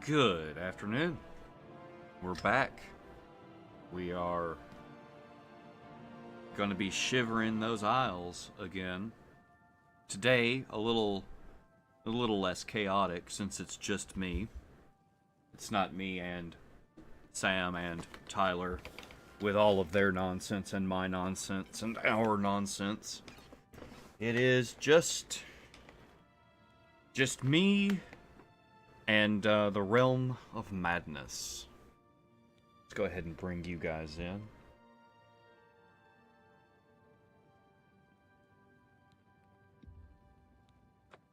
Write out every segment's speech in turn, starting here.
Good afternoon. We're back. We are going to be shivering those aisles again. Today, a little less chaotic since it's just me. It's not me and Sam and Tyler with all of their nonsense and my nonsense and our nonsense. It is just me and the realm of madness. Let's go ahead and bring you guys in.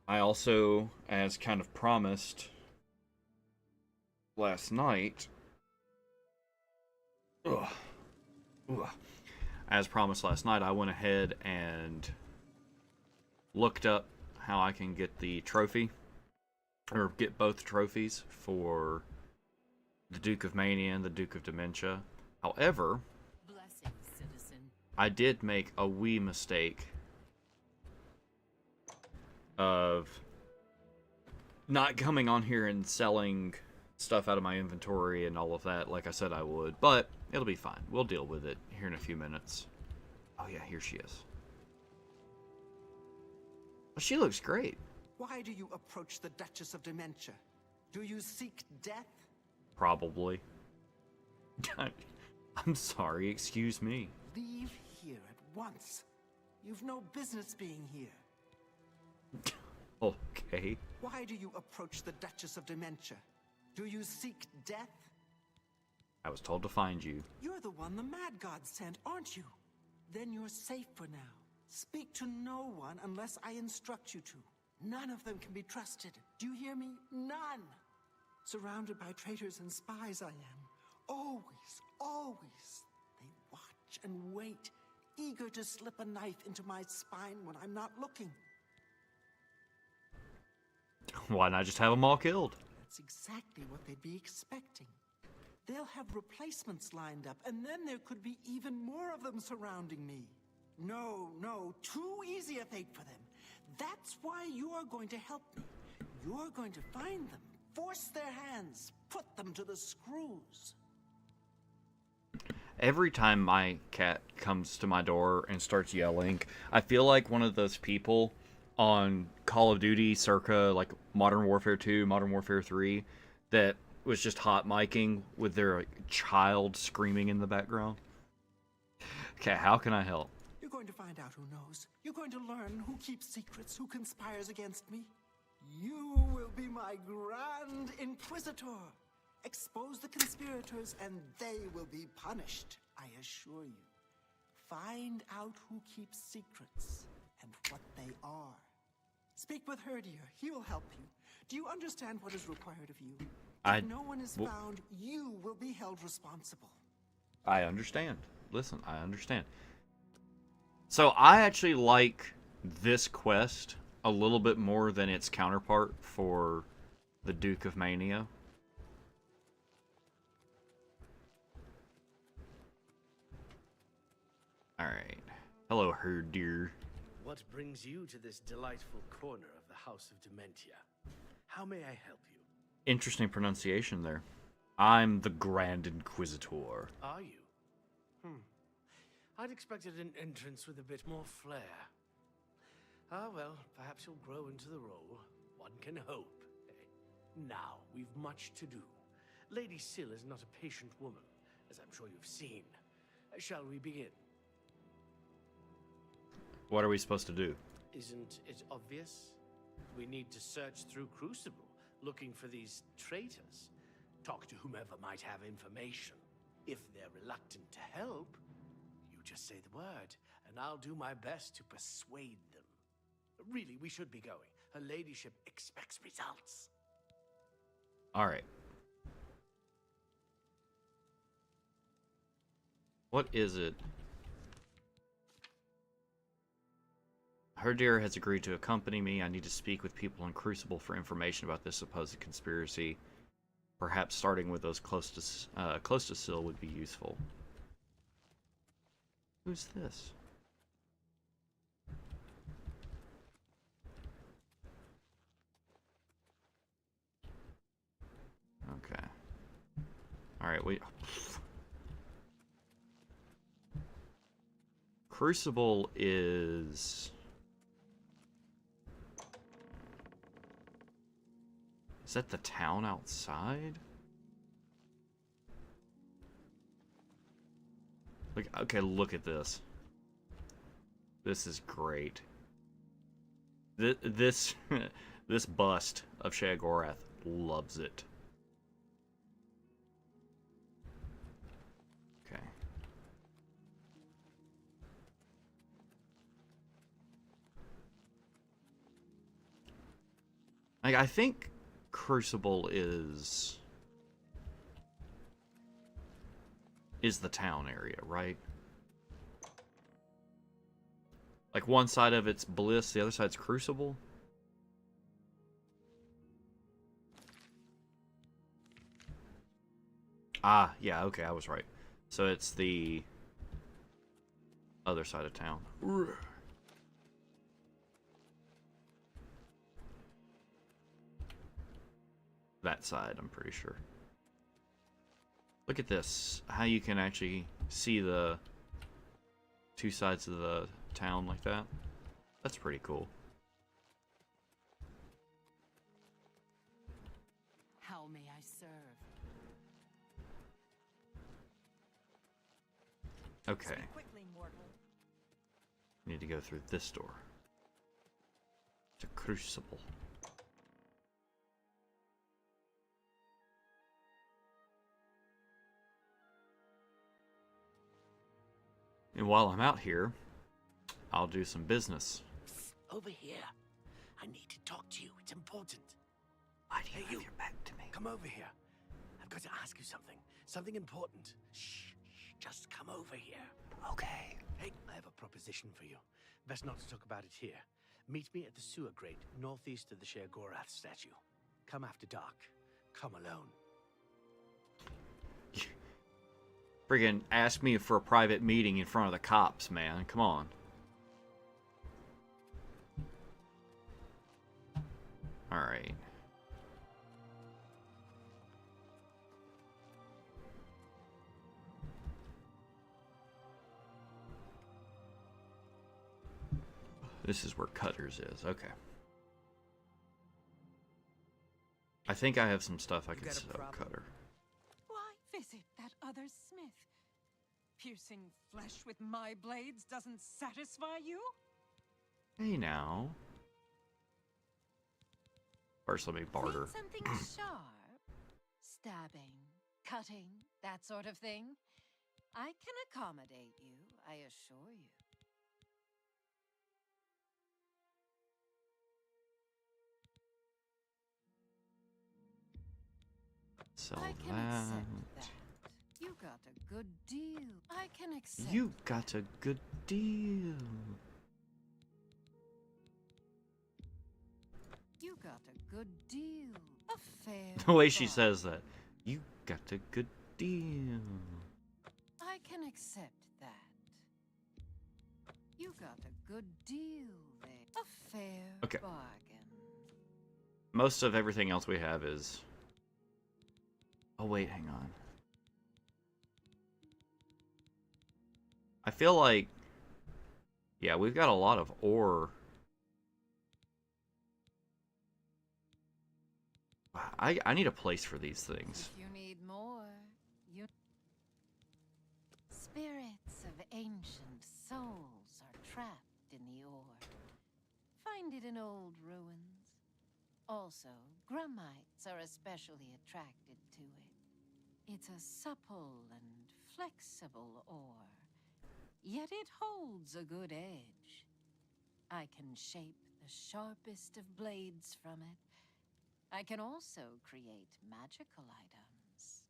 I also, as kind of promised last night, as promised last night, I went ahead and looked up how I can get the trophy, or get both trophies for the Duke of Mania and the Duke of Dementia. However, I did make a wee mistake of not coming on here and selling stuff out of my inventory and all of that like I said I would, but it'll be fine. We'll deal with it here in a few minutes. Oh yeah, here she is. Well, she looks great. Why do you approach the Duchess of Dementia? Do you seek death? Probably. I'm sorry, excuse me. Leave here at once. You've no business being here. Okay. Why do you approach the Duchess of Dementia? Do you seek death? I was told to find you. You're the one the Mad God sent, aren't you? Then you're safe for now. Speak to no one unless I instruct you to. None of them can be trusted. Do you hear me? None! Surrounded by traitors and spies I am. Always, always. They watch and wait, eager to slip a knife into my spine when I'm not looking. Why not just have them all killed? That's exactly what they'd be expecting. They'll have replacements lined up, and then there could be even more of them surrounding me. No, too easy a fate for them. That's why you are going to help me. You're going to find them, force their hands, put them to the screws. Every time my cat comes to my door and starts yelling, I feel like one of those people on Call of Duty circa like Modern Warfare 2, Modern Warfare 3 that was just hot micing with their child screaming in the background. Okay, how can I help? You're going to find out who knows. You're going to learn who keeps secrets, who conspires against me. You will be my Grand Inquisitor. Expose the conspirators and they will be punished, I assure you. Find out who keeps secrets and what they are. Speak with Herdier. He will help you. Do you understand what is required of you? If no one is found, you will be held responsible. I understand. Listen, I understand. So I actually like this quest a little bit more than its counterpart for the Duke of Mania. Alright. Hello, Herdier. What brings you to this delightful corner of the House of Dementia? How may I help you? Interesting pronunciation there. I'm the Grand Inquisitor. Are you? I'd expected an entrance with a bit more flair. Ah, well, perhaps you'll grow into the role. One can hope. Now, we've much to do. Lady Syl is not a patient woman, as I'm sure you've seen. Shall we begin? What are we supposed to do? Isn't it obvious? We need to search through Crucible, looking for these traitors. Talk to whomever might have information. If they're reluctant to help, you just say the word, and I'll do my best to persuade them. Really, we should be going. Her ladyship expects results. Alright. What is it? Herdier has agreed to accompany me. I need to speak with people in Crucible for information about this supposed conspiracy. Perhaps starting with those close to Syl would be useful. Who's this? Alright, Crucible is... Is that the town outside? Look, okay, look at this. This is great. This this bust of Shagorath loves it. Okay. Like, I think Crucible is the town area, right? Like, one side of it's Bliss, the other side's Crucible. Ah, yeah, okay, I was right. So it's the other side of town. That side, I'm pretty sure. Look at this. How you can actually see the two sides of the town like that. That's pretty cool. How may I serve? Okay. Speak quickly, mortal. Need to go through this door. It's a crucible. And while I'm out here, I'll do some business. Over here. I need to talk to you. It's important. Why do you Hey, have your back to me? Come over here. I've got to ask you something. Something important. Shh. Just come over here. Okay. Hey, I have a proposition for you. Best not to talk about it here. Meet me at the sewer grate, northeast of the Shagorath statue. Come after dark. Come alone. Friggin' ask me for a private meeting in front of the cops, man. Come on. Alright. This is where Cutters is. Okay. I think I have some stuff I can sell Cutter. Why visit that other smith? Piercing flesh with my blades doesn't satisfy you? Hey now. First, let me barter. Need something sharp? Stabbing, cutting, that sort of thing? I can accommodate you, I assure you. Sell I can that. accept that. You got a good deal. I can accept. You got a good deal. You got a good deal. A fair. The way she bargain. says that. You got a good deal. I can accept that. You got a good deal there. A fair Okay. bargain. Most of everything else we have is... Oh, wait, hang on. I feel like... Yeah, we've got a lot of ore. I need a place for these things. If you need more, you... Spirits of ancient souls are trapped in the ore. Find it in old ruins. Also, grummites are especially attracted to it. It's a supple and flexible ore, yet it holds a good edge. I can shape the sharpest of blades from it. I can also create magical items.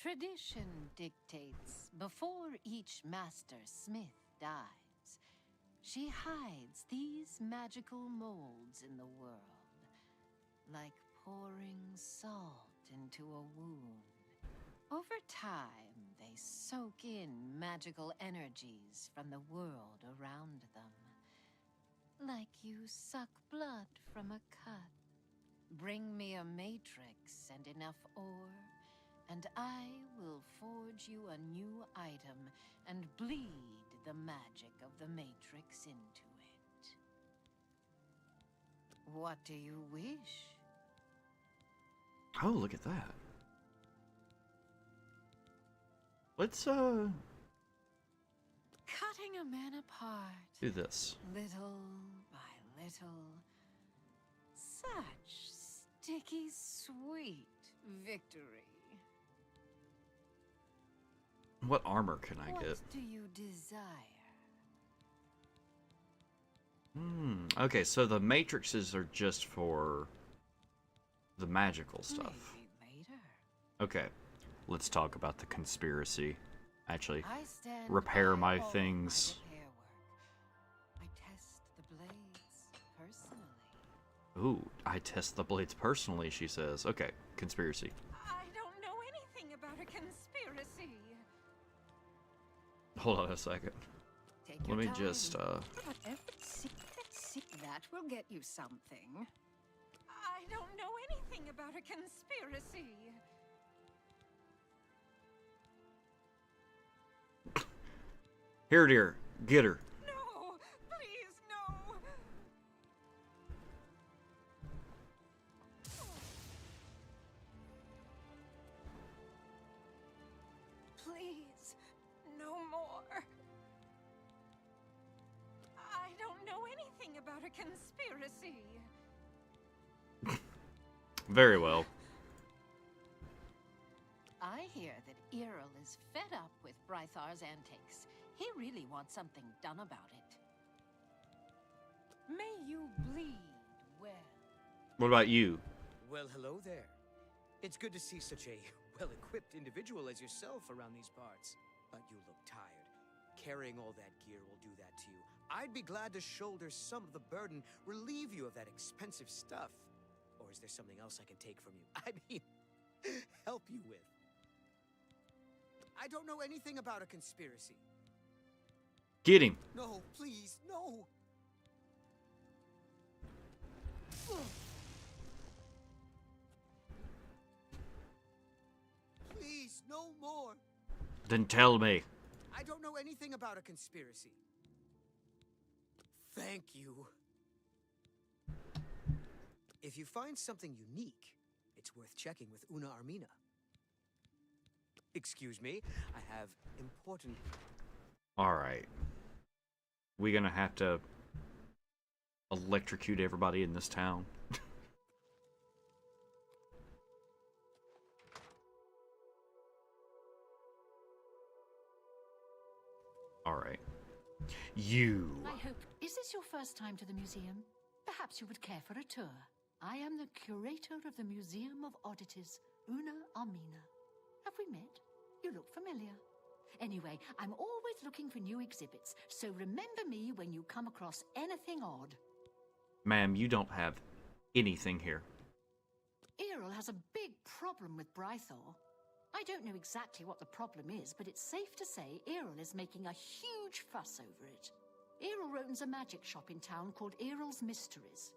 Tradition dictates before each master smith dies, she hides these magical molds in the world, like pouring salt into a wound. Over time, they soak in magical energies from the world around them. Like you suck blood from a cut. Bring me a matrix and enough ore, and I will forge you a new item and bleed the magic of the matrix into it. What do you wish? Oh, look at that. Let's Cutting a man apart. do this. Little by little. Such sticky sweet victory. What armor can I What get? do you desire? Okay, so the matrices are just for the magical stuff. Maybe later. Okay, let's talk about the conspiracy. Actually, I stand repair by my all things. My repair work. I test the blades personally. Ooh, I test the blades personally, she says. Okay, conspiracy. I don't know anything about a conspiracy. Hold on a second. Take Let your me time. just, That will get you something. I don't know anything about a conspiracy. Here, dear. Get her. No, please, no. Please, no more. I don't know anything about a conspiracy. Very well. I hear that Earl is fed up with Brythar's antics. He really wants something done about it. May you bleed well. What about you? Well, hello there. It's good to see such a well-equipped individual as yourself around these parts. But you look tired. Carrying all that gear will do that to you. I'd be glad to shoulder some of the burden, relieve you of that expensive stuff. Or is there something else I can take from you? I mean, help you with. I don't know anything about a conspiracy. Get him. No, please, no. Please, no more. Then tell me. I don't know anything about a conspiracy. Thank you. If you find something unique, it's worth checking with Una Armina. Excuse me, I have important... Alright. We gonna have to electrocute everybody in this town. Alright. You. I hope. Is this your first time to the museum? Perhaps you would care for a tour. I am the curator of the Museum of Oddities, Una Armina. Have we met? You look familiar. Anyway, I'm always looking for new exhibits, so remember me when you come across anything odd. Ma'am, you don't have anything here. Errol has a big problem with Brythor. I don't know exactly what the problem is, but it's safe to say Errol is making a huge fuss over it. Errol owns a magic shop in town called Errol's Mysteries.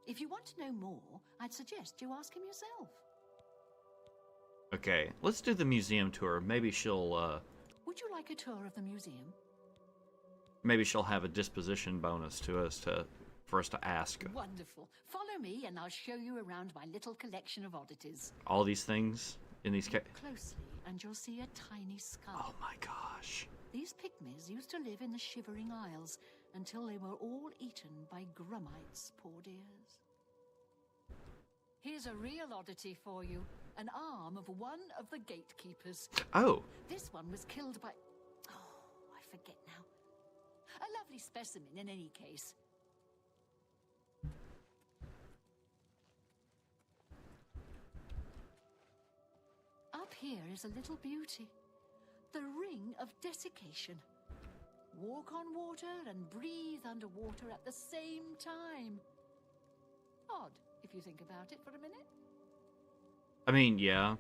If you want to know more, I'd suggest you ask him yourself. Okay, let's do the museum tour. Maybe she'll, Would you like a tour of the museum? maybe she'll have a disposition bonus to us for us to ask. Wonderful. Follow me and I'll show you around my little collection of oddities. All these things in these Look closely and you'll see a tiny skull. Oh my gosh. These pygmies used to live in the Shivering Isles until they were all eaten by Grummites, poor dears. Here's a real oddity for you. An arm of one of the gatekeepers. Oh, This one was killed by... Oh, I forget now. A lovely specimen in any case. Up here is a little beauty. The Ring of Desiccation. Walk on water and breathe underwater at the same time. Odd, if you think about it for a minute. I mean, yeah.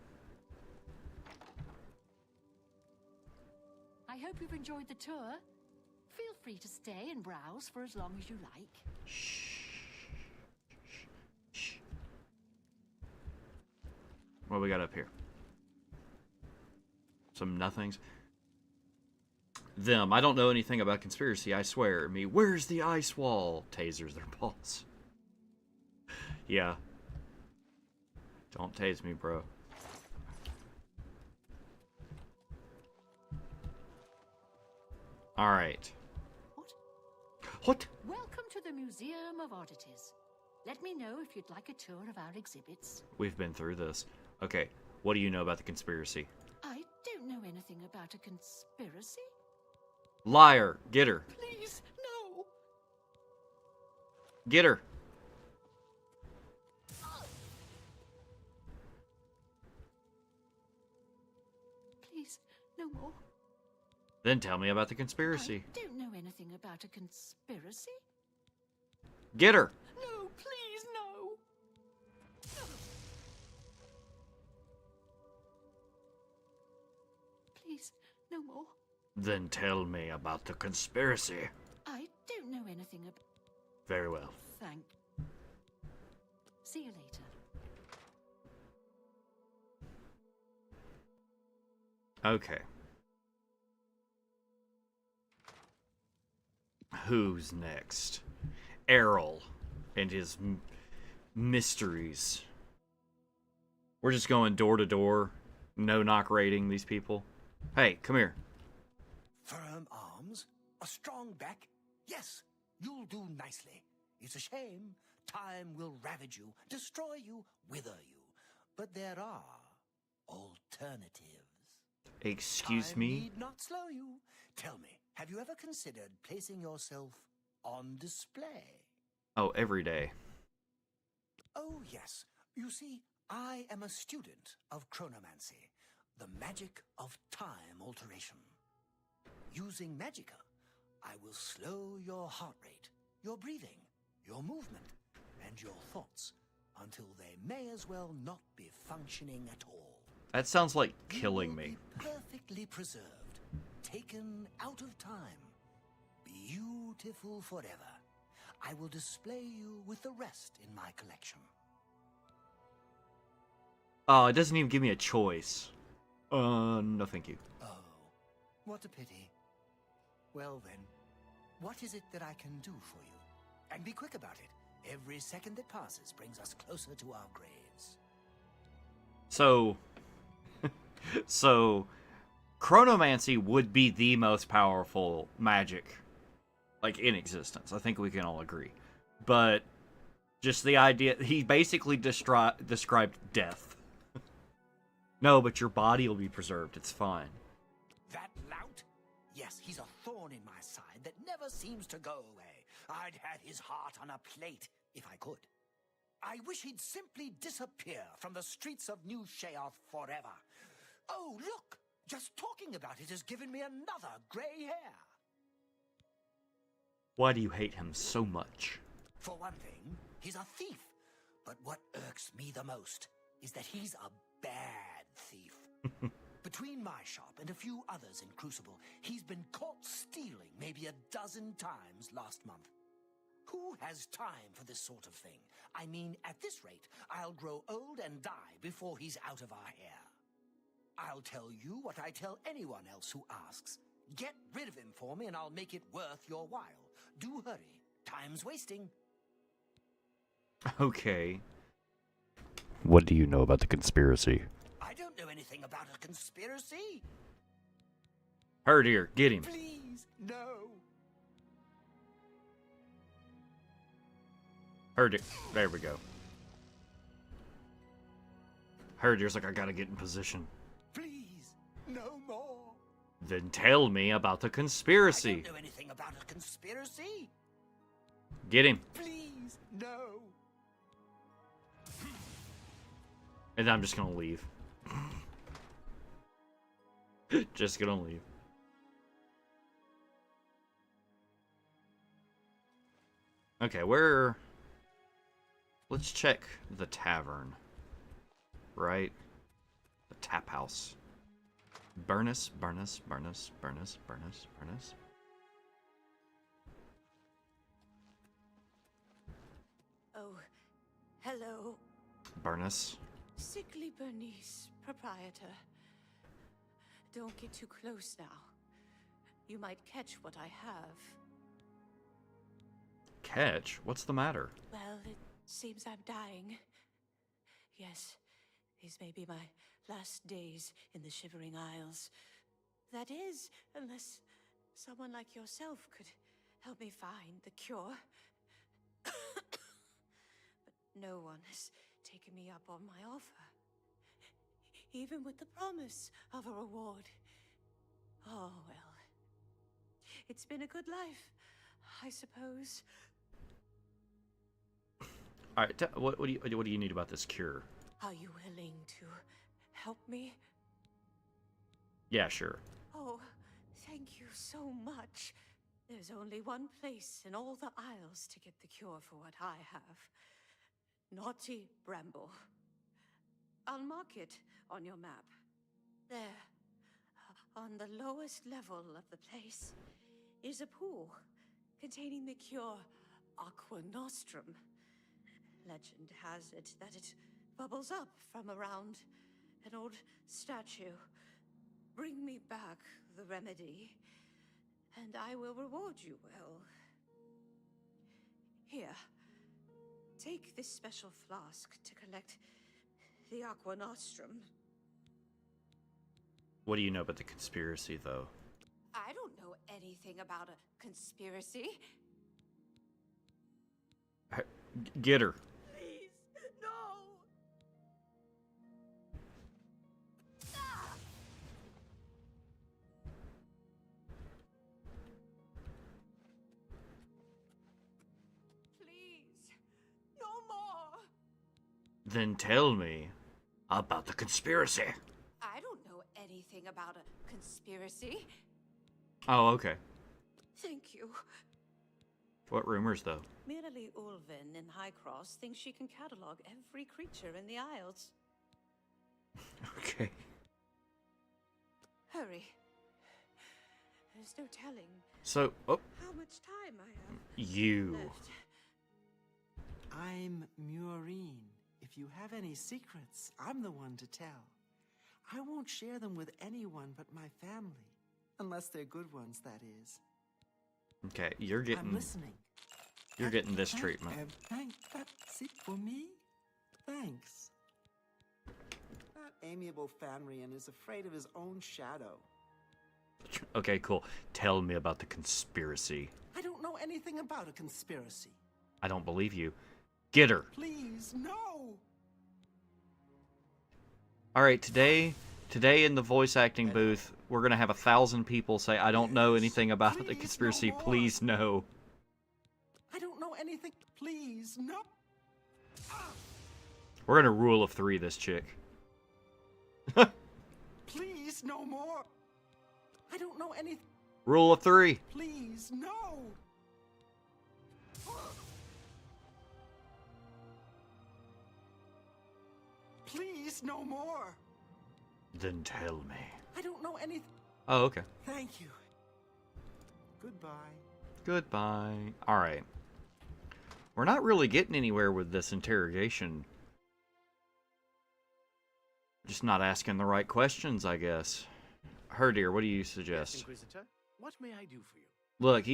I hope you've enjoyed the tour. Feel free to stay and browse for as long as you like. Shh. What we got up here? Some nothings. Them. I don't know anything about conspiracy, I swear. Me, where's the ice wall? Tasers their balls. Yeah. Don't tase me, bro. Alright. What? Welcome to the Museum of Oddities. Let me know if you'd like a tour of our exhibits. We've been through this. Okay, what do you know about the conspiracy? I don't know anything about a conspiracy. Liar! Get her. Please, no! Get her. Please, no more. Then tell me about the conspiracy. I don't know anything about a conspiracy. Get her. No, please, no! Please, no more. Then tell me about the conspiracy. I don't know anything about... Very well. Thank... See you later. Okay. Who's next? Errol and his mysteries. We're just going door to door, no knock rating these people. Hey, come here. Firm arms, a strong back. Yes, you'll do nicely. It's a shame. Time will ravage you, destroy you, wither you. But there are alternatives. Excuse Time me? need not slow you. Tell me, have you ever considered placing yourself on display? Oh, every day. Oh, yes. You see, I am a student of chronomancy, the magic of time alteration. Using magicka, I will slow your heart rate, your breathing, your movement, and your thoughts until they may as well not be functioning at all. That sounds like You killing will me. be perfectly preserved, taken out of time, beautiful forever. I will display you with the rest in my collection. Oh, it doesn't even give me a choice. No thank you. Oh, what a pity. Well then, what is it that I can do for you? And be quick about it. Every second that passes brings us closer to our graves. So, chronomancy would be the most powerful magic, like, in existence. I think we can all agree. But just the idea, he basically described death. No, but your body will be preserved. It's fine. That lout? Yes, he's a thorn in my side that never seems to go away. I'd have his heart on a plate if I could. I wish he'd simply disappear from the streets of New Sheoth forever. Oh, look! Just talking about it has given me another grey hair. Why do you hate him so much? For one thing, he's a thief. But what irks me the most is that he's a bad thief. Between my shop and a few others in Crucible, he's been caught stealing maybe 12 times last month. Who has time for this sort of thing? I mean, at this rate, I'll grow old and die before he's out of our hair. I'll tell you what I tell anyone else who asks. Get rid of him for me and I'll make it worth your while. Do hurry. Time's wasting. Okay. What do you know about the conspiracy? I don't know anything about a conspiracy. Herd here, get him. Please, no. Herd, there we go. Herd here's like, I gotta get in position. Please, no more. Then tell me about the conspiracy. I don't know anything about a conspiracy. Get him. Please, no. And I'm just gonna leave. Just gonna leave. Okay, where... Let's check the tavern. Right? The tap house. Burnus. Oh, hello. Burnus. Sickly Bernice, proprietor. Don't get too close now. You might catch what I have. Catch? What's the matter? Well, it seems I'm dying. Yes, these may be my last days in the Shivering Isles. That is, unless someone like yourself could help me find the cure. But no one has taken me up on my offer, even with the promise of a reward. Oh, well. It's been a good life, I suppose. All right, what do you need about this cure? Are you willing to help me? Yeah, sure. Oh, thank you so much. There's only one place in all the Isles to get the cure for what I have. Naughty Bramble. I'll mark it on your map. There, on the lowest level of the place, is a pool containing the cure Aqua Nostrum. Legend has it that it bubbles up from around an old statue. Bring me back the remedy, and I will reward you well. Here, take this special flask to collect the Aqua Nostrum. What do you know about the conspiracy, though? I don't know anything about a conspiracy. Get her. Please, no! Ah! Please, no more! Then tell me about the conspiracy. I don't know anything about a conspiracy. Oh, okay. Thank you. What rumors, though? Merely Ulvin in Highcross thinks she can catalog every creature in the Isles. Okay. Hurry. There's no telling So, oh, how much time I have you. left. I'm Murine. If you have any secrets, I'm the one to tell. I won't share them with anyone but my family. Unless they're good ones, that is. Okay, you're I'm getting listening. you're getting this treatment. Thanks. See, for me? Thanks. That amiable Fanrian is afraid of his own shadow. Okay, cool. Tell me about the conspiracy. I don't know anything about a conspiracy. I don't believe you. Get her. Please, no! All right, today in the voice acting booth, we're gonna have 1,000 people say, "I don't know anything about the Please, conspiracy. no more." Please, no." I don't know anything. Please, no! We're gonna rule of 3 this chick. Please, no more! I don't know anything. Rule of 3. Please, no! Please, no more! Then tell me. I don't know anything. Oh, okay. Thank you. Goodbye. Goodbye. All right. We're not really getting anywhere with this interrogation. Just not asking the right questions, I guess. Herdir, what do you Yes, suggest? Inquisitor, what may I do for you? Look,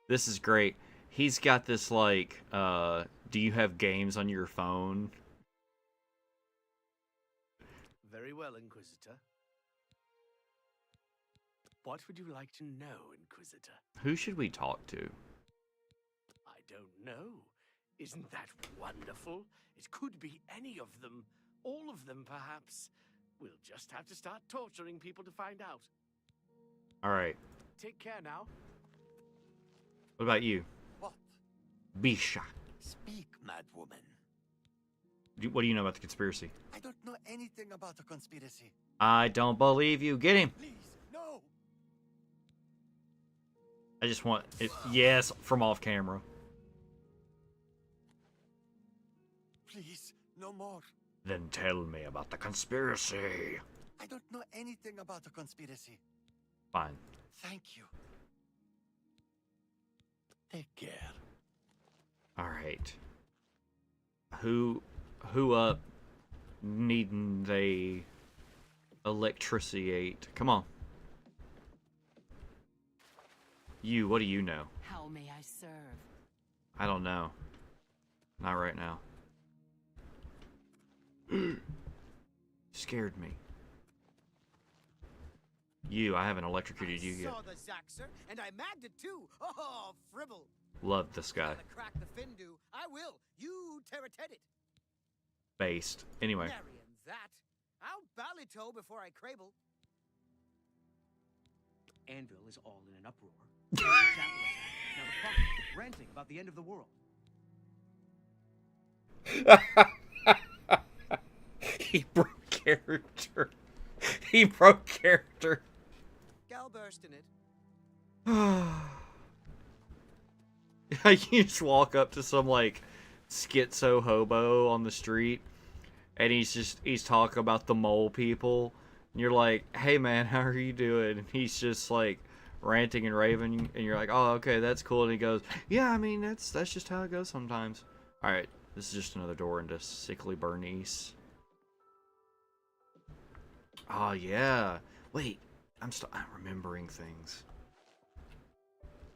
this is great. He's got this, like, do you have games on your phone? Very well, Inquisitor. What would you like to know, Inquisitor? Who should we talk to? I don't know. Isn't that wonderful? It could be any of them. All of them, perhaps. We'll just have to start torturing people to find out. All right. Take care now. What about you? What? Bisha. Speak, madwoman. What do you know about the conspiracy? I don't know anything about the conspiracy. I don't believe you. Get him. Please, no! I just want it. Yes, from off camera. Please, no more. Then tell me about the conspiracy. I don't know anything about the conspiracy. Fine. Thank you. Take care. All right. Who needn't they electriciate? Come on. You, what do you know? How may I serve? I don't know. Not right now. Scared me. You, I haven't electrocuted you yet. I saw the Zaxxer, and I magged it too. Oh, fribble. Love this guy. Gotta crack the Findu. I will. You terrated it. Based. Anyway. Marrying that. I'll ballytoe before I crable. Anvil is all in an uproar. Chapel attack. Now the prophet ranting about the end of the world. He broke character. He broke character. Gal burst in it. You just walk up to some like schizo hobo on the street, and he's talking about the mole people, and you're like, hey man, how are you doing? And he's just like ranting and raving, and you're like, oh okay, that's cool. And he goes, yeah, I mean that's just how it goes sometimes. All right, this is just another door into Sickly Bernice. Oh yeah, wait, I'm remembering things.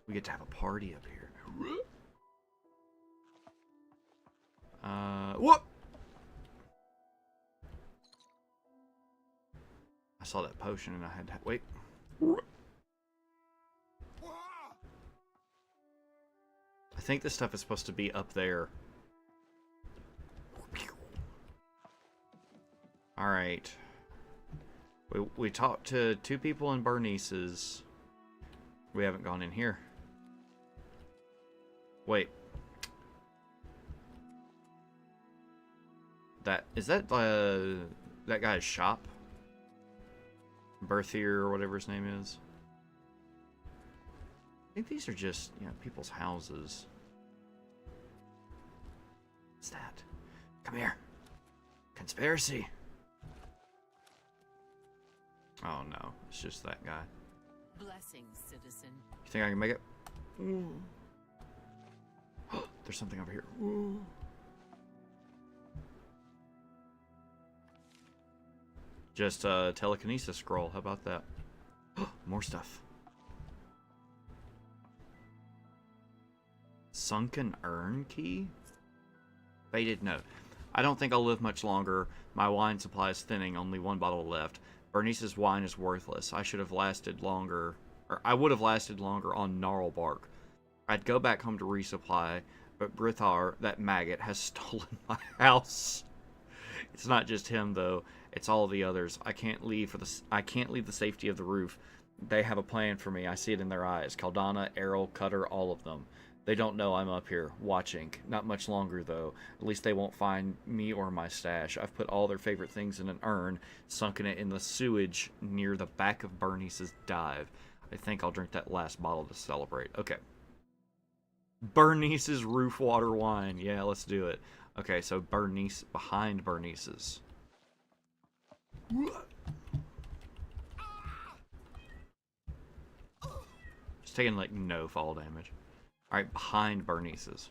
We get to have a party up here. What? I saw that potion and I had to wait. I think this stuff is supposed to be up there. Alright. We talked to 2 people in Bernice's. We haven't gone in here. Wait. Is that that guy's shop? Berthier or whatever his name is. I think these are just, you know, people's houses. What's that? Come here. Conspiracy. Oh no, it's just that guy. Blessings, citizen. You think I can make it? There's something over here. Just a telekinesis scroll. How about that? More stuff. Sunken urn key? Faded note. I don't think I'll live much longer. My wine supply is thinning. Only 1 bottle left. Bernice's wine is worthless. I should have lasted longer. Or I would have lasted longer on Gnarlbark. I'd go back home to resupply, but Brithar, that maggot, has stolen my house. It's not just him though. It's all the others. I can't leave the safety of the roof. They have a plan for me. I see it in their eyes. Caldana, Errol, Cutter, all of them. They don't know I'm up here, watching. Not much longer, though. At least they won't find me or my stash. I've put all their favorite things in an urn, sunken it in the sewage near the back of Bernice's dive. I think I'll drink that last bottle to celebrate. Okay. Bernice's roof water wine. Yeah, let's do it. Okay, so Bernice, behind Bernice's. Just taking, like, no fall damage. Alright, behind Bernice's.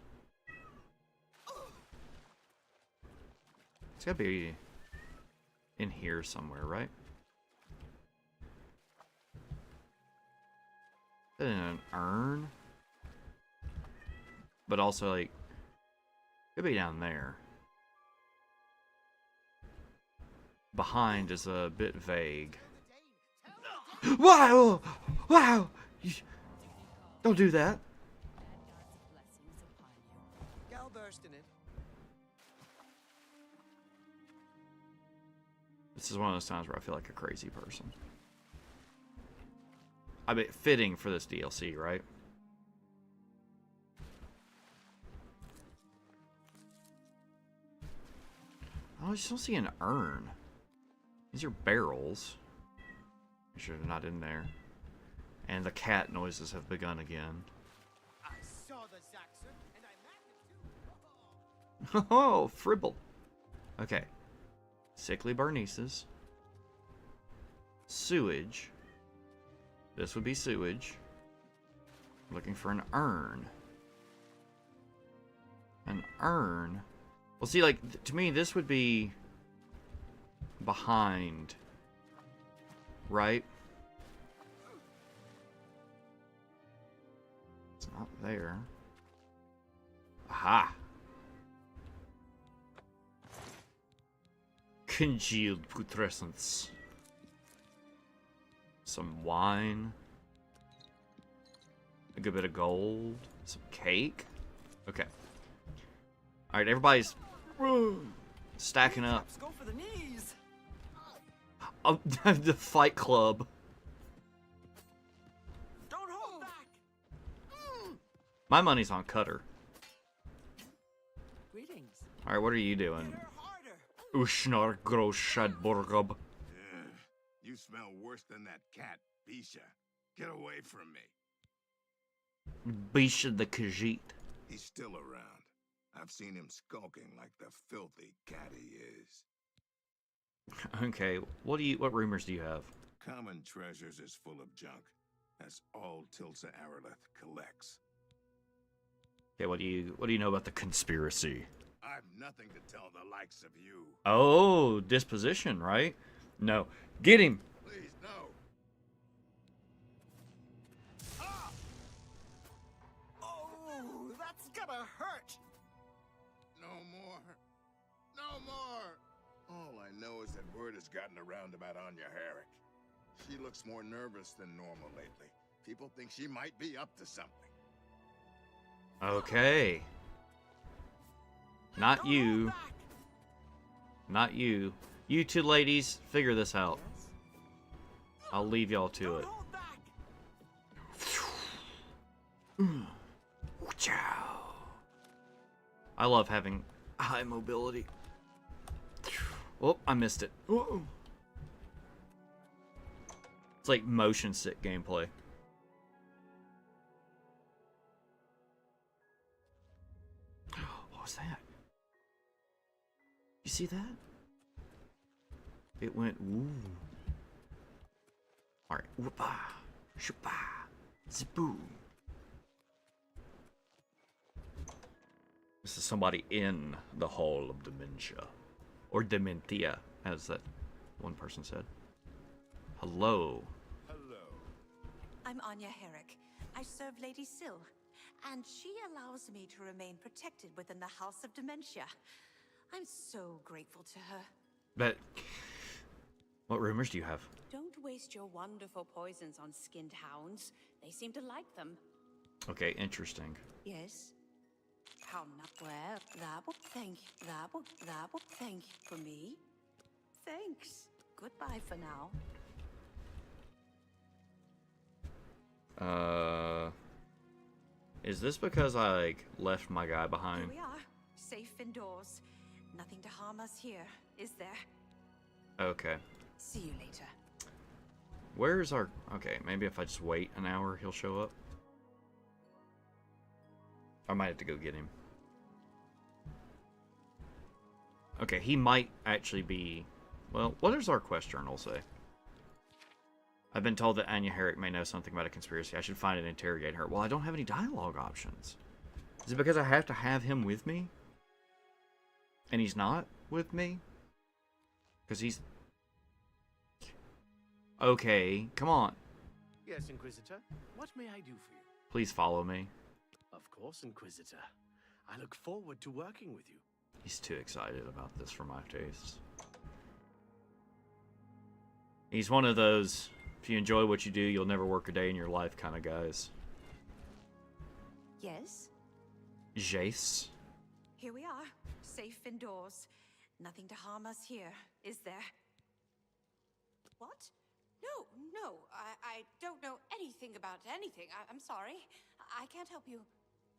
It's gotta be in here somewhere, right? In an urn? But also, like, could be down there. Behind is a bit vague. Wow! Wow! Don't do that. Gal burst in it. This is one of those times where I feel like a crazy person. I mean, fitting for this DLC, right? Oh, I just don't see an urn. These are barrels. Make sure they're not in there. And the cat noises have begun again. I saw the Zaxxer, and I magged it too. Oh, fribble. Okay. Sickly Bernice's. Sewage. This would be sewage. Looking for an urn. An urn. Well, see, like, to me, this would be behind. Right? It's not there. Aha! Congealed putrescence. Some wine. A good bit of gold. Some cake. Okay. Alright, everybody's stacking up. Go for the knees. Oh, the Fight Club. Don't hold back. My money's on Cutter. Greetings. Alright, what are you doing? Harder. Ushnar Groshadborgub. You smell worse than that cat, Bisha. Get away from me. Bisha the Khajiit. He's still around. I've seen him skulking like the filthy cat he is. Okay, what rumors do you have? Common Treasures is full of junk. That's all Tilsa Arileth collects. Okay, what do you know about the conspiracy? I've nothing to tell the likes of you. Oh, disposition, right? No. Get him! Please, no. Oh, that's gonna hurt. No more. No more. All I know is that word has gotten around about Anya Herrick. She looks more nervous than normal lately. People think she might be up to something. Okay. Not you. Not you. You two ladies, figure this out. I'll leave y'all to it. I love having high mobility. Oh, I missed it. It's like motion sick gameplay. What was that? You see that? It went ooh. Alright. Whoopa. Shoopa. Zipoo. This is somebody in the Hall of Dementia. Or Dementia, as that one person said. Hello. Hello. I'm Anya Herrick. I serve Lady Syl, and she allows me to remain protected within the House of Dementia. I'm so grateful to her. But what rumors do you have? Don't waste your wonderful poisons on skinned hounds. They seem to like them. Okay, interesting. Yes? How not where? Thank you for me. Thanks. Goodbye for now. Is this because I like left my guy Here behind? we are, safe indoors. Nothing to harm us here, is there? Okay. See you later. Where's our... Okay, maybe if I just wait an hour, he'll show up. I might have to go get him. Okay, he might actually be... Well, what does our quest journal say? I've been told that Anya Herrick may know something about a conspiracy. I should find and interrogate her. Well, I don't have any dialogue options. Is it because I have to have him with me? And he's not with me? Because he's... Okay, come on. Yes, Inquisitor. What may I do for you? Please follow me. Of course, Inquisitor. I look forward to working with you. He's too excited about this for my tastes. He's one of those, if you enjoy what you do, you'll never work a day in your life kind of guys. Yes? Jace. Here we are, safe indoors. Nothing to harm us here, is there? What? No, I don't know anything about anything. I'm sorry. I can't help you.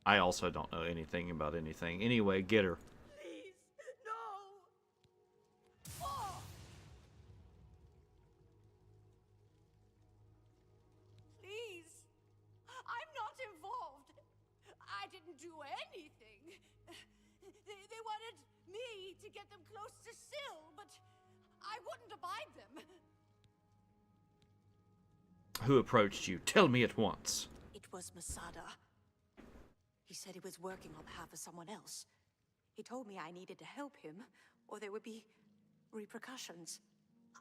I also don't know anything about anything. Anyway, get her. Please, no! Oh! Please, I'm not involved. I didn't do anything. They wanted me to get them close to Syl, but I wouldn't abide them. Who approached you? Tell me at once. It was Masada. He said he was working on behalf of someone else. He told me I needed to help him, or there would be repercussions.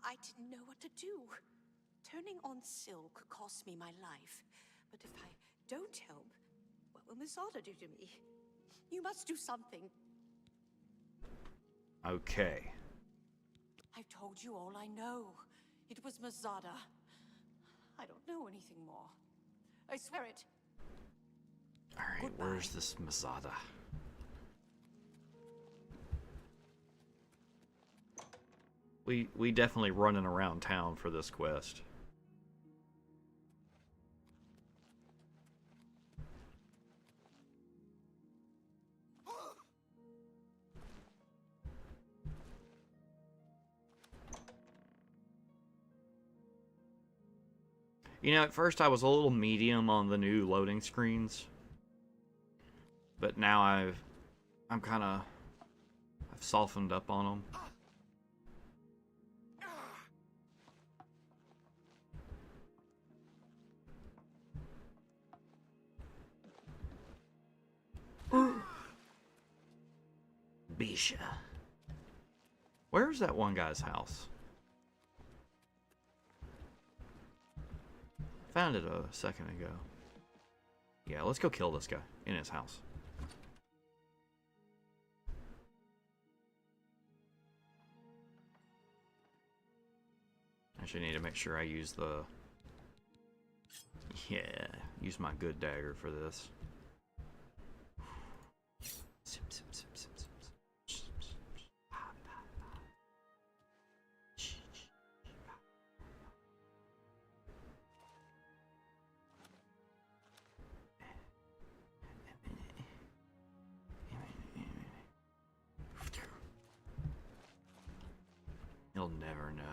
I didn't know what to do. Turning on Syl could cost me my life. But if I don't help, what will Masada do to me? You must do something. Okay. I've told you all I know. It was Masada. I don't know anything more. I swear it. Alright, Goodbye. where's this Masada? We definitely running around town for this quest. You know, at first I was a little medium on the new loading screens, but now I've softened up on them. Bisha. Where's that one guy's house? Found it a second ago. Yeah, let's go kill this guy in his house. Actually need to make sure I use the... Yeah, use my good dagger for this. You'll never know.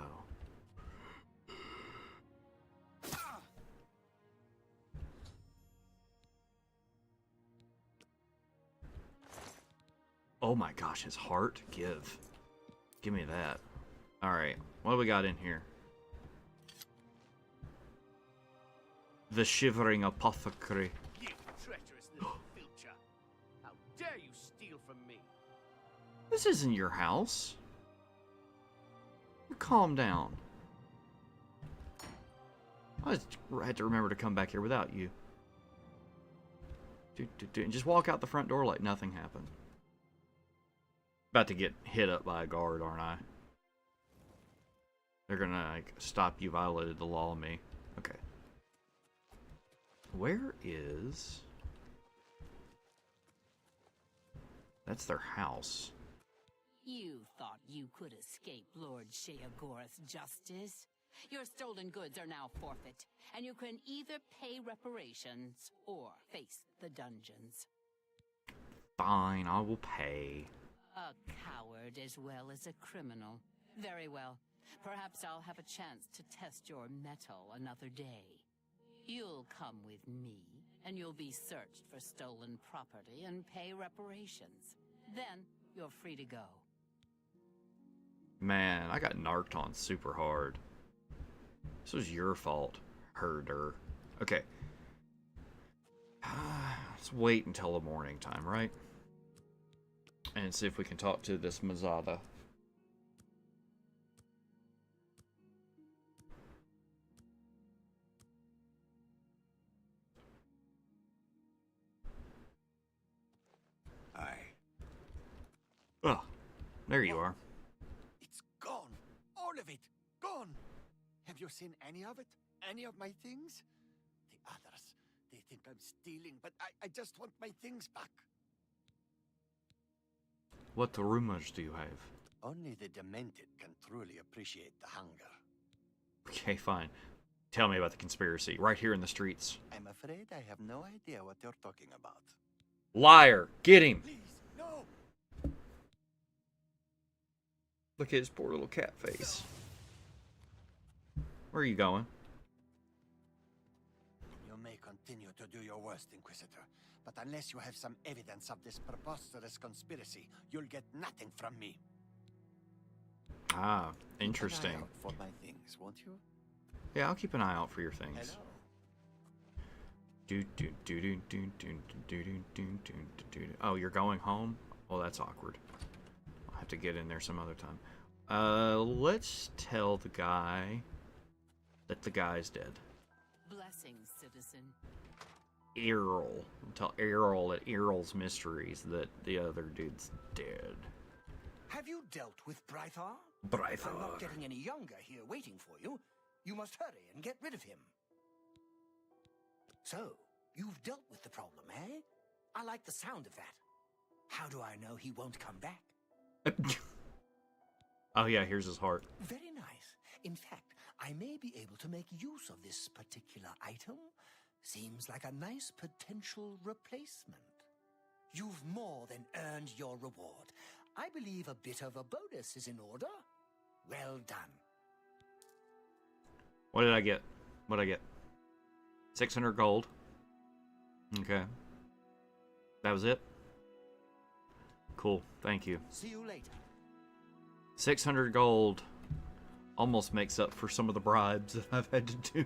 Oh my gosh, his heart? Give me that. Alright, what do we got in here? The Shivering Apothecary. You treacherous little filcher. How dare you steal from me? This isn't your house. Calm down. I had to remember to come back here without you. And just walk out the front door like nothing happened. About to get hit up by a guard, aren't I? They're gonna, like, stop you violated the law on me. Okay. Where is... That's their house. You thought you could escape Lord Sheogorath's justice? Your stolen goods are now forfeit, and you can either pay reparations or face the dungeons. Fine, I will pay. A coward as well as a criminal. Very well. Perhaps I'll have a chance to test your mettle another day. You'll come with me, and you'll be searched for stolen property and pay reparations. Then you're free to go. Man, I got narked on super hard. This was your fault, herder. Okay. Let's wait until the morning time, right? And see if we can talk to this Masada. Aye. Oh, there you are. It's gone. All of it. Gone. Have you seen any of it? Any of my things? The others, they think I'm stealing, but I just want my things back. What rumors do you have? Only the demented can truly appreciate the hunger. Okay, fine. Tell me about the conspiracy, right here in the streets. I'm afraid I have no idea what you're talking about. Liar! Get him! Please, no! Look at his poor little cat face. Where are you going? You may continue to do your worst, Inquisitor, but unless you have some evidence of this preposterous conspiracy, you'll get nothing from me. Ah, Keep interesting. an eye out for my things, won't you? Yeah, I'll keep an eye out for your things. Hello. Oh, you're going home? Well, that's awkward. I'll have to get in there some other time. Let's tell the guy that the guy's dead. Blessings, citizen. Errol. Tell Errol at Errol's Mysteries that the other dude's dead. Have you dealt with Brythar? Brythar. I'm not getting any younger here waiting for you. You must hurry and get rid of him. So, you've dealt with the problem, eh? I like the sound of that. How do I know he won't come back? Oh yeah, here's his heart. Very nice. In fact, I may be able to make use of this particular item. Seems like a nice potential replacement. You've more than earned your reward. I believe a bit of a bonus is in order. Well done. What did I get? What did I get? 600 gold. Okay. That was it? Cool. Thank you. See you later. 600 gold almost makes up for some of the bribes that I've had to do.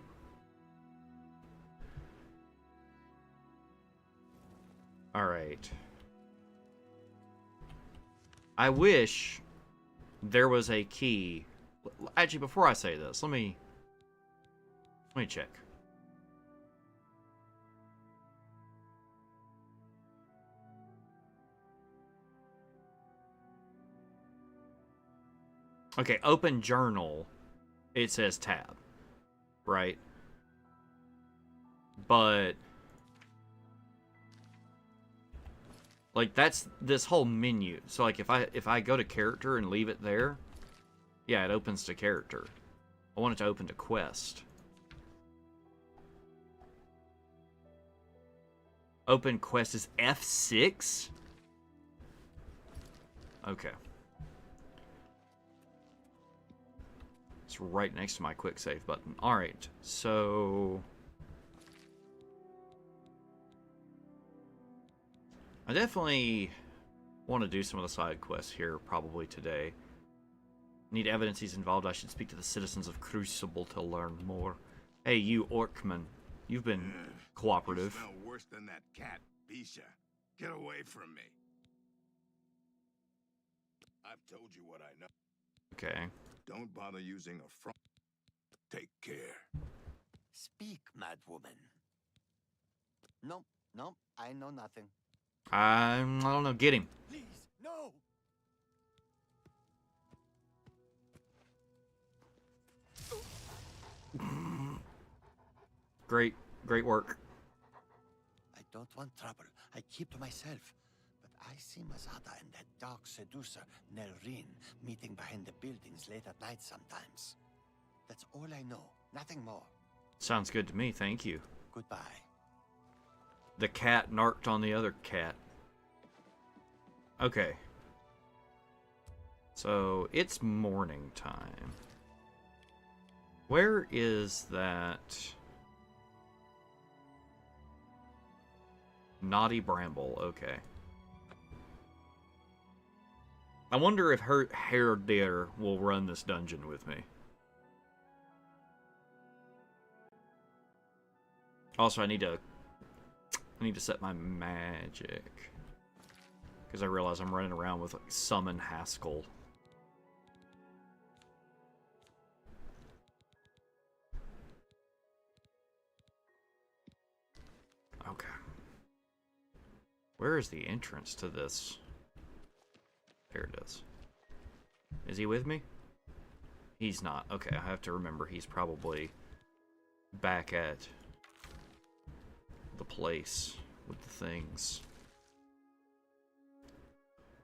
Alright. I wish there was a key. Actually, before I say this, let me check. Okay, open journal. It says tab, right? But like that's this whole menu. So like if I go to character and leave it there, yeah, it opens to character. I want it to open to quest. Open quest is F6? Okay. It's right next to my quick save button. Alright, so I definitely want to do some of the side quests here probably today. Need evidence he's involved. I should speak to the citizens of Crucible to learn more. Hey, you Orkman. You've been cooperative. You smell worse than that cat, Bisha. Get away from me. I've told you what I know. Okay. Don't bother using a front. Take care. Speak, madwoman. No, no, I know nothing. I don't know. Get him. Please, no! Great work. I don't want trouble. I keep to myself. But I see Mazada and that dark seducer, Nelrin, meeting behind the buildings late at night sometimes. That's all I know. Nothing more. Sounds good to me, thank you. Goodbye. The cat narked on the other cat. Okay. So, it's morning time. Where is that? Naughty Bramble, okay. I wonder if her hair deer will run this dungeon with me. Also, I need to set my magic. Because I realize I'm running around with like Summon Haskell. Okay. Where is the entrance to this? There it is. Is he with me? He's not. Okay, I have to remember he's probably back at the place with the things.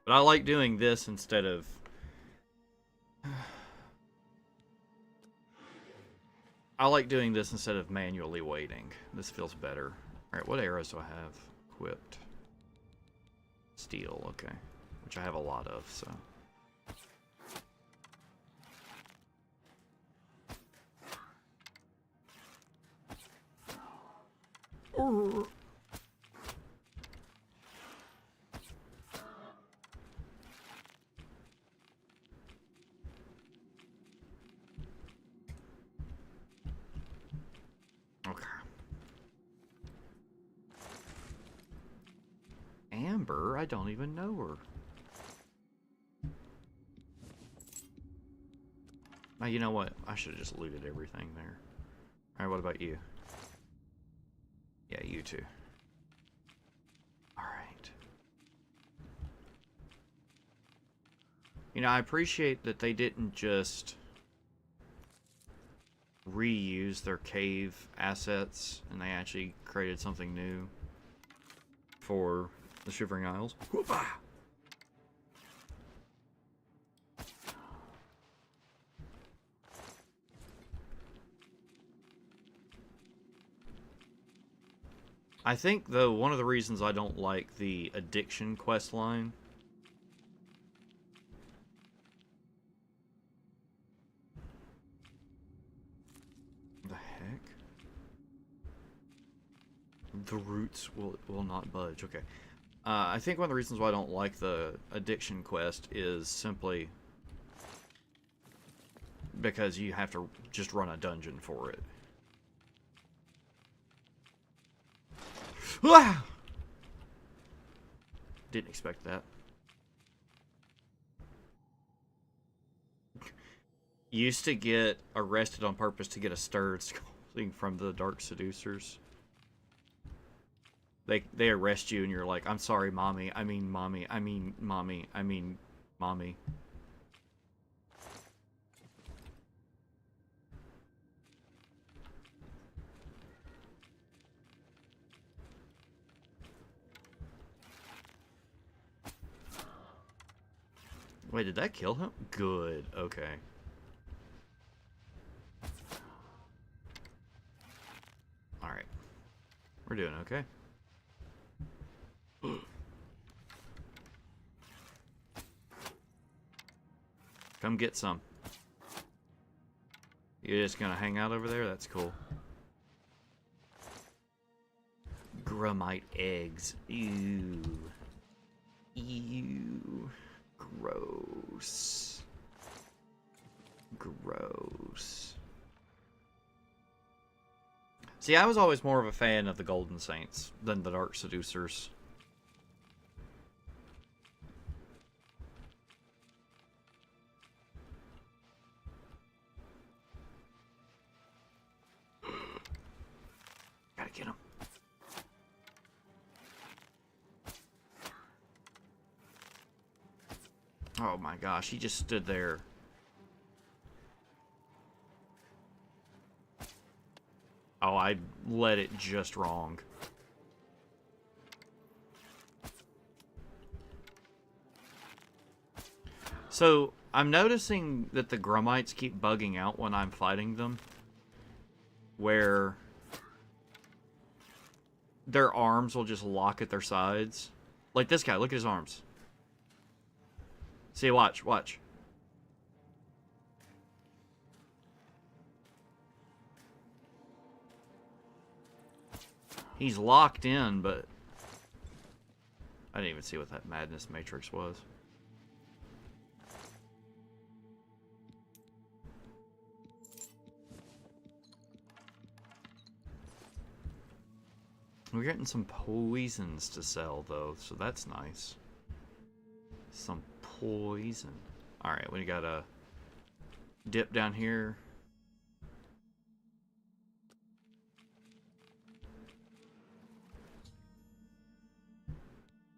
But I like doing this instead of... I like doing this instead of manually waiting. This feels better. Alright, what arrows do I have equipped? Steel, okay. Which I have a lot of, so... Okay. Amber? I don't even know her. Now, you know what? I should have just looted everything there. Alright, what about you? Yeah, you too. Alright. You know, I appreciate that they didn't just reuse their cave assets and they actually created something new for the Shivering Isles. Whoop-ah! I think, though, one of the reasons I don't like the addiction quest line the heck? The roots will not budge. Okay. I think one of the reasons why I don't like the addiction quest is simply because you have to just run a dungeon for it. Ah! Didn't expect that. Used to get arrested on purpose to get a stirred scolding from the Dark Seducers. They arrest you and you're like, I'm sorry, mommy. I mean, mommy. I mean, mommy. I mean, mommy. Wait, did that kill him? Good. Okay. Alright. We're doing okay. Come get some. You're just gonna hang out over there? That's cool. Grumite eggs. Ew. Ew. Gross. Gross. See, I was always more of a fan of the Golden Saints than the Dark Seducers. Gotta get him. Oh my gosh, he just stood there. Oh, I led it just wrong. So, I'm noticing that the Grumites keep bugging out when I'm fighting them. Where their arms will just lock at their sides. Like this guy, look at his arms. See, watch, watch. He's locked in, but I didn't even see what that madness matrix was. We're getting some poisons to sell, though, so that's nice. Some poison. Alright, we got a dip down here.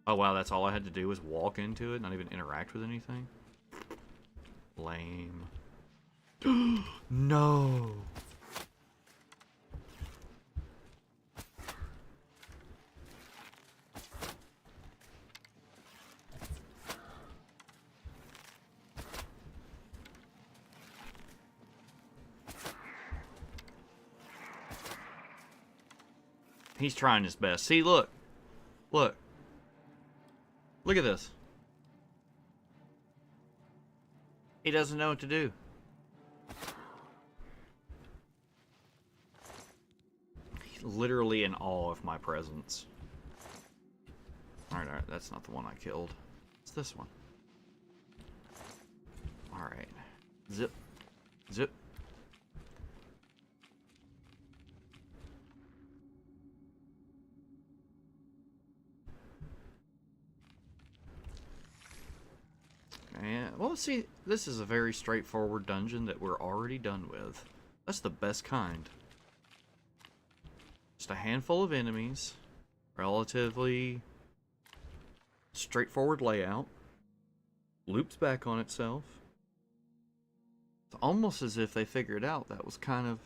Oh wow, that's all I had to do was walk into it, not even interact with anything? Lame. No! He's trying his best. See, look. Look. Look at this. He doesn't know what to do. He's literally in awe of my presence. Alright, alright. That's not the one I killed. It's this one. Alright. Zip. Zip. And Well, see, this is a very straightforward dungeon that we're already done with. That's the best kind. Just a handful of enemies. Relatively straightforward layout. Loops back on itself. It's almost as if they figured out that was kind of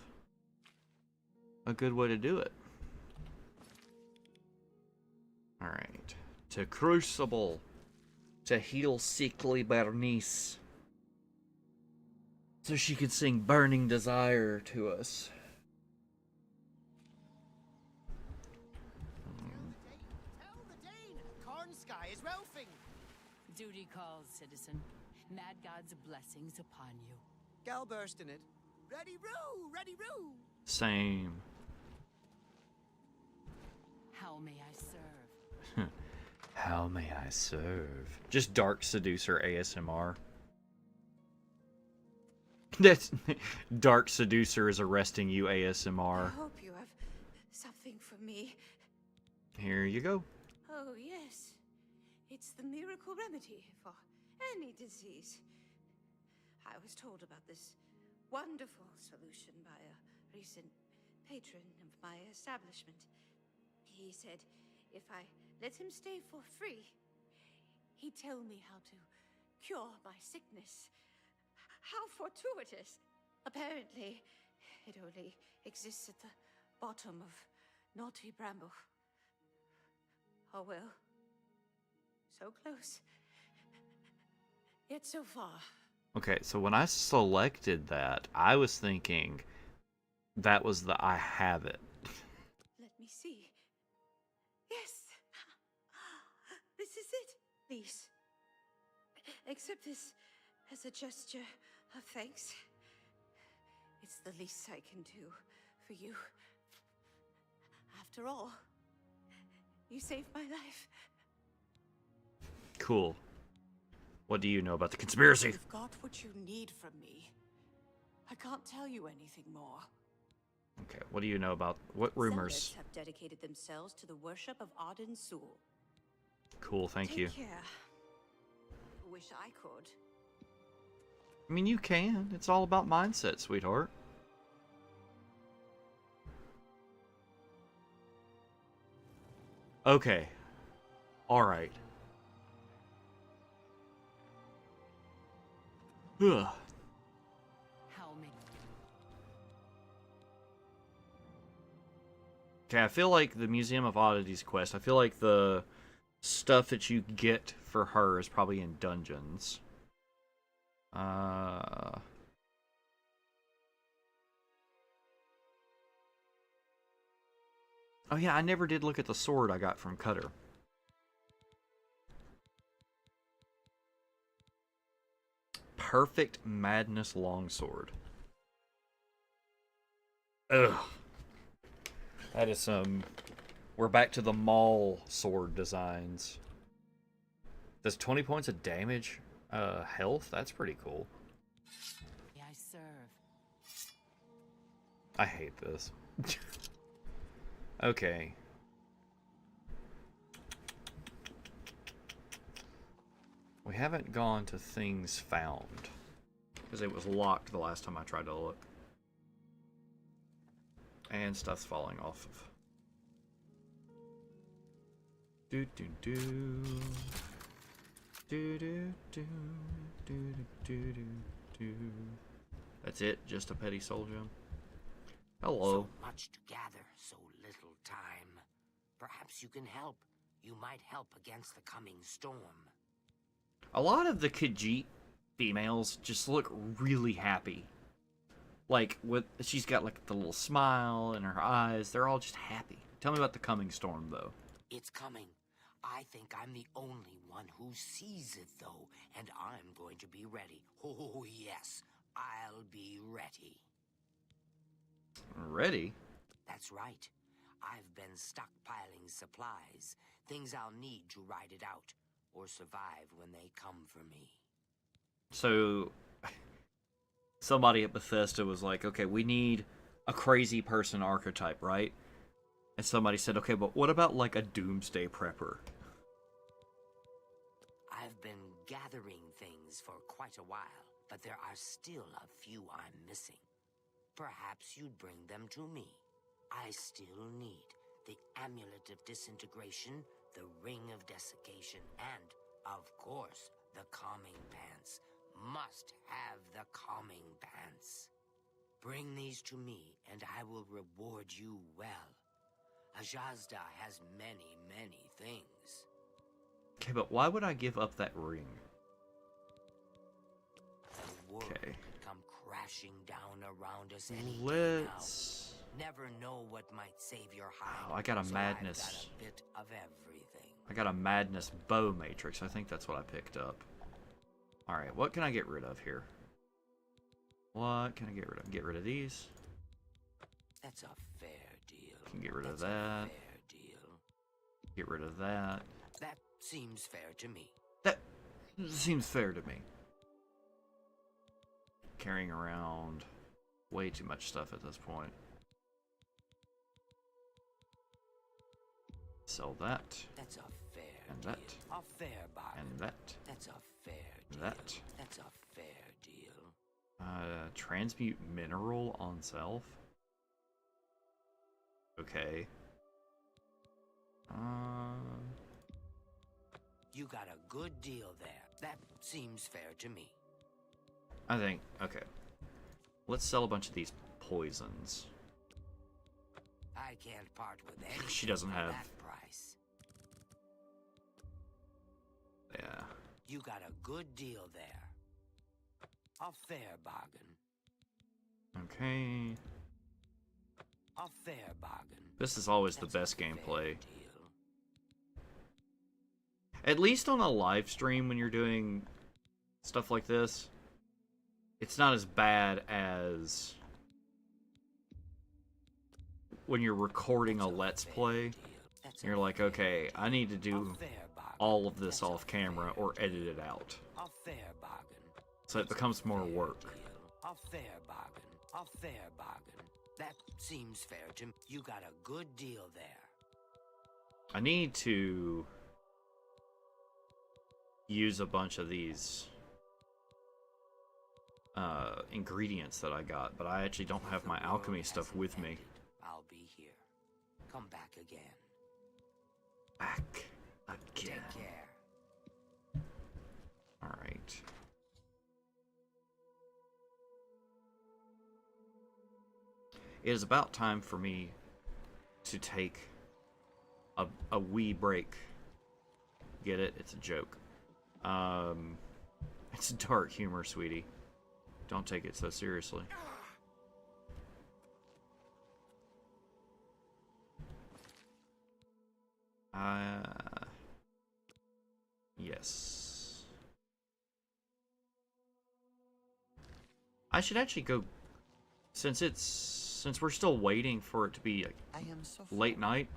a good way to do it. Alright. To Crucible. To heal sickly Bernice. So she could sing Burning Desire to us. Tell the Dane! Cornsky is Ralphing! Duty calls, citizen. Mad God's blessings upon you. Gal burst in it. Ready, Roo! Ready, Roo! Same. How may I serve? How may I serve? Just Dark Seducer ASMR. That's Dark Seducer is arresting you ASMR. I hope you have something for me. Here you go. Oh, yes. It's the miracle remedy for any disease. I was told about this wonderful solution by a recent patron of my establishment. He said if I let him stay for free, he'd tell me how to cure my sickness. How fortuitous! Apparently, it only exists at the bottom of Naughty Bramble. Oh well. So close. Yet so far. Okay, so when I selected that, I was thinking that was the I have it. Let me see. Yes! This is it. Please. Accept this as a gesture of thanks. It's the least I can do for you. After all, you saved my life. Cool. What do you know about the conspiracy? You've got what you need from me. I can't tell you anything more. Okay, what do you know about what rumors? Zealots have dedicated themselves to the worship of Arden Sul. Cool, thank you. Take care. Wish I could. I mean, you can. It's all about mindset, sweetheart. Okay. Alright. Ugh. How may... Okay, I feel like the Museum of Oddities quest, I feel like the stuff that you get for her is probably in dungeons. Oh yeah, I never did look at the sword I got from Cutter. Perfect Madness Longsword. Ugh. That is some... We're back to the mall sword designs. Does 20 points of damage health? That's pretty cool. I serve. I hate this. Okay. We haven't gone to things found. Because it was locked the last time I tried to look. And stuff's falling off of. Do do do. Do do do do do do do. That's it? Just a petty soul gem? Hello. So much to gather, so little time. Perhaps you can help. You might help against the coming storm. A lot of the Khajiit females just look really happy. Like, she's got like the little smile in her eyes. They're all just happy. Tell me about the coming storm, though. It's coming. I think I'm the only one who sees it, though, and I'm going to be ready. Oh, yes, I'll be ready. Ready? That's right. I've been stockpiling supplies, things I'll need to ride it out, or survive when they come for me. So, somebody at Bethesda was like, okay, we need a crazy person archetype, right? And somebody said, okay, but what about like a doomsday prepper? I've been gathering things things for quite a while, but there are still a few I'm missing. Perhaps you'd bring them to me. I still need the Amulet of Disintegration, the Ring of Desiccation, and, of course, the Calming Pants. Must have the Calming Pants. Bring these to me, and I will reward you well. Ajazda has many, many things. Okay, but why would I give up that ring? The world Okay. could come crashing down around us any day Let's... now. Never know what might save your hide. Oh, I got a so madness. I've got a bit of everything. I got a madness bow matrix. I think that's what I picked up. Alright, what can I get rid of here? What can I get rid of? Get rid of these. That's a fair deal. Can get rid of That's a that. fair deal. Get rid of that. That seems fair to me. That seems fair to me. Carrying around way too much stuff at this point. Sell that. That's a fair And deal. that. A fair bargain. And that. That's a fair deal. That. That's a fair deal. Transmute mineral on self. Okay. You got a good deal there. That seems fair to me. I think, okay. Let's sell a bunch of these poisons. I can't part with anything She doesn't for have... that price. Yeah. You got a good deal there. A fair bargain. Okay. A fair bargain. This is always the That's best a fair gameplay. deal. At least on a live stream when you're doing stuff like this, it's not as bad as when you're recording a Let's Play. And you're like, okay, I need to do all of this off camera or edit it out. A fair bargain. So it becomes more work. A fair bargain. A fair bargain. That seems fair to me. You got a good deal there. I need to use a bunch of these ingredients that I got, but I actually don't have my alchemy stuff with me. I'll be here. Come back again. Back again. Take care. Alright. It is about time for me to take a wee break. Get it? It's a joke. It's dark humor, sweetie. Don't take it so seriously. Yes. I should actually go, since we're still waiting for it to be late night,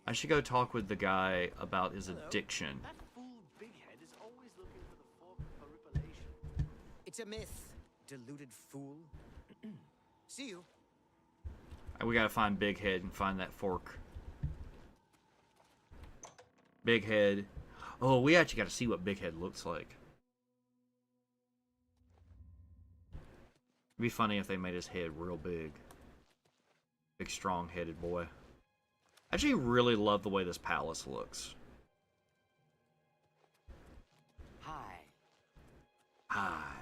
I should go talk with the guy about his addiction. That fool Bighead is always looking for the fork for revelation. It's a myth, deluded fool. See you. We gotta find Big Head and find that fork. Big Head. Oh, we actually gotta see what Big Head looks like. It'd be funny if they made his head real big. Big, strong-headed boy. I actually really love the way this palace looks. Hi. Hi.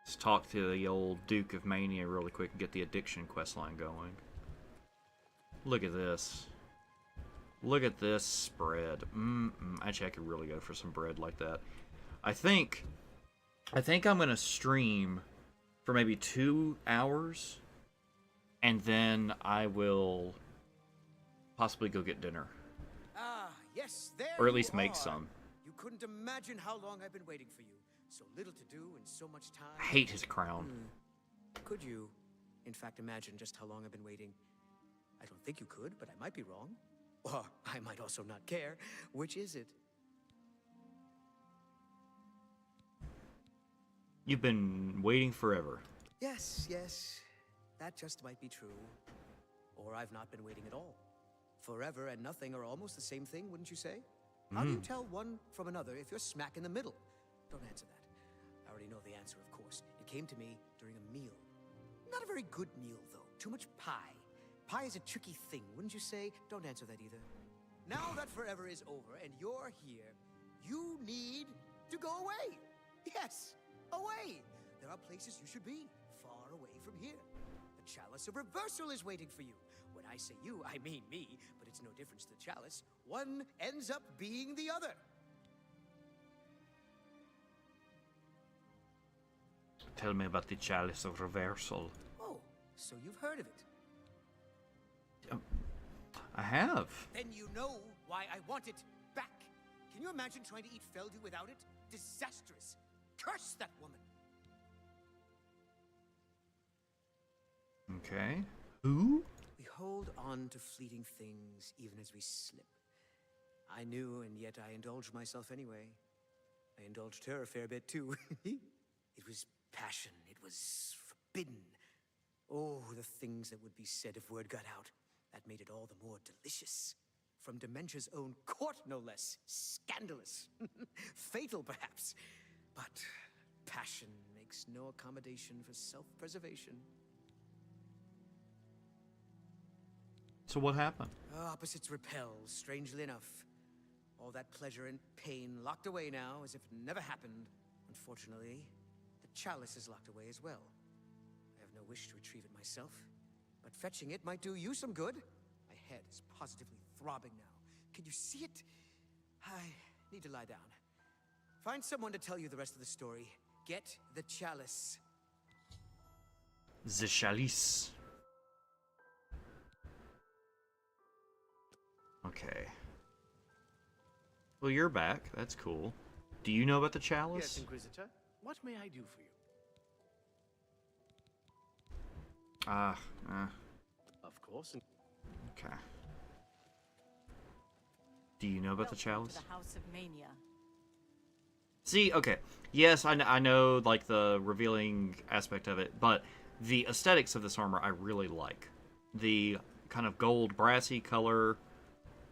Let's talk to the old Duke of Mania really quick and get the addiction questline going. Look at this. Look at this spread. Actually, I could really go for some bread like that. I think I'm gonna stream for maybe 2 hours, and then I will possibly go get dinner, Ah, yes, there or at least you make are. some. You couldn't imagine how long I've been waiting for you. So little to do and so much time. I hate his crown. Could you, in fact, imagine just how long I've been waiting? I don't think you could, but I might be wrong. Or I might also not care. Which is it? You've been waiting forever. Yes, yes. That just might be true. Or I've not been waiting at all. Forever and nothing are almost the same thing, wouldn't you say? How do you tell one from another if you're smack in the middle? Don't answer that. I already know the answer, of course. It came to me during a meal. Not a very good meal, though. Too much pie. Pie is a tricky thing, wouldn't you say? Don't answer that either. Now that forever is over and you're here, you need to go away. Yes, away. There are places you should be, far away from here. The Chalice of Reversal is waiting for you. When I say you, I mean me, but it's no difference to the Chalice. One ends up being the other. Tell me about the Chalice of Reversal. Oh, so you've heard of it. I have. Then you know why I want it back. Can you imagine trying to eat Feldu without it? Disastrous. Curse that woman. Okay. Who? We hold on to fleeting things even as we slip. I knew, and yet I indulged myself anyway. I indulged her a fair bit too. It was passion. It was forbidden. Oh, the things that would be said if word got out. That made it all the more delicious. From Dementia's own court, no less. Scandalous. Fatal, perhaps. But passion makes no accommodation for self-preservation. So what happened? Opposites repel, strangely enough. All that pleasure and pain locked away now, as if it never happened. Unfortunately, the chalice is locked away as well. I have no wish to retrieve it myself, but fetching it might do you some good. My head is positively throbbing now. Can you see it? I need to lie down. Find someone to tell you the rest of the story. Get the chalice. The Chalice. Okay. Well, you're back. That's cool. Do you know about the chalice? Yes, Inquisitor. What may I do for you? Of course. Okay. Do you know about the chalice? To the House of Mania. See, okay. Yes, I know, like, the revealing aspect of it, but the aesthetics of this armor I really like. The kind of gold brassy color,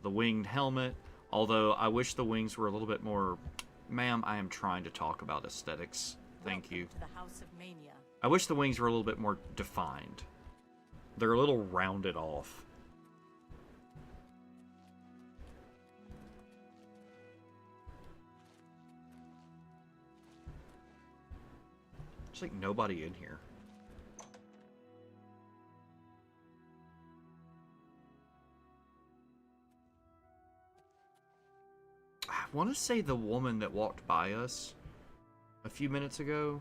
the winged helmet, although I wish the wings were a little bit more... Ma'am, I am trying to talk about aesthetics. Thank you. To the House of Mania. I wish the wings were a little bit more defined. They're a little rounded off. There's like nobody in here. I want to say the woman that walked by us a few minutes ago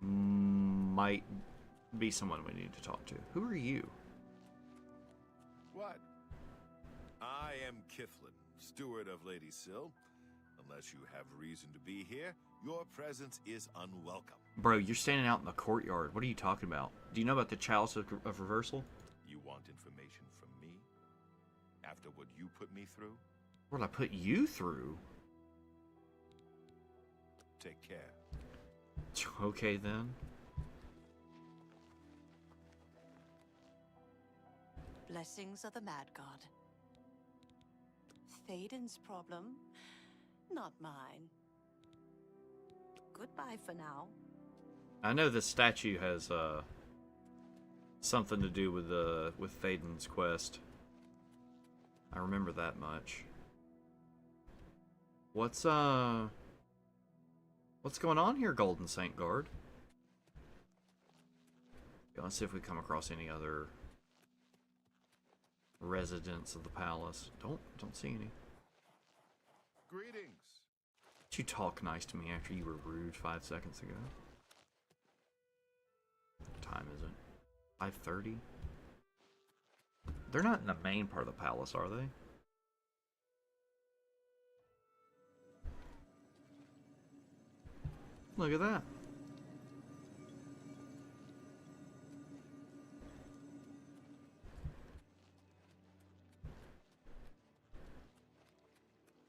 might be someone we need to talk to. Who are you? What? I am Kiflin, steward of Lady Syl. Unless you have reason to be here, your presence is unwelcome. Bro, you're standing out in the courtyard. What are you talking about? Do you know about the Chalice of Reversal? You want information from me? After what you put me through? What did I put you through? Take care. Okay, then. Blessings of the Mad God. Thaden's problem, not mine. Goodbye for now. I know this statue has something to do with Thaden's quest. I remember that much. What's going on here, Golden Saint Guard? Yeah, let's see if we come across any other residents of the palace. Don't see any. Greetings. Did you talk nice to me after you were rude 5 seconds ago? What time is it? 5:30? They're not in the main part of the palace, are they? Look at that.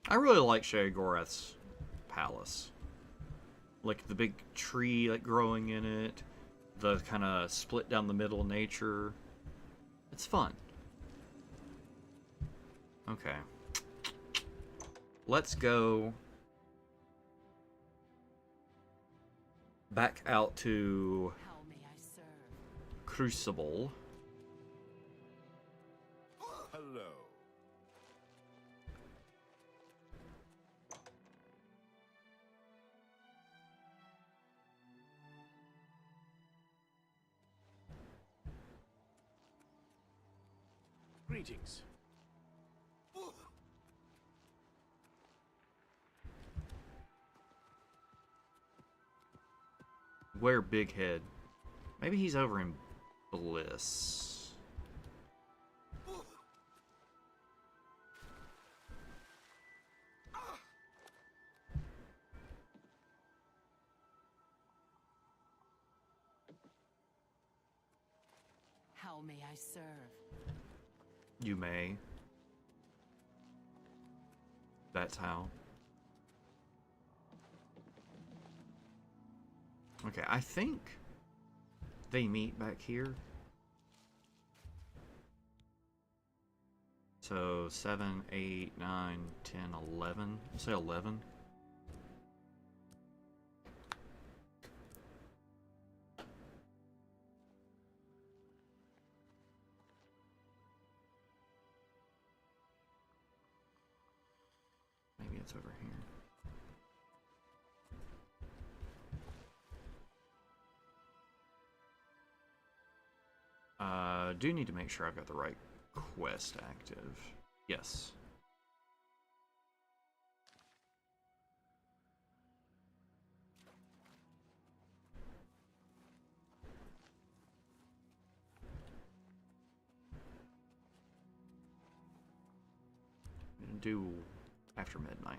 I really like Sheogorath's palace. Like the big tree like growing in it, the kind of split down the middle nature. It's fun. Okay. let's go back out to How may I serve? Crucible. Hello. Greetings. Where Big Head? Maybe he's over in Bliss. How may I serve? You may. That's how. Okay, I think they meet back here. So 7, 8, 9, 10, 11. I'll say 11. Maybe it's over here. Do need to make sure I've got the right quest active. Yes. I'm gonna do after midnight.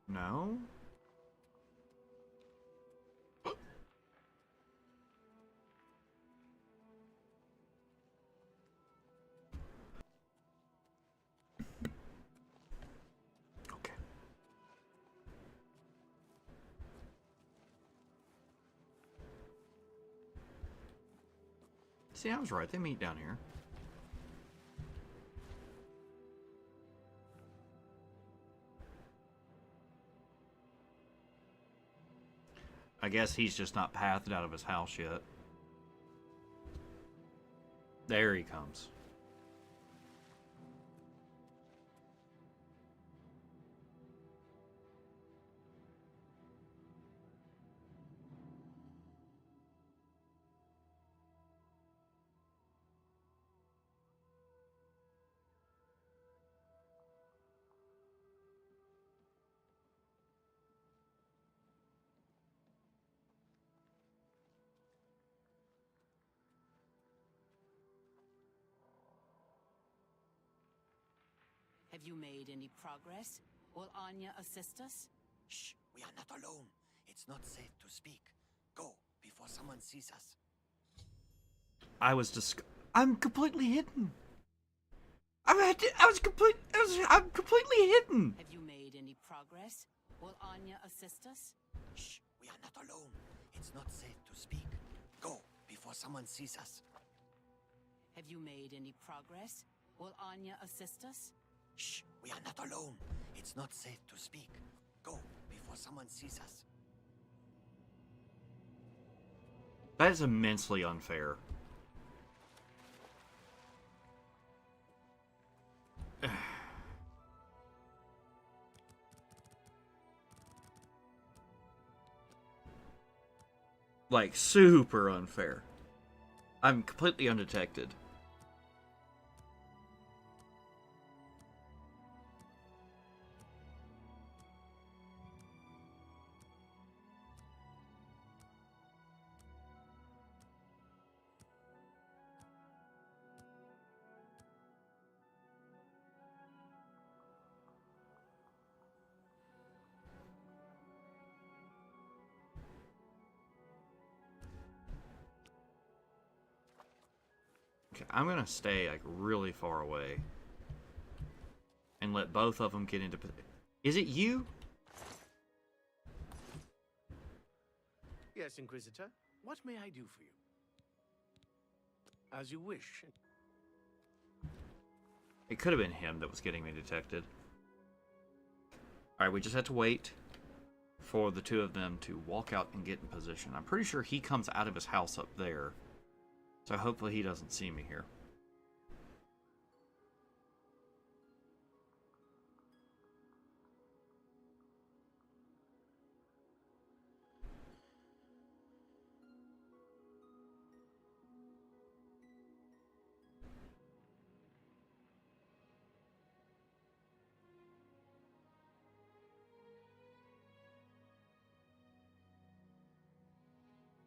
No? Okay. See, I was right. They meet down here. I guess he's just not pathed out of his house yet. There he comes. Have you made any progress? Will Anya assist us? Shh, we are not alone. It's not safe to speak. Go, before someone sees us. I'm completely hidden. I'm completely hidden. Have you made any progress? Will Anya assist us? Shh, we are not alone. It's not safe to speak. Go, before someone sees us. Have you made any progress? Will Anya assist us? Shh, we are not alone. It's not safe to speak. Go, before someone sees us. That is immensely unfair. Like, super unfair. I'm completely undetected. Okay, I'm gonna stay like really far away and let both of them get into. Is it you? Yes, Inquisitor. What may I do for you? As you wish. It could have been him that was getting me detected. Alright, we just had to wait for the two of them to walk out and get in position. I'm pretty sure he comes out of his house up there. So hopefully he doesn't see me here.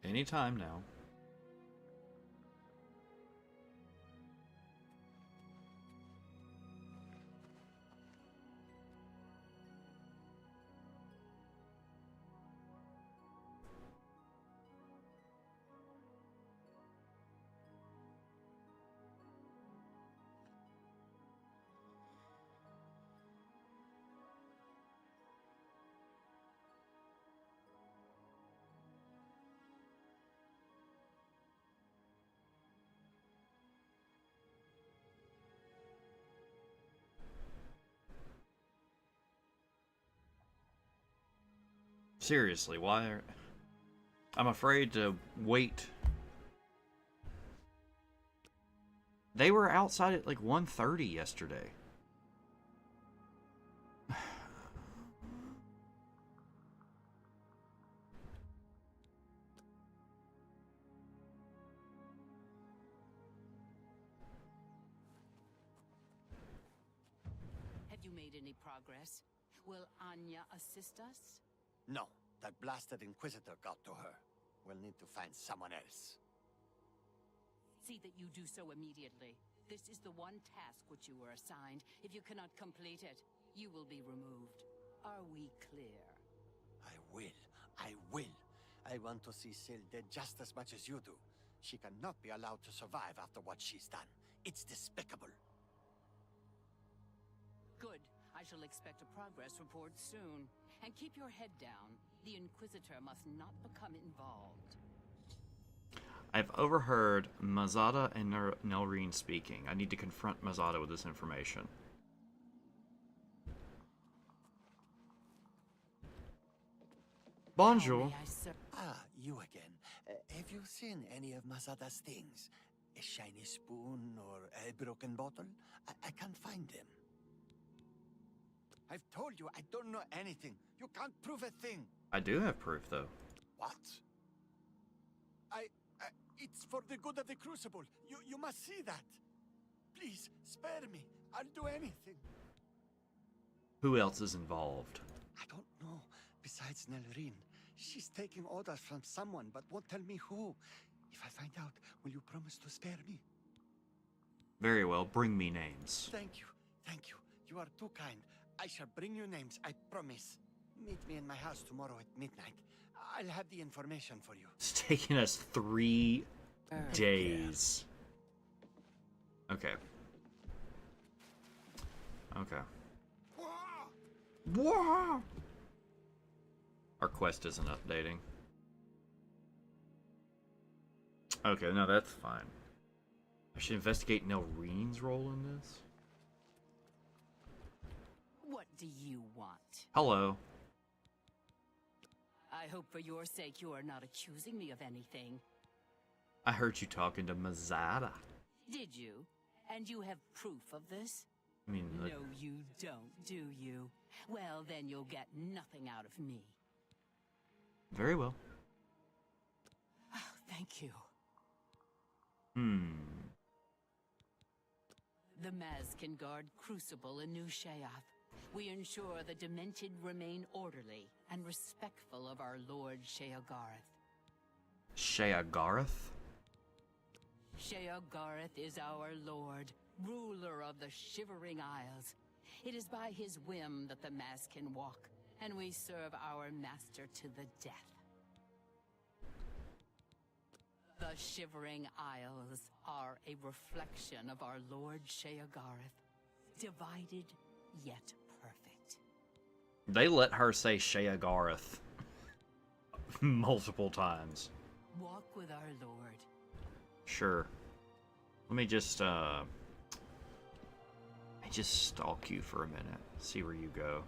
Anytime now. Seriously, why are... I'm afraid to wait. They were outside at like 1:30 yesterday. Have you made any progress? Will Anya assist us? No, that blasted Inquisitor got to her. We'll need to find someone else. See that you do so immediately. This is the one task which you were assigned. If you cannot complete it, you will be removed. Are we clear? I will. I will. I want to see Sil dead just as much as you do. She cannot be allowed to survive after what she's done. It's despicable. Good. I shall expect a progress report soon. And keep your head down. The Inquisitor must not become involved. I've overheard Mazada and Nelrine speaking. I need to confront Mazada with this information. Bonjour. Ah, you again. Have you seen any of Mazada's things? A shiny spoon or a broken bottle? I can't find them. I've told you I don't know anything. You can't prove a thing. I do have proof, though. What? It's for the good of the Crucible. You must see that. Please, spare me. I'll do anything. Who else is involved? I don't know. Besides Nelrine. She's taking orders from someone, but won't tell me who. If I find out, will you promise to spare me? Very well. Bring me names. Thank you. Thank you. You are too kind. I shall bring you names, I promise. Meet me in my house tomorrow at midnight. I'll have the information for you. It's taken us 3 days. Okay. Okay. Whoa! Our quest isn't updating. Okay, no, that's fine. I should investigate Nelrine's role in this. What do you want? Hello. I hope for your sake you are not accusing me of anything. I heard you talking to Mazada. Did you? And you have proof of this? I mean, no, you don't, do you? Well, then you'll get nothing out of me. Very well. Oh, thank you. The Mazkengard Crucible in New Sheath. We ensure the demented remain orderly and respectful of our Lord Sheogarth. Sheogarth? Sheogarth is our lord, ruler of the Shivering Isles. It is by his whim that the Mask can walk, and we serve our master to the death. The Shivering Isles are a reflection of our Lord Sheogarth, divided yet perfect. They let her say Sheogarth multiple times. Walk with our Lord. Sure. Let me just, I just stalk you for a minute, see where you go.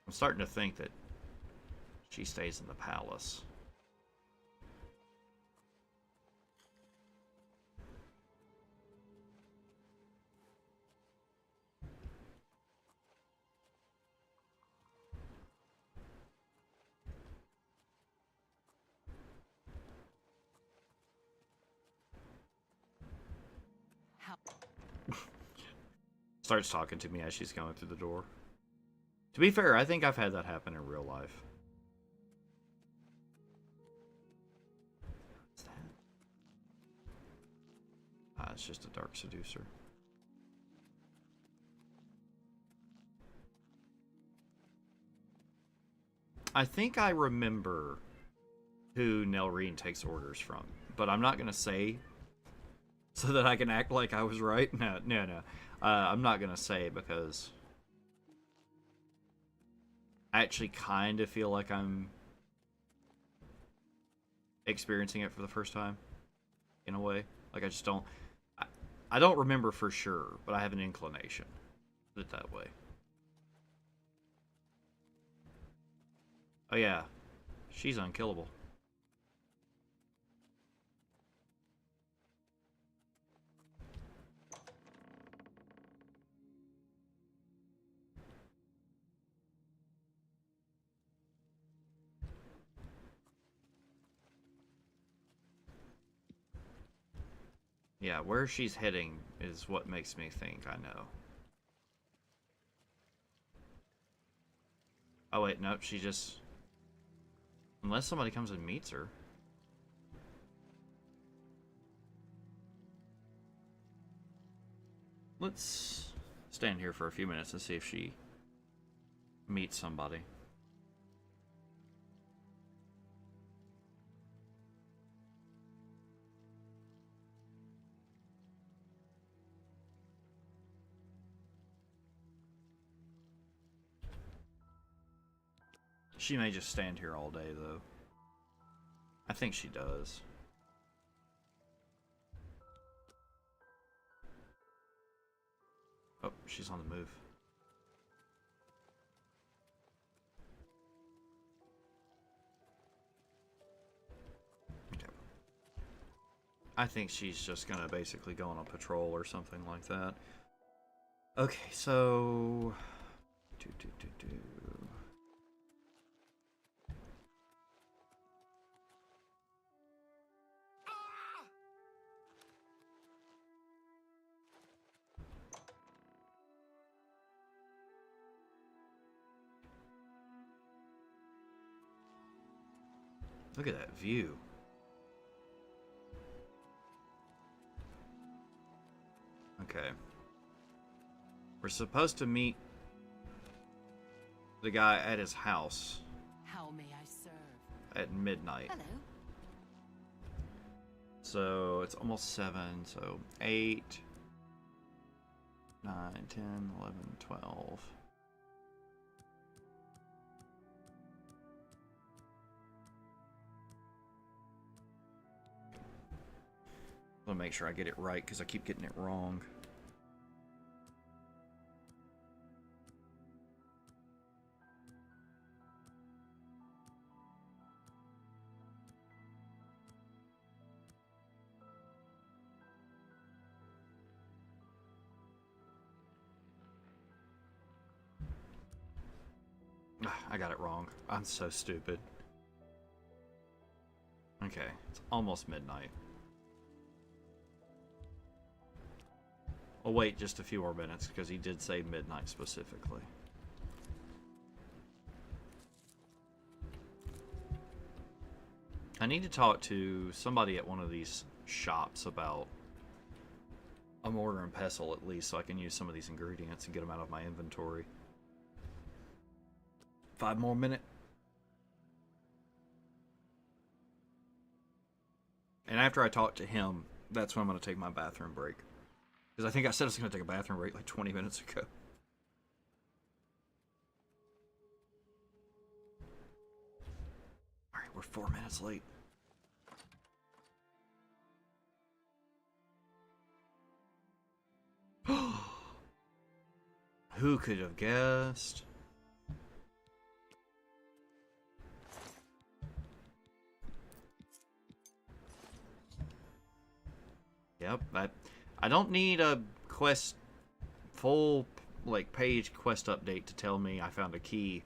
I'm starting to think that she stays in the palace. Starts talking to me as she's going through the door. To be fair, I think I've had that happen in real life. What's that? Ah, it's just a dark seducer. I think I remember who Nelrine takes orders from, but I'm not going to say so that I can act like I was right. No. I'm not going to say because I actually kind of feel like I'm experiencing it for the first time, in a way. Like, I just don't... I don't remember for sure, but I have an inclination. Put it that way. Oh yeah, she's unkillable. Yeah, where she's heading is what makes me think I know. Oh wait, nope, she just... Unless somebody comes and meets her. Let's stand here for a few minutes and see if she meets somebody. She may just stand here all day, though. I think she does. Oh, she's on the move. Okay. I think she's just gonna basically go on a patrol or something like that. Okay, so... Look at that view. Okay. We're supposed to meet the guy at his house. How may I serve? At midnight. Hello. So it's almost 7, so 8, 9, 10, 11, 12. I want to make sure I get it right because I keep getting it wrong. I got it wrong. I'm so stupid. Okay, it's almost midnight. I'll wait just a few more minutes because he did say midnight specifically. I need to talk to somebody at one of these shops about a mortar and pestle at least so I can use some of these ingredients and get them out of my inventory. 5 more minutes. And after I talk to him, that's when I'm going to take my bathroom break. Because I think I said I was going to take a bathroom break like 20 minutes ago. Alright, we're 4 minutes late. Who could have guessed? Yep, I don't need a quest full like page quest update to tell me I found a key.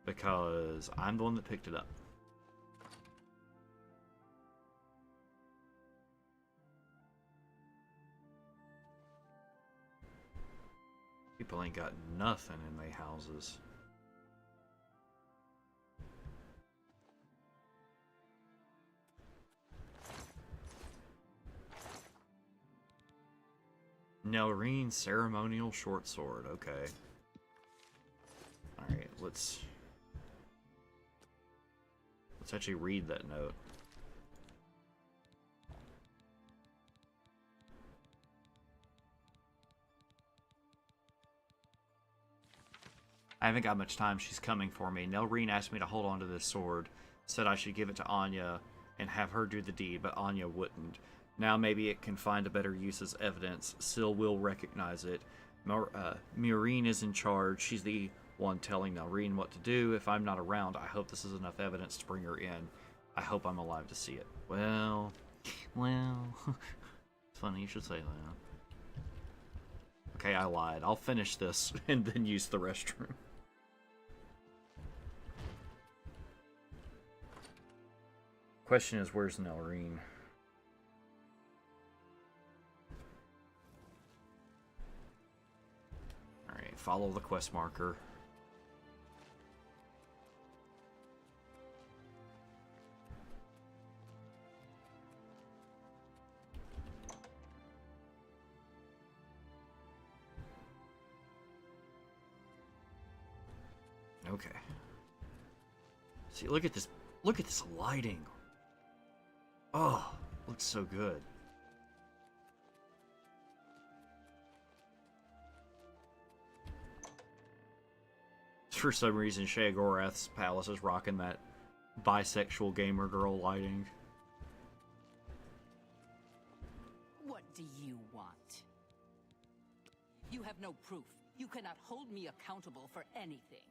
Because I'm the one that picked it up. People ain't got nothing in their houses. Nelrine ceremonial short sword. Okay. Alright, let's actually read that note. I haven't got much time. She's coming for me. Nelrine asked me to hold on to this sword. Said I should give it to Anya and have her do the deed, but Anya wouldn't. Now maybe it can find a better use as evidence. Syl will recognize it. Murine is in charge. She's the one telling Nelrine what to do. If I'm not around, I hope this is enough evidence to bring her in. I hope I'm alive to see it. Well, it's funny you should say that. Okay, I lied. I'll finish this and then use the restroom. Question is, where's Nelrine? Alright, follow the quest marker. Okay. See, look at this. Look at this lighting. Oh, looks so good. For some reason, Sheogorath's palace is rocking that bisexual gamer girl lighting. What do you want? You have no proof. You cannot hold me accountable for anything.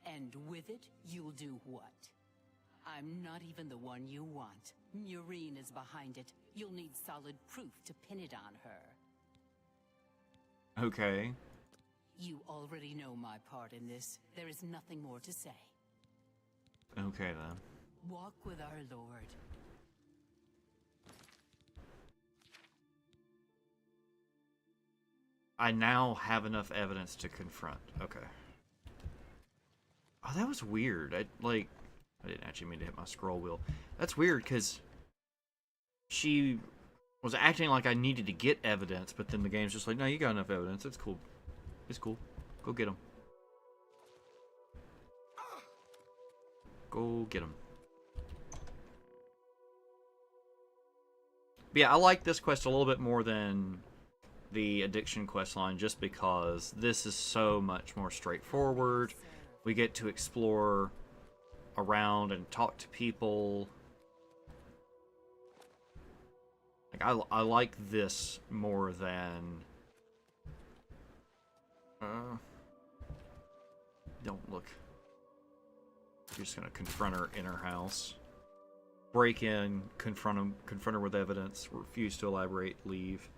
And with it, you'll do what? I'm not even the one you want. Murine is behind it. You'll need solid proof to pin it on her. Okay. You already know my part in this. There is nothing more to say. Okay, then. Walk with our Lord. I now have enough evidence to confront. Okay. Oh, that was weird. I didn't actually mean to hit my scroll wheel. That's weird, because she was acting like I needed to get evidence, but then the game's just like, no, you got enough evidence. It's cool. It's cool. Go get him. Go get him. But yeah, I like this quest a little bit more than the addiction quest line, just because this is so much more straightforward. We get to explore around and talk to people. Like, I like this more than don't look. You're just gonna confront her in her house, break in, confront her with evidence, refuse to elaborate, leave.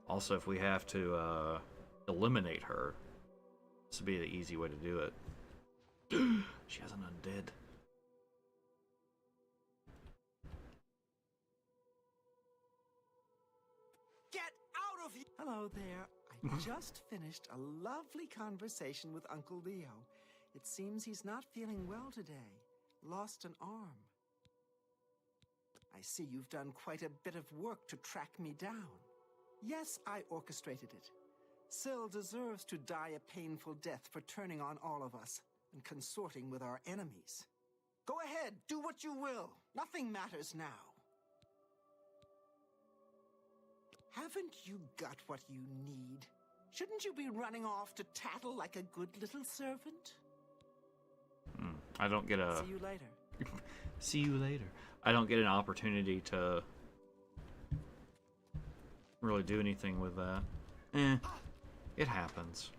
Also, if we have to eliminate her, this would be the easy way to do it. She has an undead. Get out of here! Hello there. I just finished a lovely conversation with Uncle Leo. It seems he's not feeling well today. Lost an arm. I see you've done quite a bit of work to track me down. Yes, I orchestrated it. Syl deserves to die a painful death for turning on all of us and consorting with our enemies. Go ahead, do what you will. Nothing matters now. Haven't you got what you need? Shouldn't you be running off to tattle like a good little servant? I don't get a... See you later. See you later. I don't get an opportunity to really do anything with that. It happens.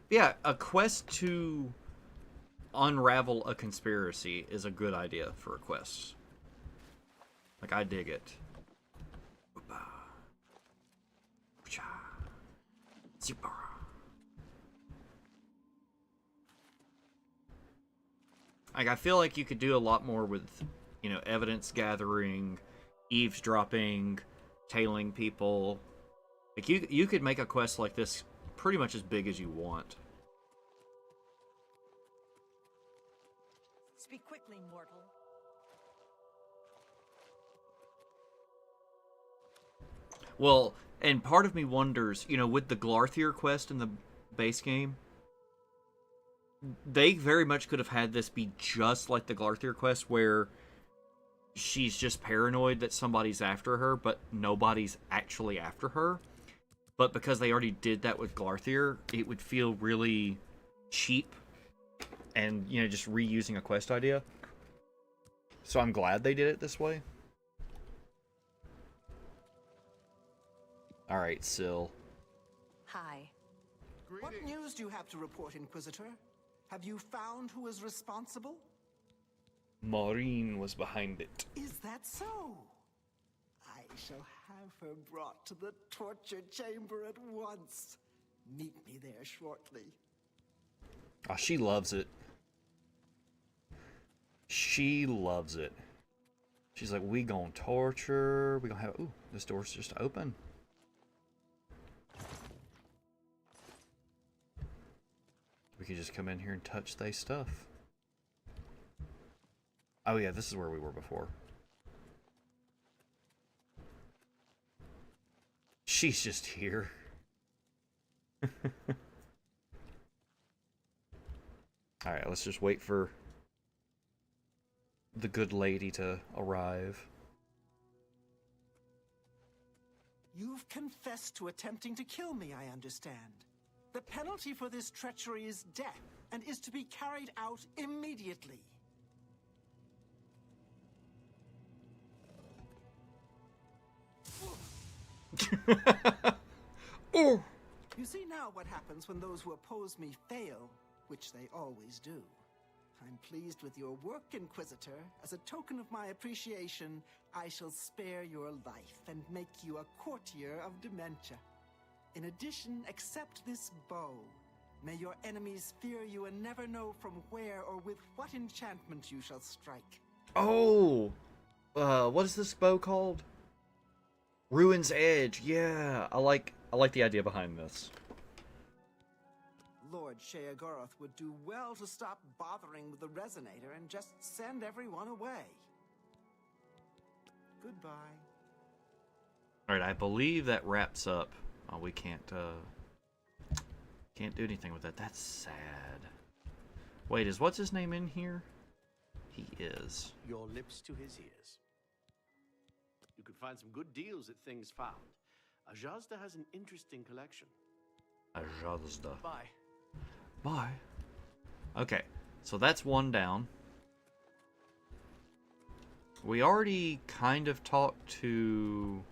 Yeah, a quest to unravel a conspiracy is a good idea for a quest. Like, I dig it. Like, I feel like you could do a lot more with, you know, evidence gathering, eavesdropping, tailing people. Like, you could make a quest like this pretty much as big as you want. Speak quickly, mortal. Well, and part of me wonders, you know, with the Glarthier quest in the base game, they very much could have had this be just like the Glarthier quest, where she's just paranoid that somebody's after her, but nobody's actually after her. But because they already did that with Glarthier, it would feel really cheap and, you know, just reusing a quest idea. So I'm glad they did it this way. Alright, Syl. Hi. What news do you have to report, Inquisitor? Have you found who is responsible? Maureen was behind it. Is that so? I shall have her brought to the torture chamber at once. Meet me there shortly. Oh, she loves it. She loves it. She's like, we gonna torture. We gonna have... Ooh, this door's just open. We could just come in here and touch they stuff. Oh yeah, this is where we were before. She's just here. Alright, let's just wait for the good lady to arrive. You've confessed to attempting to kill me, I understand. The penalty for this treachery is death, and is to be carried out immediately. Oh! You see now what happens when those who oppose me fail, which they always do. I'm pleased with your work, Inquisitor. As a token of my appreciation, I shall spare your life and make you a courtier of dementia. In addition, accept this bow. May your enemies fear you and never know from where or with what enchantment you shall strike. Oh! What is this bow called? Ruin's Edge. Yeah, I like the idea behind this. Lord Sheogorath would do well to stop bothering with the resonator and just send everyone away. Goodbye. Alright, I believe that wraps up. Oh, we can't do anything with that. That's sad. Wait, is what's his name in here? He is. Your lips to his ears. You could find some good deals at things found. Ajazda has an interesting collection. Ajazda. Bye. Bye. Okay, so that's one down. We already kind of talked to...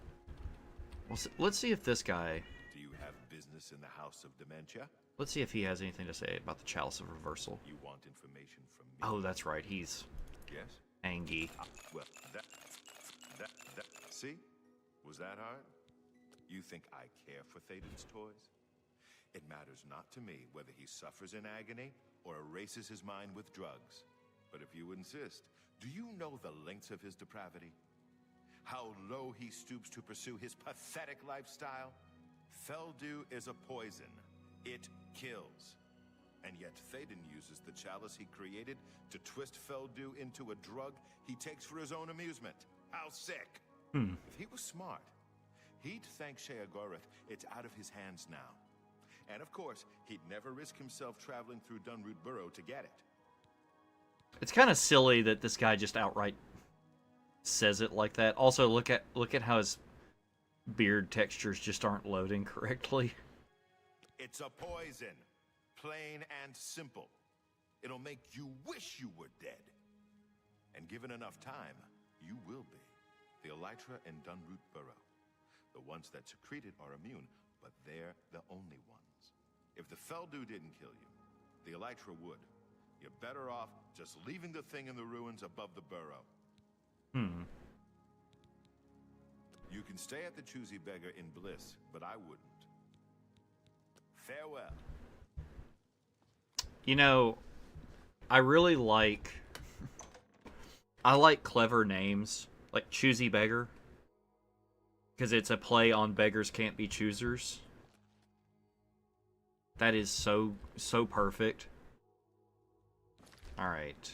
Let's see if this guy... Do you have business in the House of Dementia? Let's see if he has anything to say about the Chalice of Reversal. You want information from me? Oh, that's right, he's... Yes? Angie. Well, that... See? Was that hard? You think I care for Thaden's toys? It matters not to me whether he suffers in agony or erases his mind with drugs. But if you insist, do you know the lengths of his depravity? How low he stoops to pursue his pathetic lifestyle? Feldew is a poison. It kills. And yet Thaden uses the chalice he created to twist Feldew into a drug he takes for his own amusement. How sick! If he was smart, he'd thank Sheogorath it's out of his hands now. And of course, he'd never risk himself traveling through Dunroot Burrow to get it. It's kind of silly that this guy just outright says it like that. Also, look at how his beard textures just aren't loading correctly. It's a poison. Plain and simple. It'll make you wish you were dead. And given enough time, you will be. The Elytra and Dunroot Burrow. The ones that secrete it are immune, but they're the only ones. If the Feldu didn't kill you, the Elytra would. You're better off just leaving the thing in the ruins above the burrow. You can stay at the Choosy Beggar in Bliss, but I wouldn't. Farewell. You know, I really like... I like clever names, like Choosy Beggar. Because it's a play on beggars can't be choosers. That is so perfect. Alright.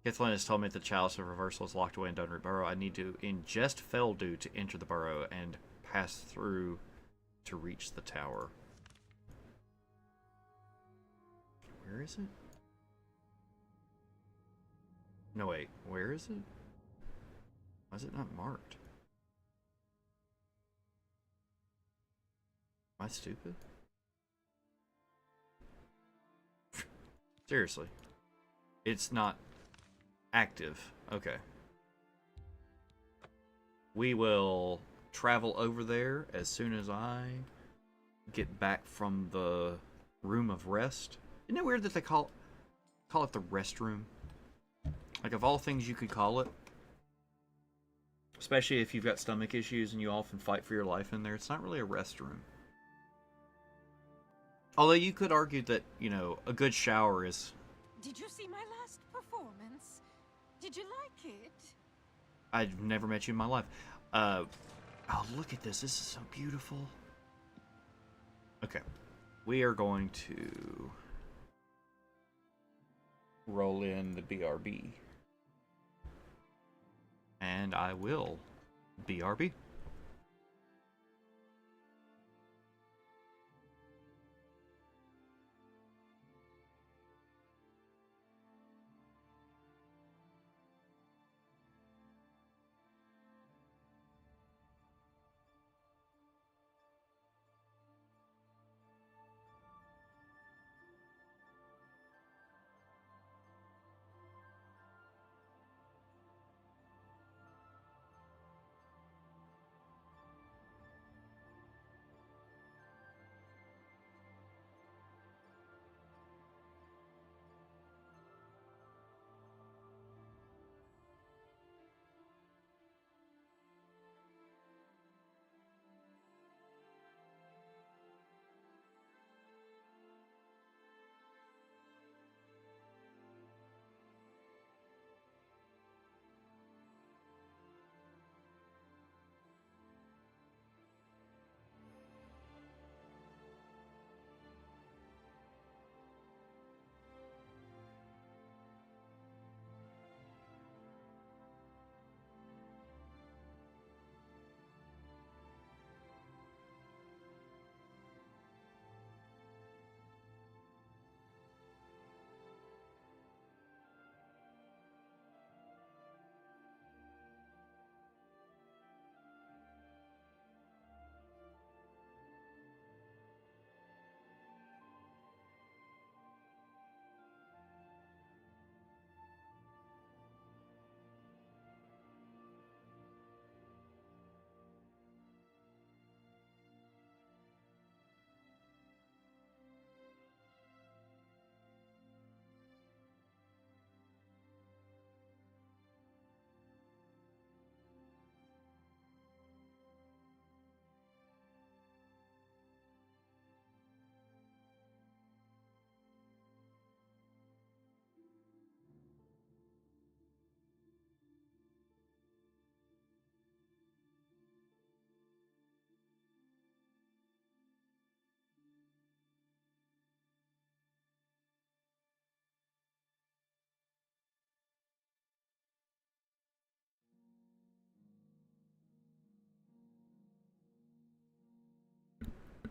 Kithlin has told me that the Chalice of Reversal is locked away in Dunroot Burrow. I need to ingest Feldu to enter the burrow and pass through to reach the tower. Where is it? No, wait. Where is it? Why is it not marked? Am I stupid? Seriously. It's not active. Okay. We will travel over there as soon as I get back from the room of rest. Isn't it weird that they call it the rest room? Like, of all things you could call it. Especially if you've got stomach issues and you often fight for your life in there. It's not really a rest room. Although you could argue that, you know, a good shower is... Did you see my last performance? Did you like it? I've never met you in my life. Oh, look at this. This is so beautiful. Okay. We are going to roll in the BRB. And I will BRB.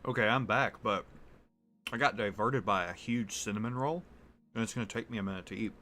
Okay, I'm back, but I got diverted by a huge cinnamon roll, and it's going to take me a minute to eat.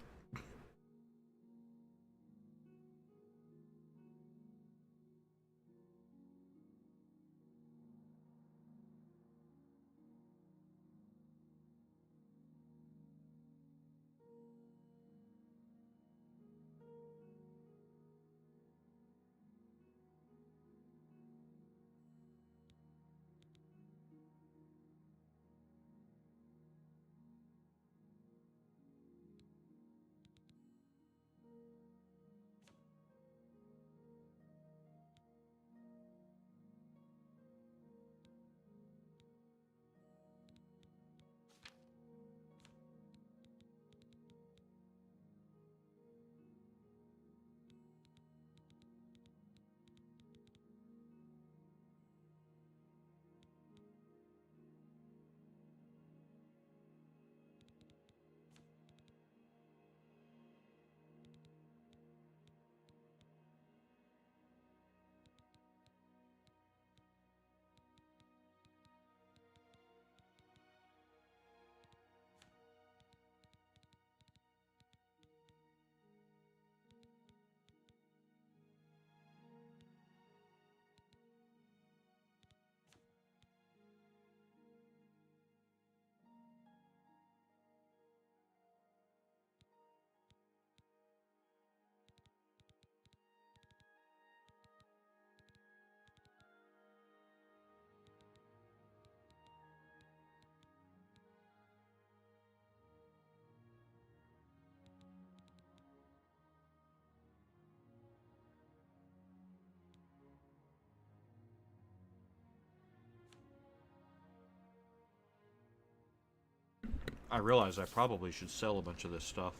I realize I probably should sell a bunch of this stuff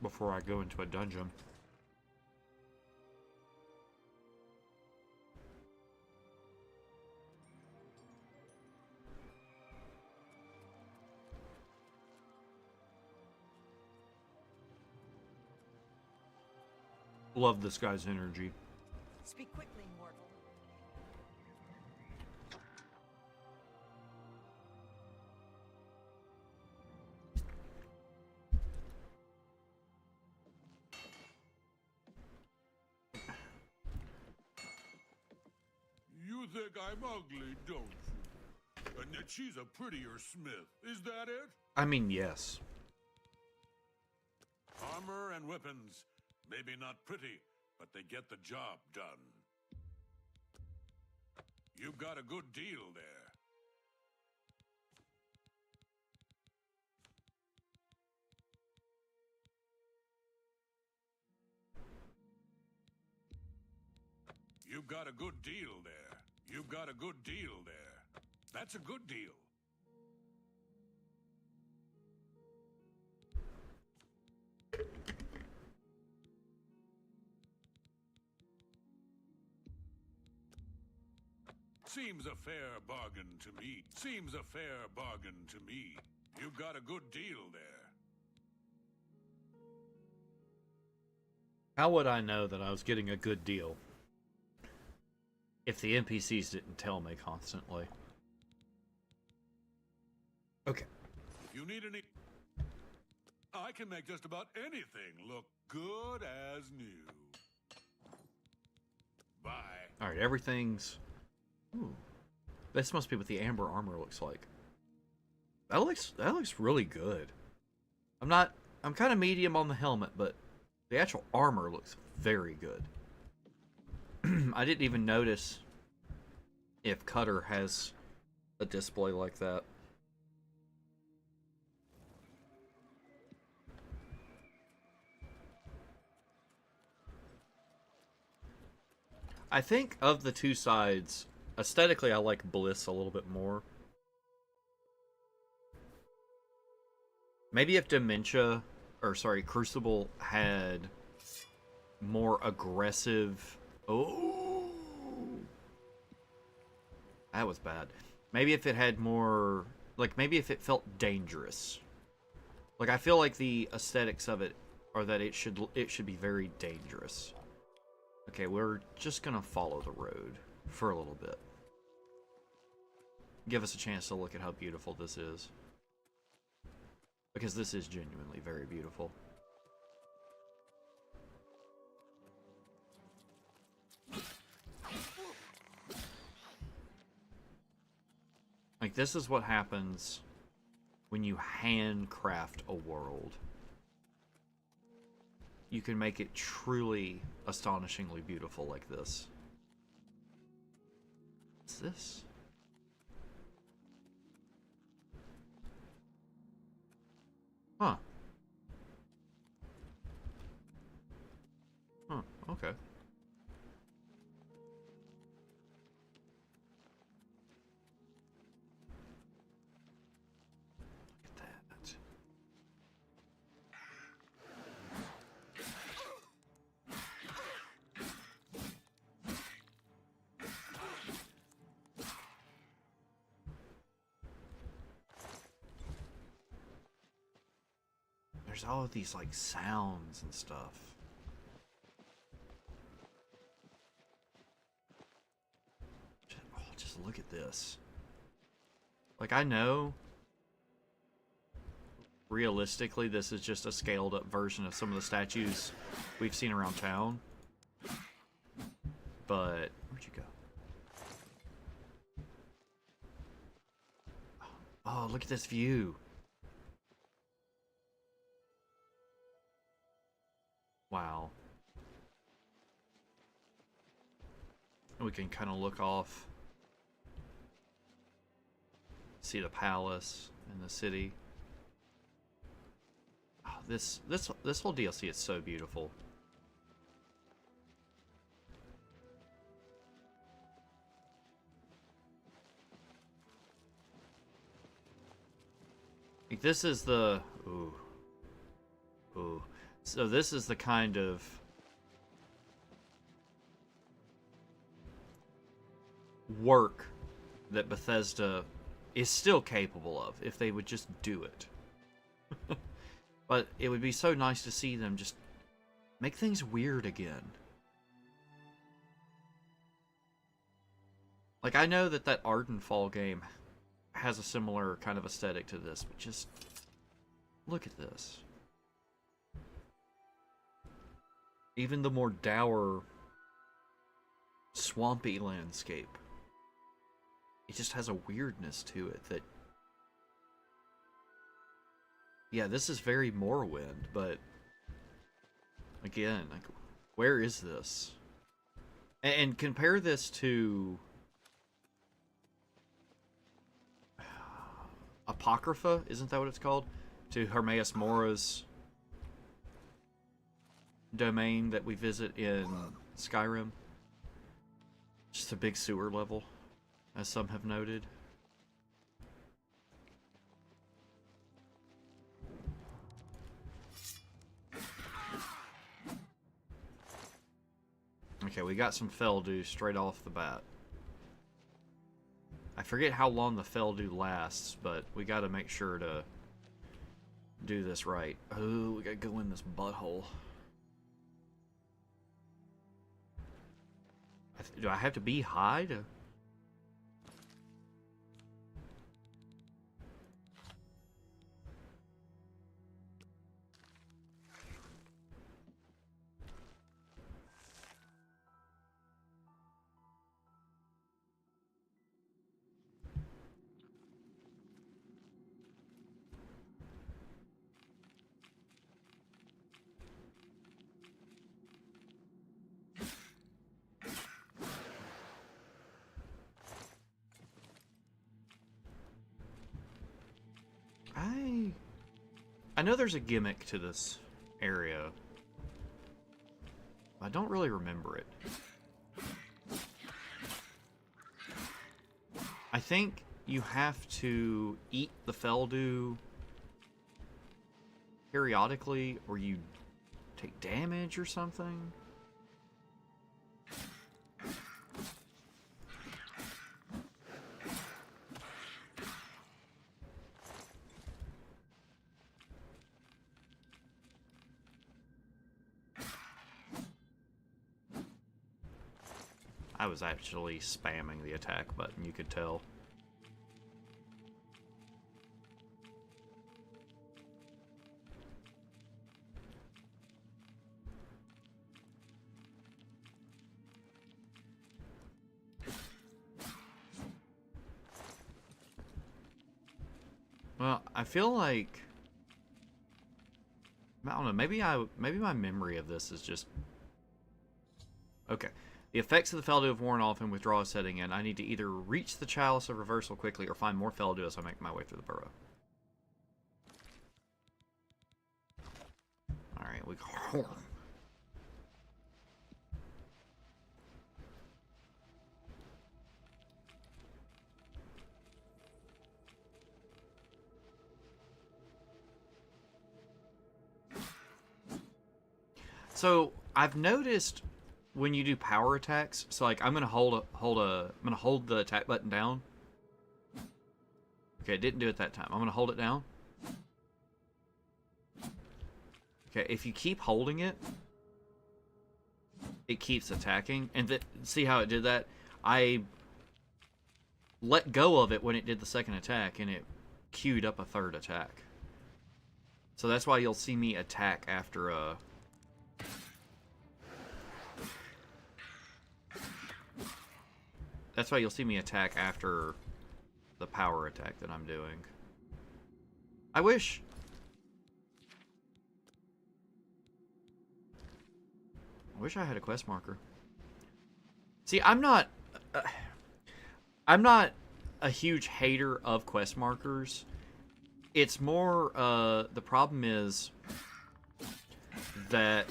before I go into a dungeon. Love this guy's energy. Speak quickly, mortal. You think I'm ugly, don't you? And that she's a prettier smith, is that it? I mean, yes. Armor and weapons. Maybe not pretty, but they get the job done. You've got a good deal there. You've got a good deal there. You've got a good deal there. That's a good deal. Seems a fair bargain to me. Seems a fair bargain to me. You got a good deal there. How would I know that I was getting a good deal if the NPCs didn't tell me constantly? Okay. If you need any... I can make just about anything look good as new. Bye. Alright, everything's... Ooh. This must be what the amber armor looks like. That looks really good. I'm kind of medium on the helmet, but the actual armor looks very good. I didn't even notice if Cutter has a display like that. I think of the two sides, aesthetically I like Bliss a little bit more. Maybe if Crucible had more aggressive... Oh! That was bad. Maybe if it had more... Like, maybe if it felt dangerous. Like, I feel like the aesthetics of it are that it should be very dangerous. Okay, we're just gonna follow the road for a little bit. give us a chance to look at how beautiful this is. Because this is genuinely very beautiful. Like, this is what happens when you handcraft a world. You can make it truly astonishingly beautiful like this. What's this? Huh. Huh, okay. There's all of these, like, sounds and stuff. Just look at this. Like, I know, realistically, this is just a scaled-up version of some of the statues we've seen around town. But, where'd you go? Oh, look at this view. Wow. We can kind of look off, see the palace and the city. Oh, this whole DLC is so beautiful. Like, this is the ooh. So this is the kind of work that Bethesda is still capable of if they would just do it. But it would be so nice to see them just make things weird again. Like, I know that Ardenfall game has a similar kind of aesthetic to this, but just look at this. Even the more dour, swampy landscape, it just has a weirdness to it that... Yeah, this is very Morrowind, but... Again, like, where is this? And compare this to... Apocrypha, isn't that what it's called? To Hermaeus Mora's domain that we visit in Skyrim. Just a big sewer level, as some have noted. Okay, we got some Feldew straight off the bat. I forget how long the Feldew lasts, but we gotta make sure to do this right. Oh, we gotta go in this butthole. Do I have to be high to... I know there's a gimmick to this area. I don't really remember it. I think you have to eat the Feldew periodically, or you take damage or something. I was actually spamming the attack button, you could tell. Well, I feel like I don't know. Maybe my memory of this is just okay. The effects of the Feldu have worn off and withdrawal is setting in. I need to either reach the Chalice of Reversal quickly or find more Feldu as I make my way through the burrow. Alright, we go. So I've noticed when you do power attacks, so like I'm gonna hold the attack button down. Okay, it didn't do it that time. I'm gonna hold it down. Okay, if you keep holding it, it keeps attacking. And see how it did that? I let go of it when it did the second attack, and it queued up a third attack. So that's why you'll see me attack after a... That's why you'll see me attack after the power attack that I'm doing. I wish I had a quest marker. See, I'm not a huge hater of quest markers. It's more, the problem is that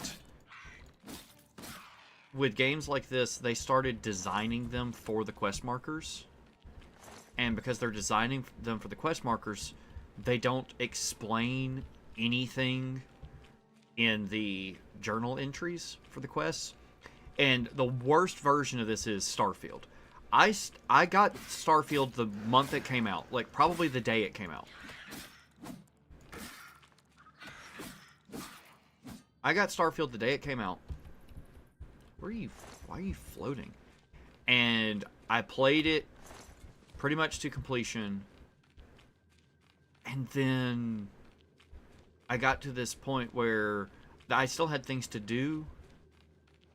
with games like this, they started designing them for the quest markers. And because they're designing them for the quest markers, they don't explain anything in the journal entries for the quests. And the worst version of this is Starfield. I got Starfield the month it came out, like probably the day it came out. I got Starfield the day it came out. Why are you floating? And I played it pretty much to completion. And then I got to this point where I still had things to do.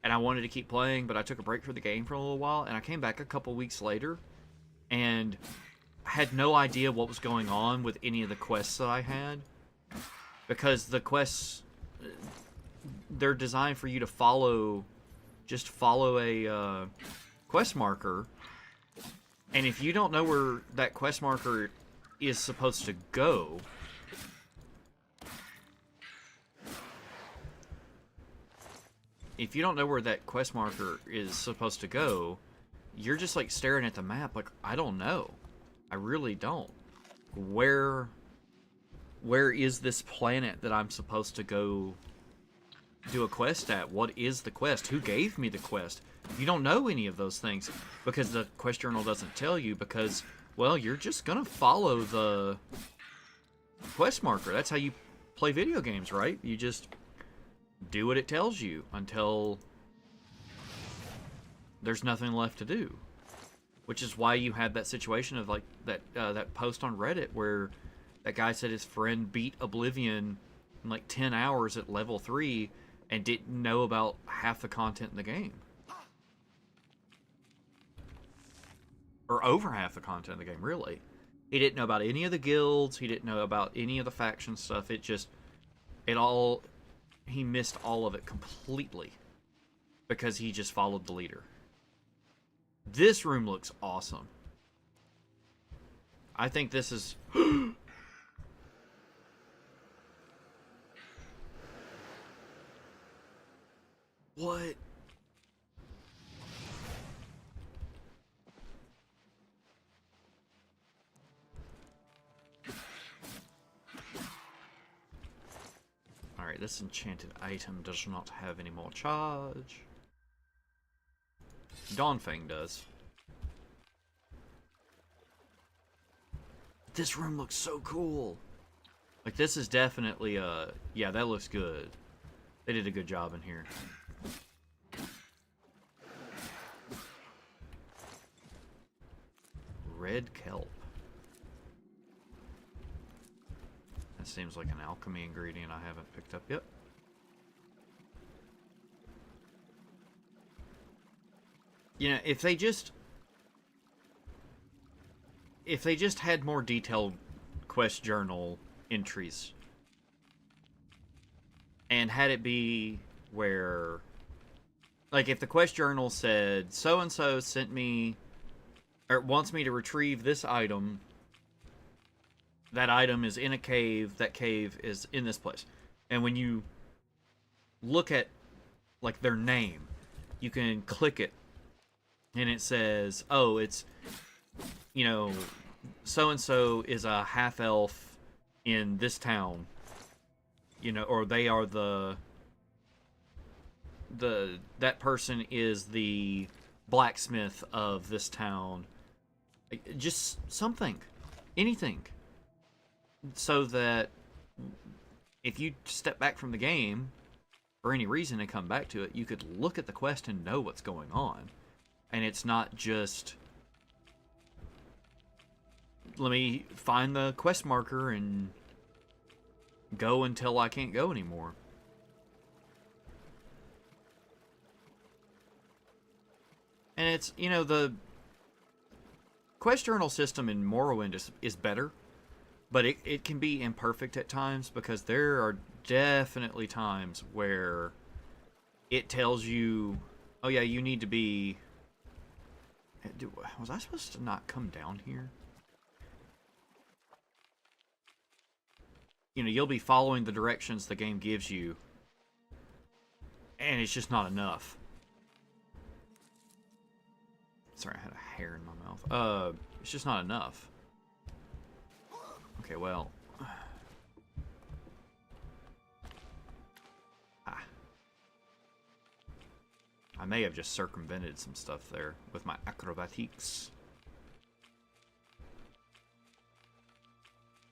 And I wanted to keep playing, but I took a break from the game for a little while. And I came back a couple weeks later. And I had no idea what was going on with any of the quests that I had. Because the quests, they're designed for you to follow... Just follow a quest marker, and if you don't know where that quest marker is supposed to go, you're just like staring at the map like, I don't know. I really don't. Where is this planet that I'm supposed to go do a quest at? What is the quest? Who gave me the quest? You don't know any of those things because the quest journal doesn't tell you, because, well, you're just gonna follow the quest marker. That's how you play video games, right? You just do what it tells you until there's nothing left to do. Which is why you had that situation of like that post on Reddit where that guy said his friend beat Oblivion in like 10 hours at level 3 and didn't know about half the content in the game. Or over half the content in the game, really. He didn't know about any of the guilds, he didn't know about any of the faction stuff, he missed all of it completely. Because he just followed the leader. This room looks awesome. I think this is... What? Alright, this enchanted item does not have any more charge. Dawnfang does. This room looks so cool. Like, this is definitely a... Yeah, that looks good. They did a good job in here. Red kelp. That seems like an alchemy ingredient I haven't picked up yet. You know, if they just had more detailed quest journal entries. And had it be where, like, if the quest journal said, so-and-so sent me, or wants me to retrieve this item, that item is in a cave, that cave is in this place. And when you look at, like, their name, you can click it, and it says, oh, it's, you know, so-and-so is a half-elf in this town. You know, or they are that person is the blacksmith of this town. Just something. Anything. So that if you step back from the game for any reason and come back to it, you could look at the quest and know what's going on. And it's not just, let me find the quest marker and go until I can't go anymore. And it's, you know, the quest journal system in Morrowind is better, but it can be imperfect at times, because there are definitely times where it tells you, oh yeah, you need to be... Was I supposed to not come down here? You know, you'll be following the directions the game gives you, and it's just not enough. Sorry, I had a hair in my mouth. It's just not enough. Okay, well. I may have just circumvented some stuff there with my acrobatics.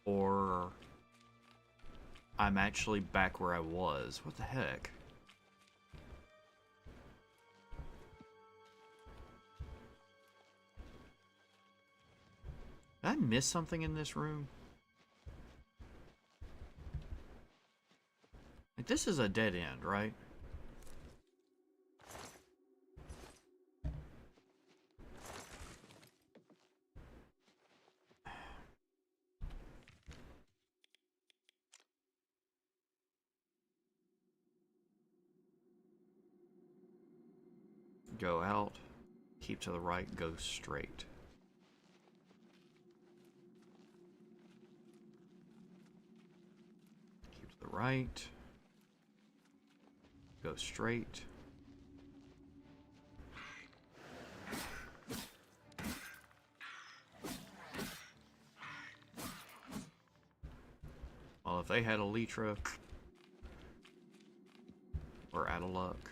Or I'm actually back where I was. What the heck? Did I miss something in this room? Like, this is a dead end, right? Go out, keep to the right, go straight. Keep to the right, go straight. Well, if they had a Litra, we're out of luck.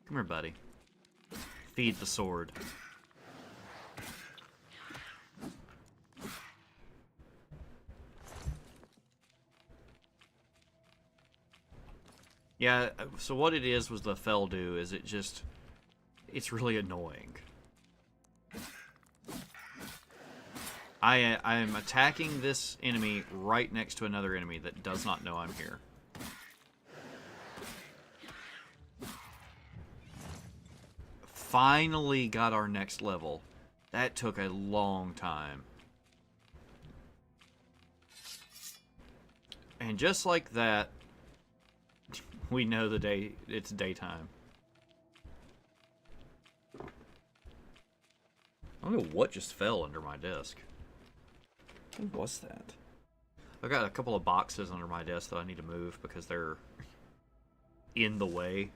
Come here, buddy. Feed the sword. Yeah, so what it is was the Feldu, is it just... It's really annoying. I am attacking this enemy right next to another enemy that does not know I'm here. Finally got our next level. That took a long time. And just like that, we know it's daytime. I don't know what just fell under my desk. What was that? I've got a couple of boxes under my desk that I need to move because they're in the way.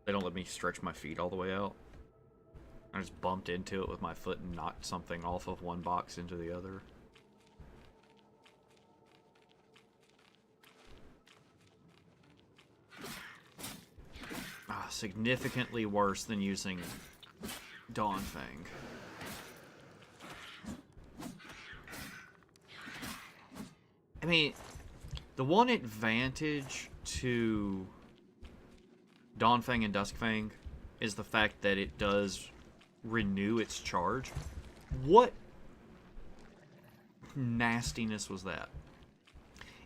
They don't let me stretch my feet all the way out. I just bumped into it with my foot and knocked something off of one box into the other. Significantly worse than using Dawnfang. I mean, the one advantage to Dawnfang and Duskfang is the fact that it does renew its charge. What nastiness was that?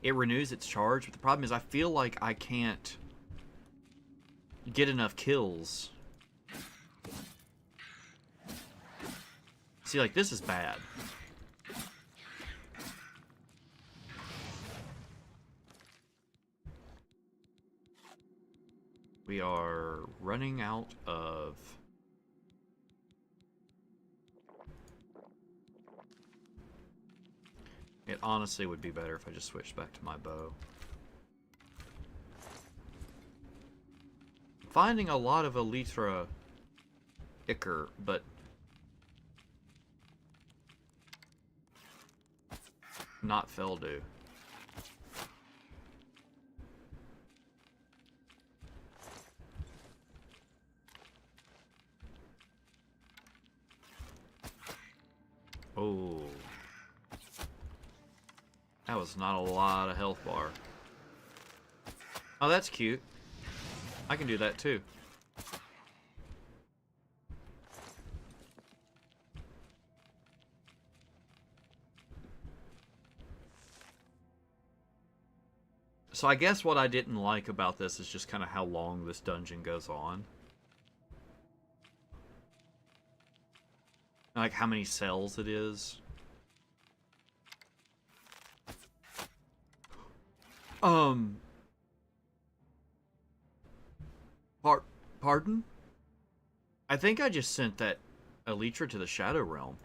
It renews its charge, but the problem is I feel like I can't get enough kills. See, like, this is bad. We are running out of... It honestly would be better if I just switched back to my bow. Finding a lot of Elytra ichor, but not Feldu. Oh. That was not a lot of health bar. Oh, that's cute. I can do that too. So I guess what I didn't like about this is just kind of how long this dungeon goes on. Like how many cells it is. Pardon? I think I just sent that Elytra to the Shadow Realm.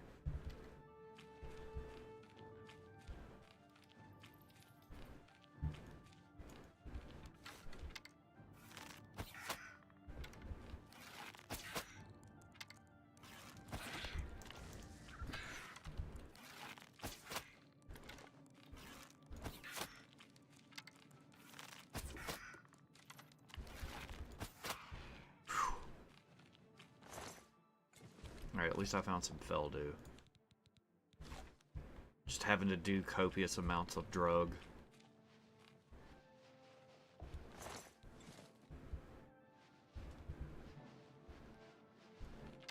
Alright, at least I found some Feldu. Just having to do copious amounts of drug.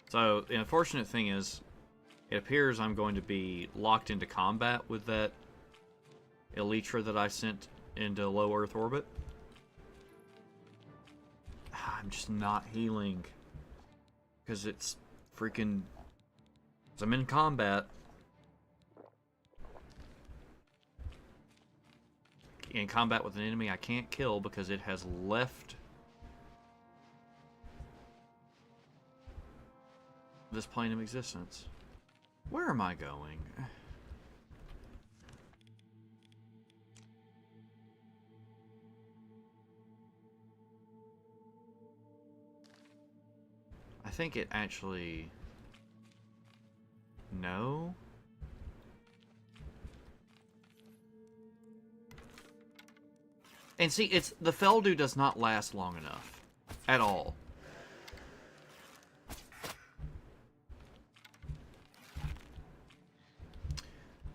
So, the unfortunate thing is, it appears I'm going to be locked into combat with that Elytra that I sent into low Earth orbit. I'm just not healing. Because it's freaking... I'm in combat. In combat with an enemy I can't kill because it has left this plane of existence. Where am I going? I think it actually... No? And see, it's the Feldu does not last long enough. At all.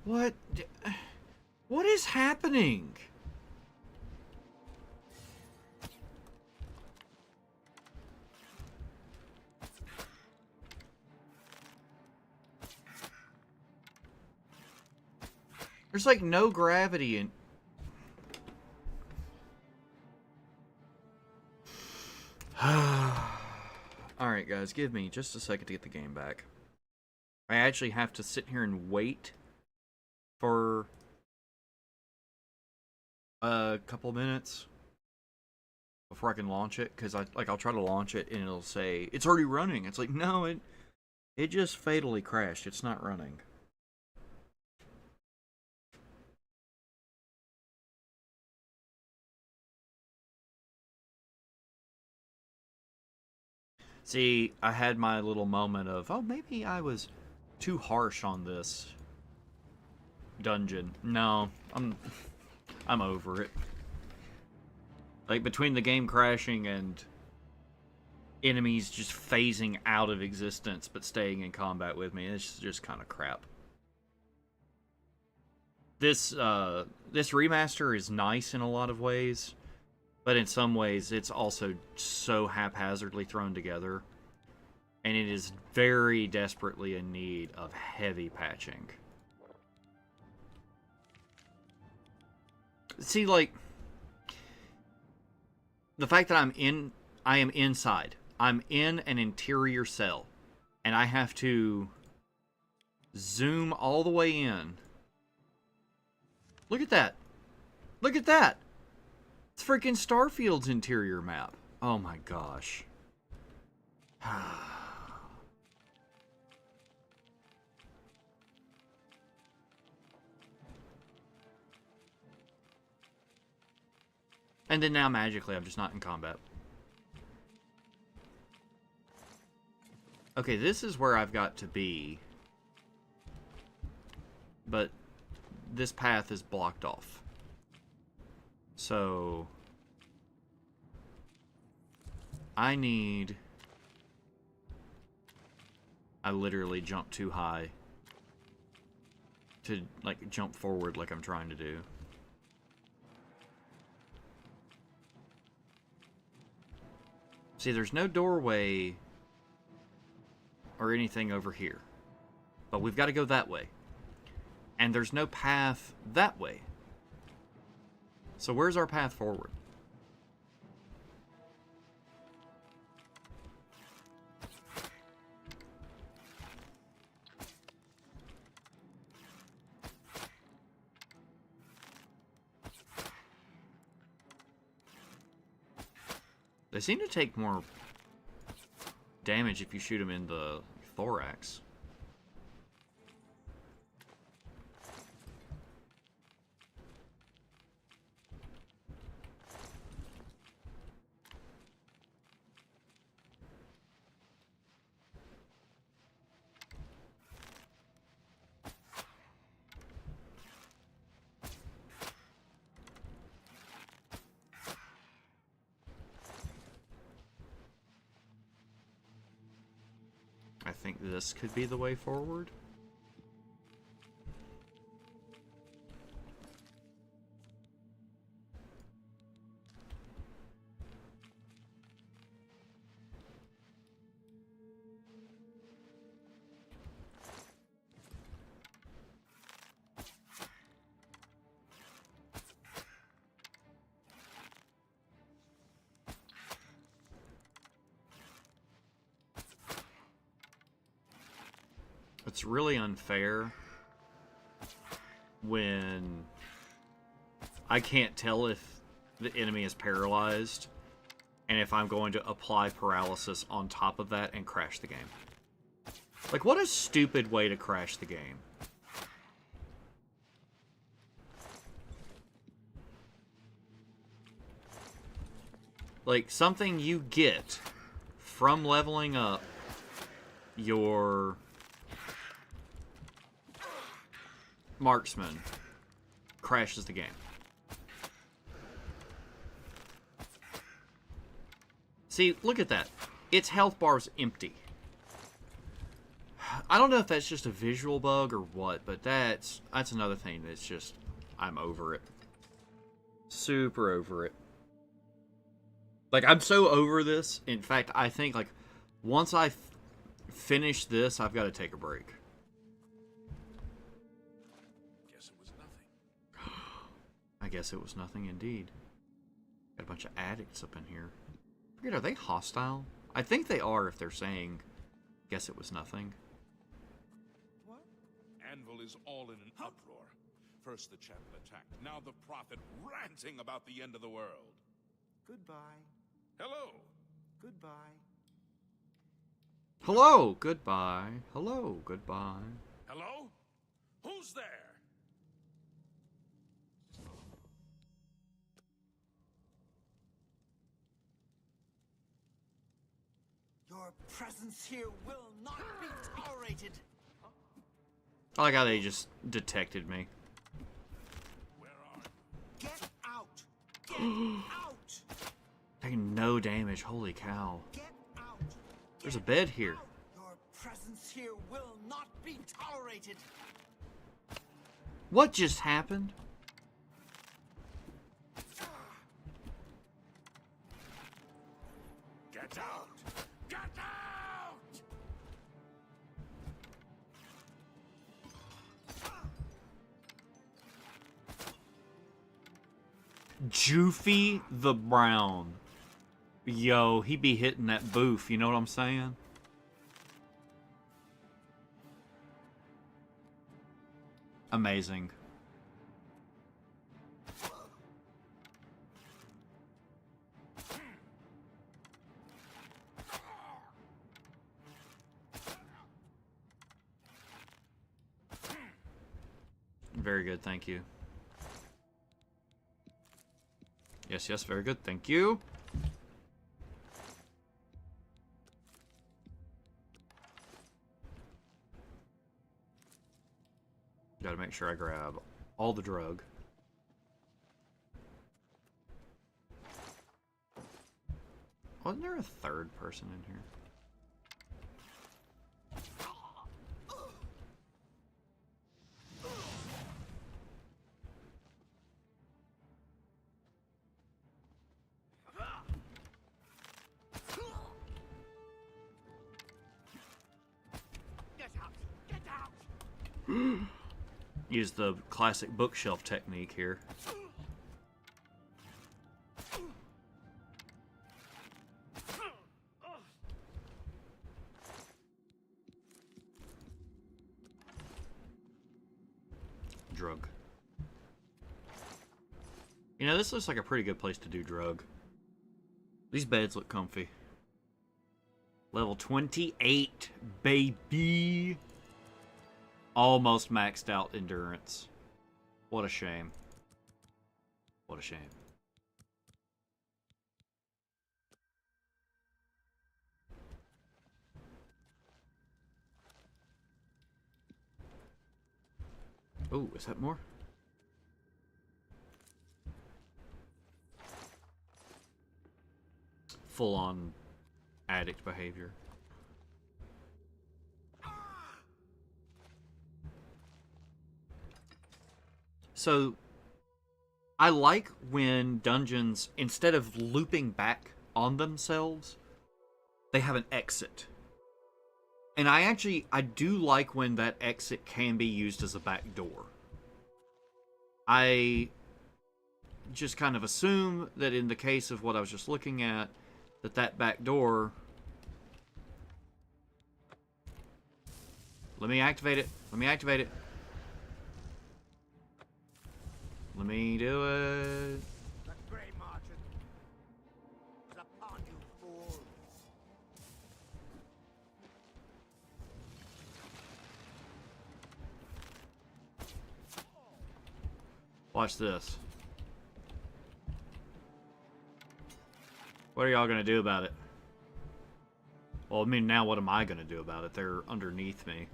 What is happening? There's like no gravity in... Alright guys, give me just a second to get the game back. I actually have to sit here and wait for a couple minutes before I can launch it, because I'll try to launch it and it'll say it's already running. It's like, no, it just fatally crashed. It's not running. See, I had my little moment of, oh, maybe I was too harsh on this dungeon. No, I'm over it. Like, between the game crashing and enemies just phasing out of existence but staying in combat with me, it's just kind of crap. This remaster is nice in a lot of ways, but in some ways it's also so haphazardly thrown together, and it is very desperately in need of heavy patching. See, like, the fact that I am inside. I'm in an interior cell, and I have to Zoom all the way in. Look at that. Look at that. It's freaking Starfield's interior map. Oh my gosh. And then now magically I'm just not in combat. Okay, this is where I've got to be. But this path is blocked off. So I literally jump too high to like jump forward like I'm trying to do. See, there's no doorway or anything over here. But we've got to go that way. And there's no path that way. So where's our path forward? They seem to take more damage if you shoot them in the thorax. I think this could be the way forward. It's really unfair when I can't tell if the enemy is paralyzed and if I'm going to apply paralysis on top of that and crash the game. Like, what a stupid way to crash the game. Like, something you get from leveling up your marksman crashes the game. See, look at that. Its health bar's empty. I don't know if that's just a visual bug or what, but that's another thing that's just, I'm over it. Super over it. Like, I'm so over this. In fact, I think, like, once I finish this, I've got to take a break. I guess it was nothing indeed. Got a bunch of addicts up in here. I forget, are they hostile? I think they are if they're saying, guess it was nothing. What? Anvil is all in an uproar. First the chapel attacked, now the prophet ranting about the end of the world. Goodbye. Hello. Goodbye. Hello, goodbye. Hello, goodbye. Hello? Who's there? Your presence here will not be tolerated. I like how they just detected me. Where are you? Get out! Get out! Taking no damage, holy cow. Get out! There's a bed here. Your presence here will not be tolerated. What just happened? Get out! Get out! Joofy the Brown. Yo, he be hitting that booth, you know what I'm saying? Amazing. Very good, thank you. Yes, yes, very good, thank you. Gotta make sure I grab all the drug. Wasn't there a third person in here? Use the classic bookshelf technique here. Drug. You know, this looks like a pretty good place to do drug. These beds look comfy. Level 28, baby! Almost maxed out endurance. What a shame. What a shame. Oh, is that more? Full-on addict behavior. So, I like when dungeons, instead of looping back on themselves, they have an exit. And I do like when that exit can be used as a back door. I just kind of assume that in the case of what I was just looking at, that back door... Let me activate it. Let me activate it. Let me do it. The Grey Marchant is upon you, fool. Watch this. What are y'all gonna do about it? Well, I mean, now what am I gonna do about it? They're underneath me.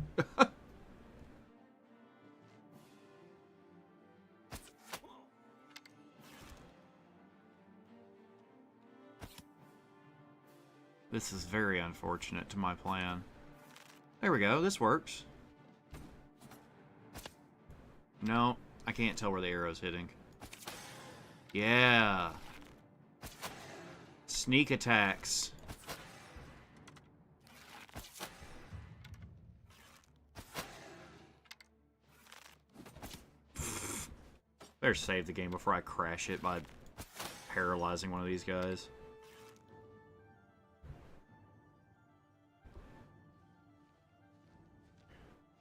This is very unfortunate to my plan. There we go, this works. No, I can't tell where the arrow's hitting. Yeah. Sneak attacks. Better save the game before I crash it by paralyzing one of these guys.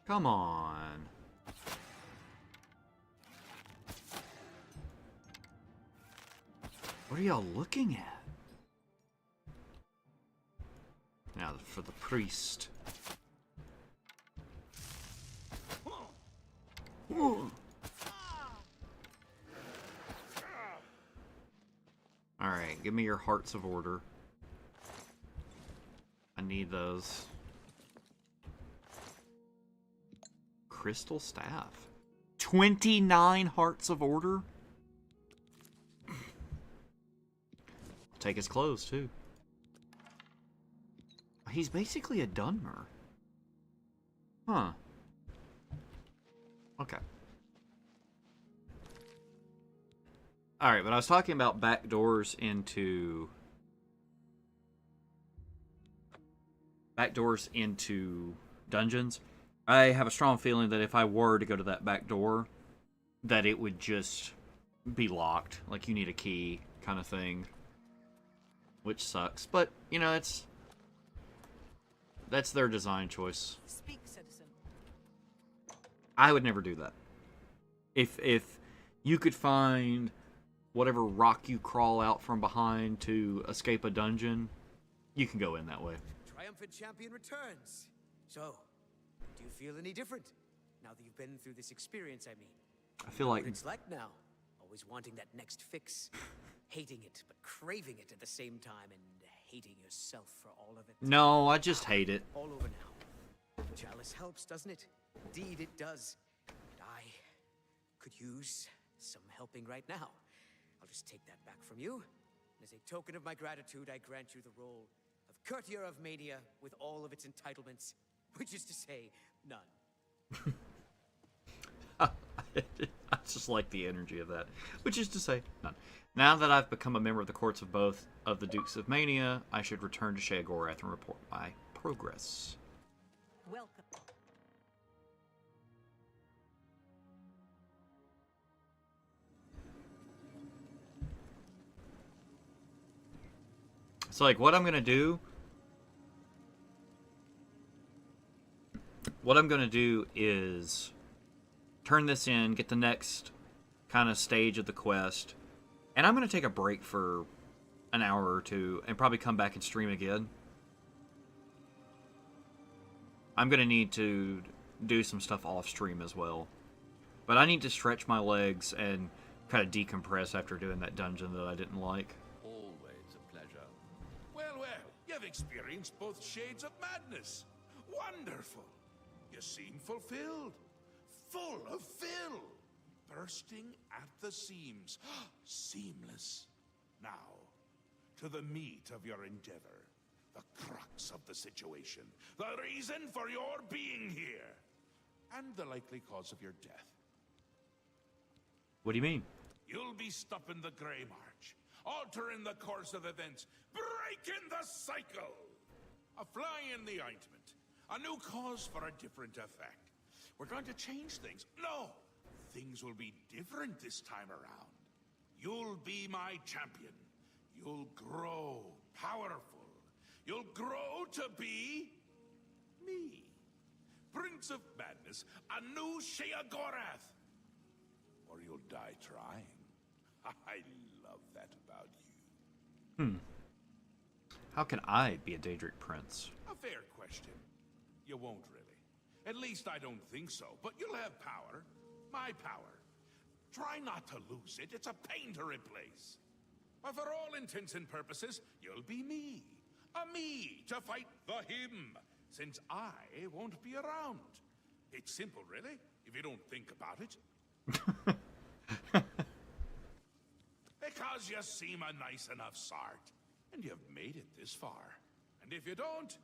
Come on. What are y'all looking at? Now for the priest. Alright, give me your hearts of order. I need those. Crystal staff. 29 hearts of order? I'll take his clothes, too. He's basically a Dunmer. Huh. Okay. Alright, but I was talking about back doors into... backdoors into dungeons. I have a strong feeling that if I were to go to that back door, that it would just be locked. Like, you need a key kind of thing. Which sucks. But, you know, that's their design choice. Speak, citizen. I would never do that. If you could find whatever rock you crawl out from behind to escape a dungeon, you can go in that way. Triumphant champion returns. So, do you feel any different now that you've been through this experience? I mean, I feel you know like what it's like now, always wanting that next fix, hating it but craving it at the same time, and hating yourself for all of it. no, I just hate it. All over now. Chalice helps, doesn't it? Indeed, it does. And I could use some helping right now. I'll just take that back from you. And as a token of my gratitude, I grant you the role of Courtier of Mania with all of its entitlements, which is to say, none. I just like the energy of that. Which is to say, none. Now that I've become a member of the courts of both of the Dukes of Mania, I should return to Sheogorath and report my progress. Welcome. So, like, what I'm going to do is turn this in, get the next kind of stage of the quest, and I'm going to take a break for an hour or two and probably come back and stream again. I'm going to need to do some stuff off stream as well. But I need to stretch my legs and kind of decompress after doing that dungeon that I didn't like. Always a pleasure. Well, you've experienced both shades of madness. Wonderful. You seem fulfilled. Full of fill. Bursting at the seams. Seamless. Now, to the meat of your endeavor. The crux of the situation. The reason for your being here. And the likely cause of your death. What do you mean? You'll be stopping the Grey March. Altering the course of events. Breaking the cycle. A fly in the ointment. A new cause for a different effect. We're going to change things. No! Things will be different this time around. You'll be my champion. You'll grow powerful. You'll grow to be... me. Prince of Madness. A new Sheogorath. Or you'll die trying. I love that about you. How can I be a Daedric prince? A fair question. You won't really. At least I don't think so. But you'll have power. My power. Try not to lose it. It's a pain to replace. But for all intents and purposes, you'll be me. A me to fight the him. Since I won't be around. It's simple, really, if you don't think about it. Because you seem a nice enough sort. And you've made it this far. And if you don't,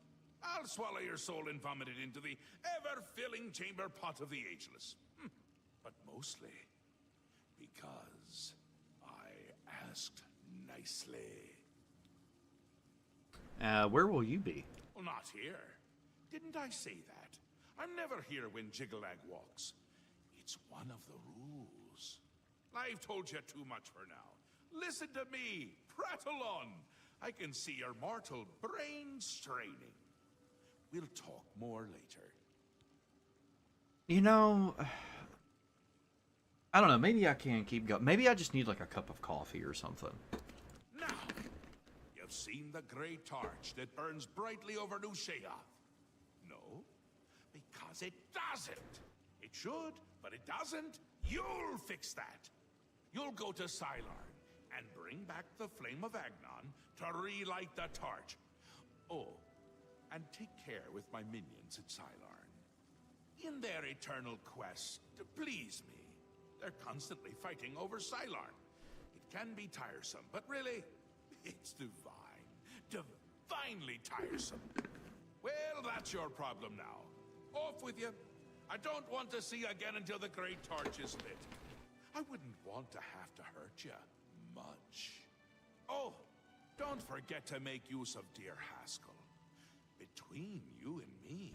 I'll swallow your soul and vomit it into the ever-filling chamber pot of the ageless. But mostly because I asked nicely. Where will you be? Well, not here. Didn't I say that? I'm never here when Jiggelag walks. It's one of the rules. I've told you too much for now. Listen to me. Prattle on. I can see your mortal brain straining. We'll talk more later. You know, I don't know. Maybe I can keep going. Maybe I just need like a cup of coffee or something. Now, you've seen the grey torch that burns brightly over New Sheoth. No, because it doesn't. It should, but it doesn't. You'll fix that. You'll go to Sylarn and bring back the Flame of Agnon to relight the torch. Oh, and take care with my minions at Sylarn. In their eternal quest to please me, they're constantly fighting over Sylarn. It can be tiresome, but really, it's divine. Divinely tiresome. Well, that's your problem now. Off with you. I don't want to see you again until the great torch is lit. I wouldn't want to have to hurt you much. Oh, don't forget to make use of dear Haskell. Between you and me,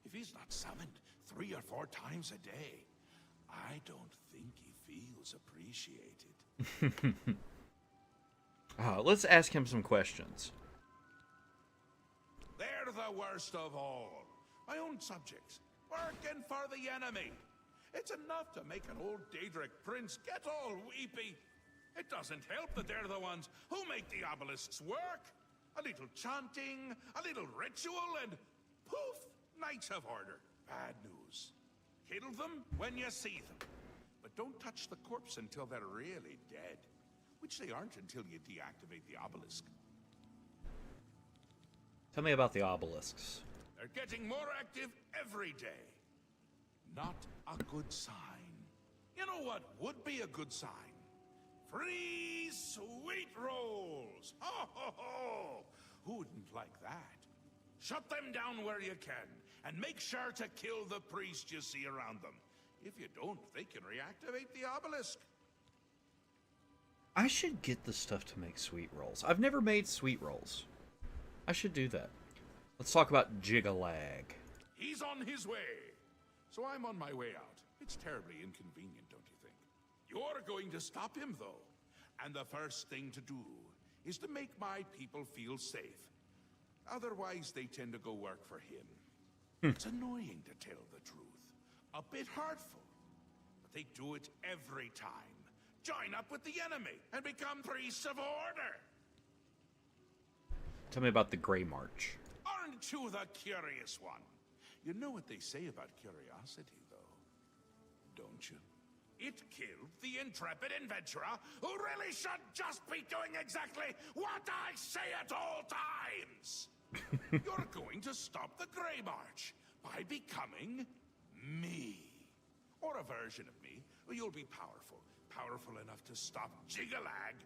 if he's not summoned 3 or 4 times a day, I don't think he feels appreciated. Let's ask him some questions. They're the worst of all. My own subjects, working for the enemy. It's enough to make an old Daedric prince get all weepy. It doesn't help that they're the ones who make the obelisks work. A little chanting, a little ritual, and poof, Knights of Order. Bad news. Kill them when you see them. But don't touch the corpse until they're really dead. Which they aren't until you deactivate the obelisk. Tell me about the obelisks. They're getting more active every day. Not a good sign. You know what would be a good sign? Free sweet rolls! Ho ho ho! Who wouldn't like that? Shut them down where you can, and make sure to kill the priest you see around them. If you don't, they can reactivate the obelisk. I should get the stuff to make sweet rolls. I've never made sweet rolls. I should do that. Let's talk about Jigalag. He's on his way. So I'm on my way out. It's terribly inconvenient, don't you think? You're going to stop him, though. And the first thing to do is to make my people feel safe. Otherwise, they tend to go work for him. It's annoying to tell the truth. A bit hurtful. But they do it every time. Join up with the enemy and become priests of order. Tell me about the Grey March. Aren't you the curious one? You know what they say about curiosity, though, don't you? It killed the intrepid adventurer who really should just be doing exactly what I say at all times. You're going to stop the Grey March by becoming me. Or a version of me, where you'll be powerful. Powerful enough to stop Jigalag.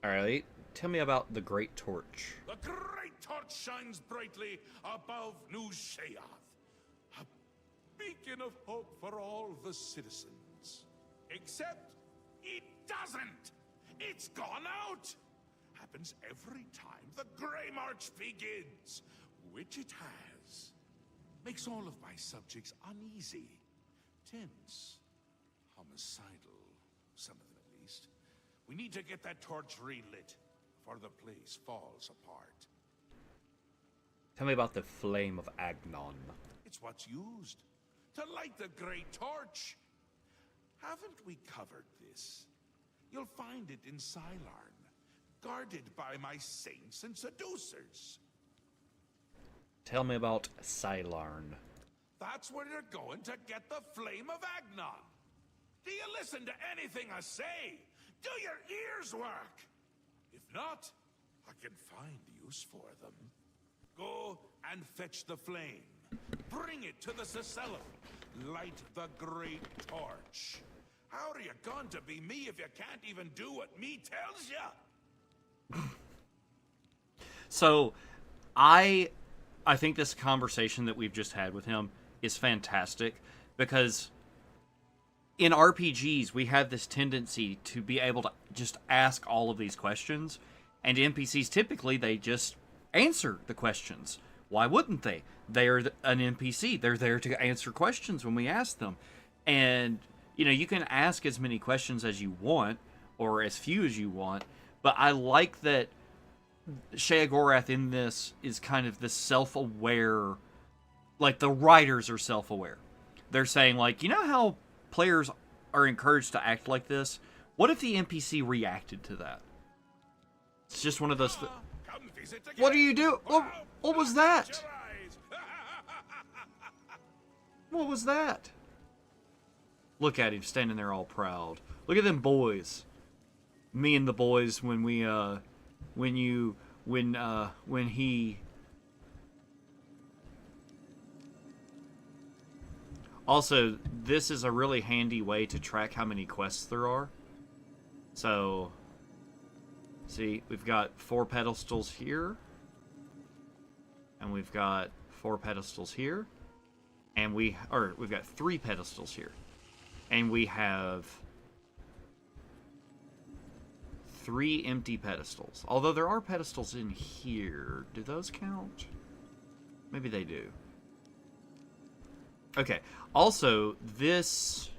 Alright, tell me about the Great Torch. The Great Torch shines brightly above New Sheath. A beacon of hope for all the citizens. Except it doesn't. It's gone out. Happens every time the Grey March begins, which it has. Makes all of my subjects uneasy, tense, homicidal, some of them at least. We need to get that torch relit before the place falls apart. Tell me about the Flame of Agnon. It's what's used to light the Great Torch. Haven't we covered this? You'll find it in Sylarn, guarded by my saints and seducers. Tell me about Sylarn. That's where you're going to get the Flame of Agnon. Do you listen to anything I say? Do your ears work? If not, I can find use for them. Go and fetch the flame. Bring it to the Cicellum. Light the Great Torch. How are you going to be me if you can't even do what me tells you? So, I think this conversation that we've just had with him is fantastic, because in RPGs, we have this tendency to be able to just ask all of these questions, and NPCs typically, they just answer the questions. Why wouldn't they? They're an NPC. They're there to answer questions when we ask them. And, you know, you can ask as many questions as you want, or as few as you want, but I like that Sheogorath in this is kind of this self-aware, like the writers are self-aware. They're saying, like, you know how players are encouraged to act like this? What if the NPC reacted to that? It's just one of those... What do you do? What was that? What was that? Look at him standing there all proud. Look at them boys. Me and the boys when we, when he... Also, this is a really handy way to track how many quests there are. So, see, we've got 4 pedestals here. And we've got 4 pedestals here. And we've got 3 pedestals here. And we have 3 empty pedestals. Although there are pedestals in here. Do those count? Maybe they do. Okay. Also, this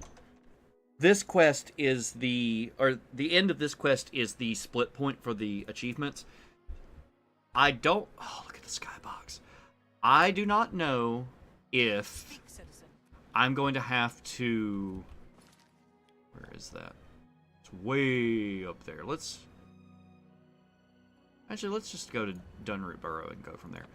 quest is the end of this quest is the split point for the achievements. Oh, look at the skybox. I do not know if I'm going to have to... Where is that? It's way up there. Actually, let's just go to Dunroot Burrow and go from there.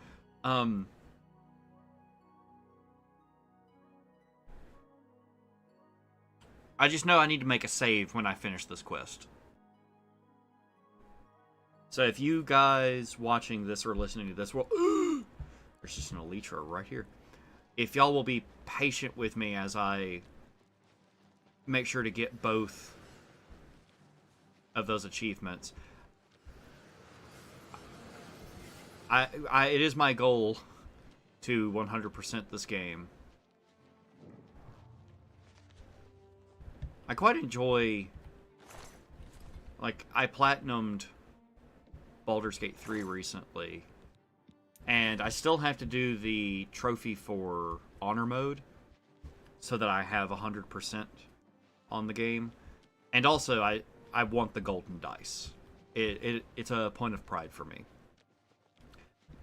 I just know I need to make a save when I finish this quest. So if you guys watching this or listening to this, well, there's just an Elytra right here. If y'all will be patient with me as I make sure to get both of those achievements. It is my goal to 100% this game. I quite enjoy... Like, I platinumed Baldur's Gate 3 recently, and I still have to do the trophy for Honor Mode so that I have 100% on the game. And also, I want the golden dice. It's a point of pride for me.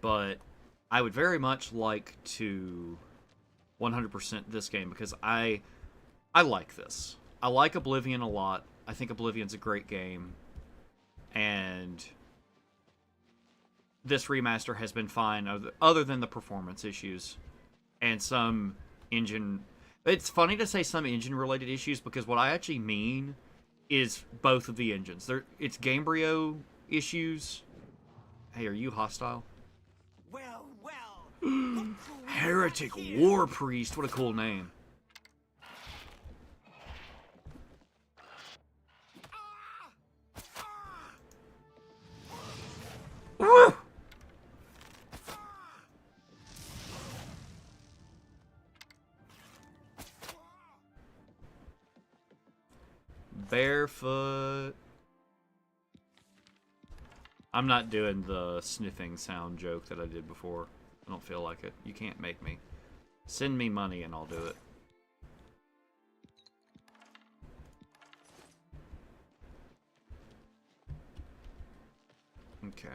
But I would very much like to 100% this game because I like this. I like Oblivion a lot. I think Oblivion's a great game. And this remaster has been fine, other than the performance issues and some engine... It's funny to say some engine-related issues because what I actually mean is both of the engines. It's Gamebryo issues. Hey, are you hostile? Well, well. Heretic War Priest. What a cool name. Woo! Barefoot. I'm not doing the sniffing sound joke that I did before. I don't feel like it. You can't make me. Send me money and I'll do it. Okay.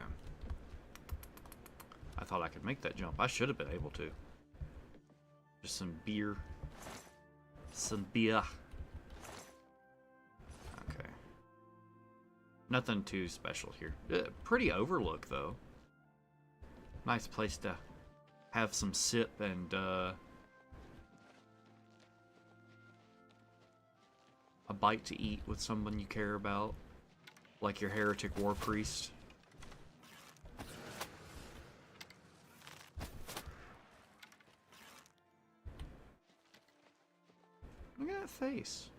I thought I could make that jump. I should have been able to. Just some beer. Some beer. Okay. Nothing too special here. Pretty overlook, though. Nice place to have some sip and, a bite to eat with someone you care about. Like your Heretic War Priest. Look at that face.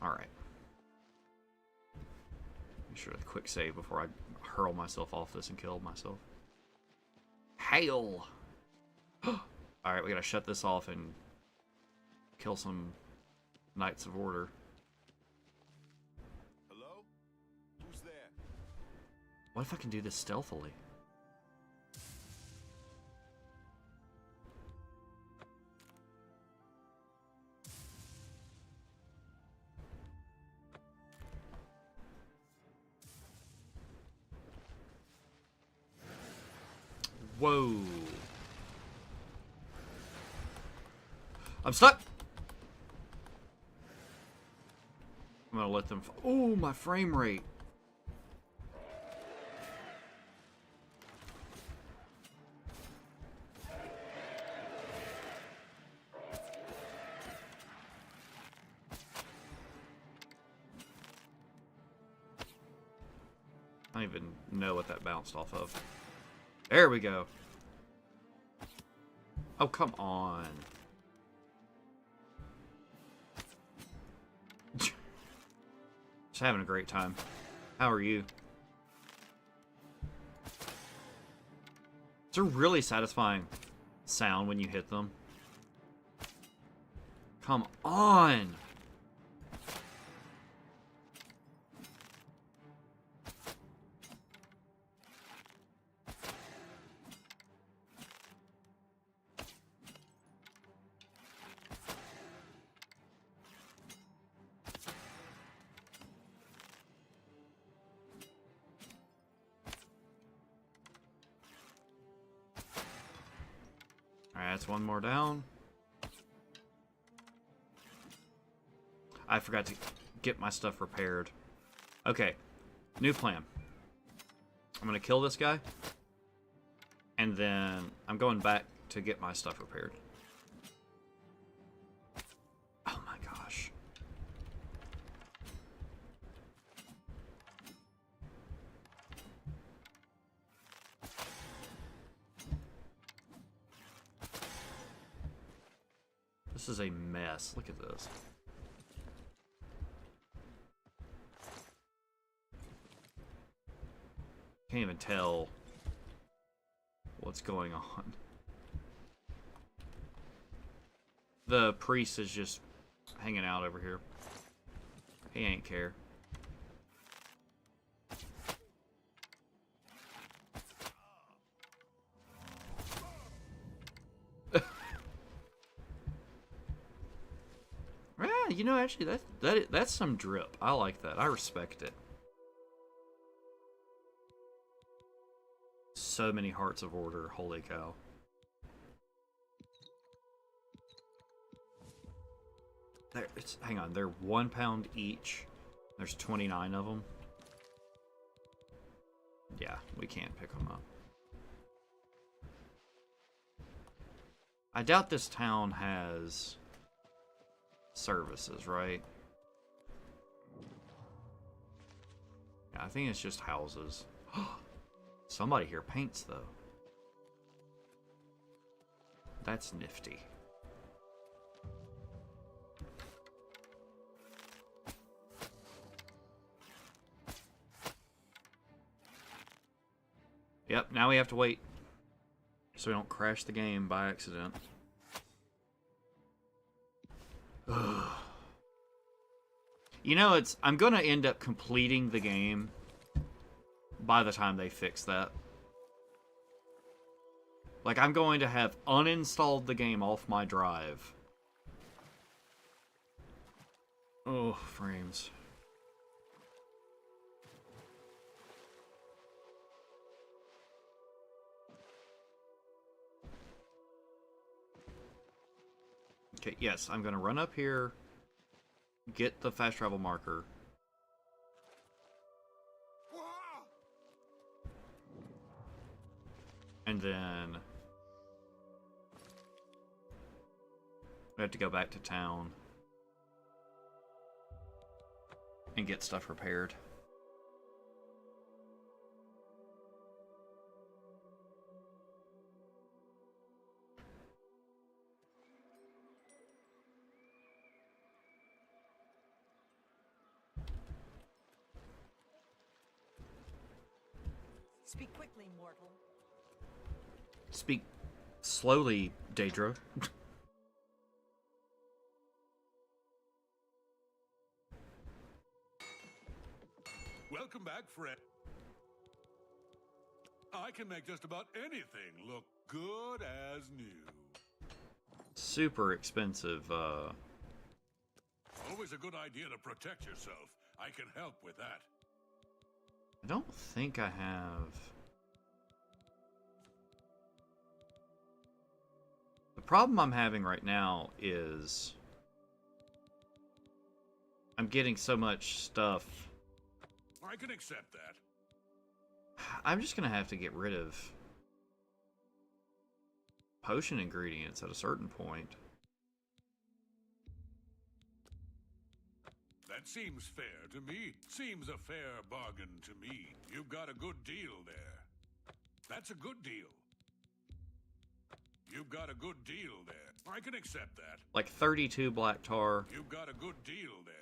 Alright. Make sure to quick save before I hurl myself off this and kill myself. Hail! Alright, we gotta shut this off and kill some Knights of Order. Hello? Who's there? What if I can do this stealthily? Whoa. I'm stuck. I'm gonna let them... Oh, my frame rate. I don't even know what that bounced off of. There we go. Oh, come on. Just having a great time. How are you? It's a really satisfying sound when you hit them. Come on! Alright, that's one more down. I forgot to get my stuff repaired. Okay, new plan. I'm gonna kill this guy. And then I'm going back to get my stuff repaired. Oh my gosh. This is a mess. Look at this. Can't even tell what's going on. The priest is just hanging out over here. He ain't care. Yeah, you know, actually, that's some drip. I like that. I respect it. So many hearts of order. Holy cow. Hang on, they're £1 each. There's 29 of them. Yeah, we can't pick them up. I doubt this town has services, right? Yeah, I think it's just houses. Somebody here paints, though. That's nifty. Yep, now we have to wait so we don't crash the game by accident. Ugh. You know, I'm gonna end up completing the game by the time they fix that. Like, I'm going to have uninstalled the game off my drive. Oh, frames. Okay, yes, I'm gonna run up here, get the fast travel marker. And then we have to go back to town and get stuff repaired. Speak quickly, mortal. Speak slowly, Daedra. Welcome back, friend. I can make just about anything look good as new. Super expensive, Always a good idea to protect yourself. I can help with that. I don't think I have. The problem I'm having right now is I'm getting so much stuff. I can accept that. I'm just gonna have to get rid of potion ingredients at a certain point. That seems fair to me. Seems a fair bargain to me. You've got a good deal there. That's a good deal. You've got a good deal there. I can accept that. Like 32 black tar. You've got a good deal there.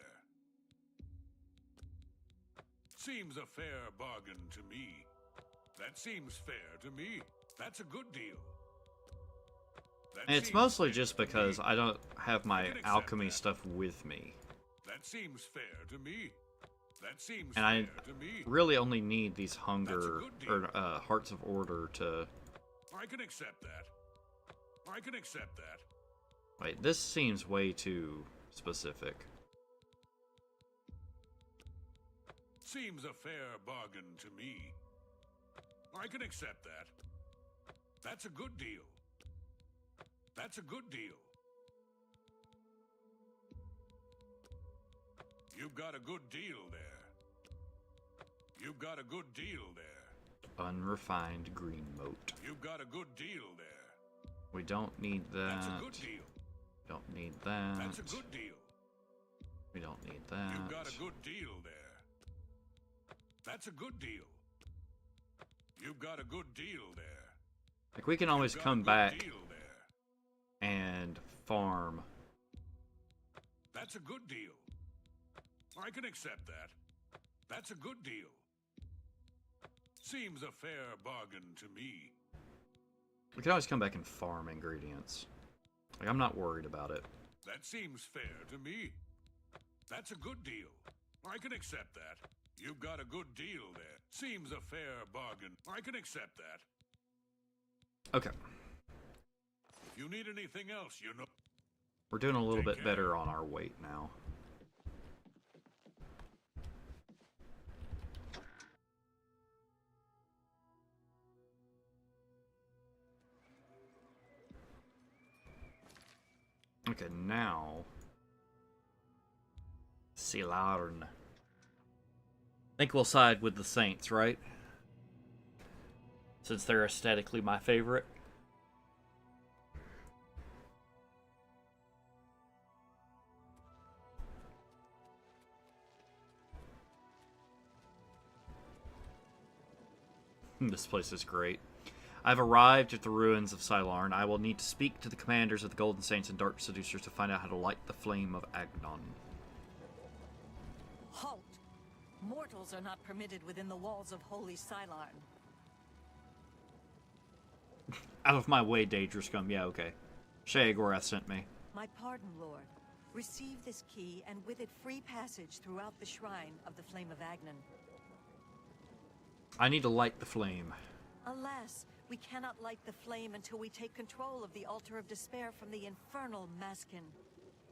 Seems a fair bargain to me. That seems fair to me. That's a good deal. And it's mostly just because I don't have my alchemy stuff with me. That seems fair to me. That seems And I fair to me. really only need these hunger or hearts of order to. I can accept that. I can accept that. Wait, this seems way too specific. Seems a fair bargain to me. I can accept that. That's a good deal. That's a good deal. You've got a good deal there. You've got a good deal there. Unrefined green moat. You've got a good deal there. We don't need that. That's a good deal. Don't need that. That's a good deal. We don't need that. You've got a good deal there. That's a good deal. You've got a good deal there. Like, we can always come back and farm. That's a good deal. I can accept that. That's a good deal. Seems a fair bargain to me. We can always come back and farm ingredients. Like, I'm not worried about it. That seems fair to me. That's a good deal. I can accept that. You've got a good deal there. Seems a fair bargain. I can accept that. Okay. If you need anything else, you know. We're doing a little bit better on our weight now. Okay, now Silarn. I think we'll side with the Saints, right? Since they're aesthetically my favorite. This place is great. I've arrived at the ruins of Silarn. I will need to speak to the commanders of the Golden Saints and Dark Seducers to find out how to light the flame of Agnon. Halt! Mortals are not permitted within the walls of Holy Silarn. Out of my way, dangerous scum. Yeah, okay. Sheogorath sent me. My pardon, Lord. Receive this key, and with it free passage throughout the shrine of the Flame of Agnon. I need to light the flame. Alas, we cannot light the flame until we take control of the Altar of Despair from the infernal Maskin.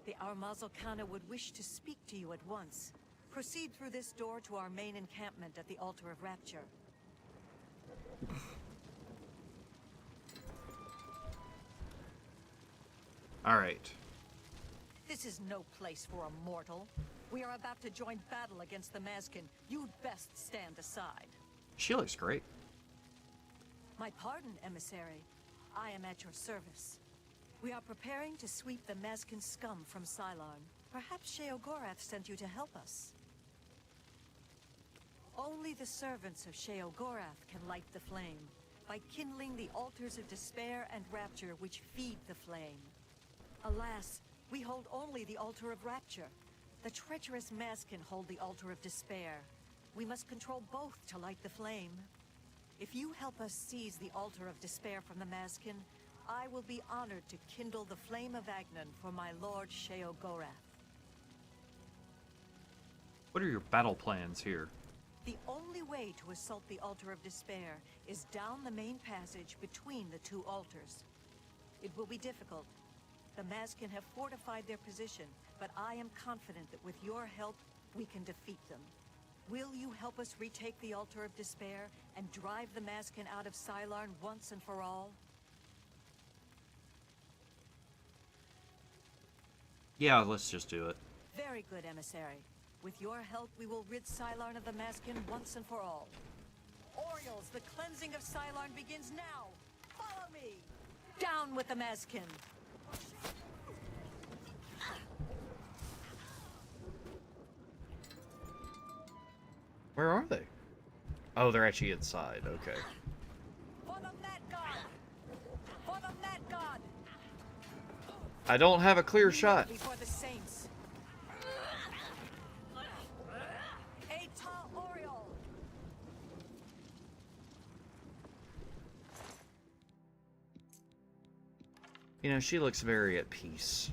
The Armazalkana would wish to speak to you at once. Proceed through this door to our main encampment at the Altar of Rapture. Alright. This is no place for a mortal. We are about to join battle against the Maskin. You'd best stand aside. She looks great. My pardon, emissary. I am at your service. We are preparing to sweep the Maskin scum from Silarn. Perhaps Sheogorath sent you to help us. Only the servants of Sheogorath can light the flame, by kindling the altars of despair and rapture which feed the flame. Alas, we hold only the altar of rapture. The treacherous Maskin hold the altar of despair. We must control both to light the flame. If you help us seize the altar of despair from the Maskin, I will be honored to kindle the flame of Agnon for my lord Sheogorath. What are your battle plans here? The only way to assault the altar of despair is down the main passage between the two altars. It will be difficult. The Maskin have fortified their position, but I am confident that with your help, we can defeat them. Will you help us retake the Altar of Despair and drive the Maskin out of Silarn once and for all? Yeah, let's just do it. Very good, emissary. With your help, we will rid Silarn of the Maskin once and for all. Orioles, the cleansing of Silarn begins now! Follow me! Down with the Maskin! Where are they? Oh, they're actually inside. Okay. For the Mad God! For the Mad God! I don't have a clear shot. Before the Saints. Eta Oriole! You know, she looks very at peace.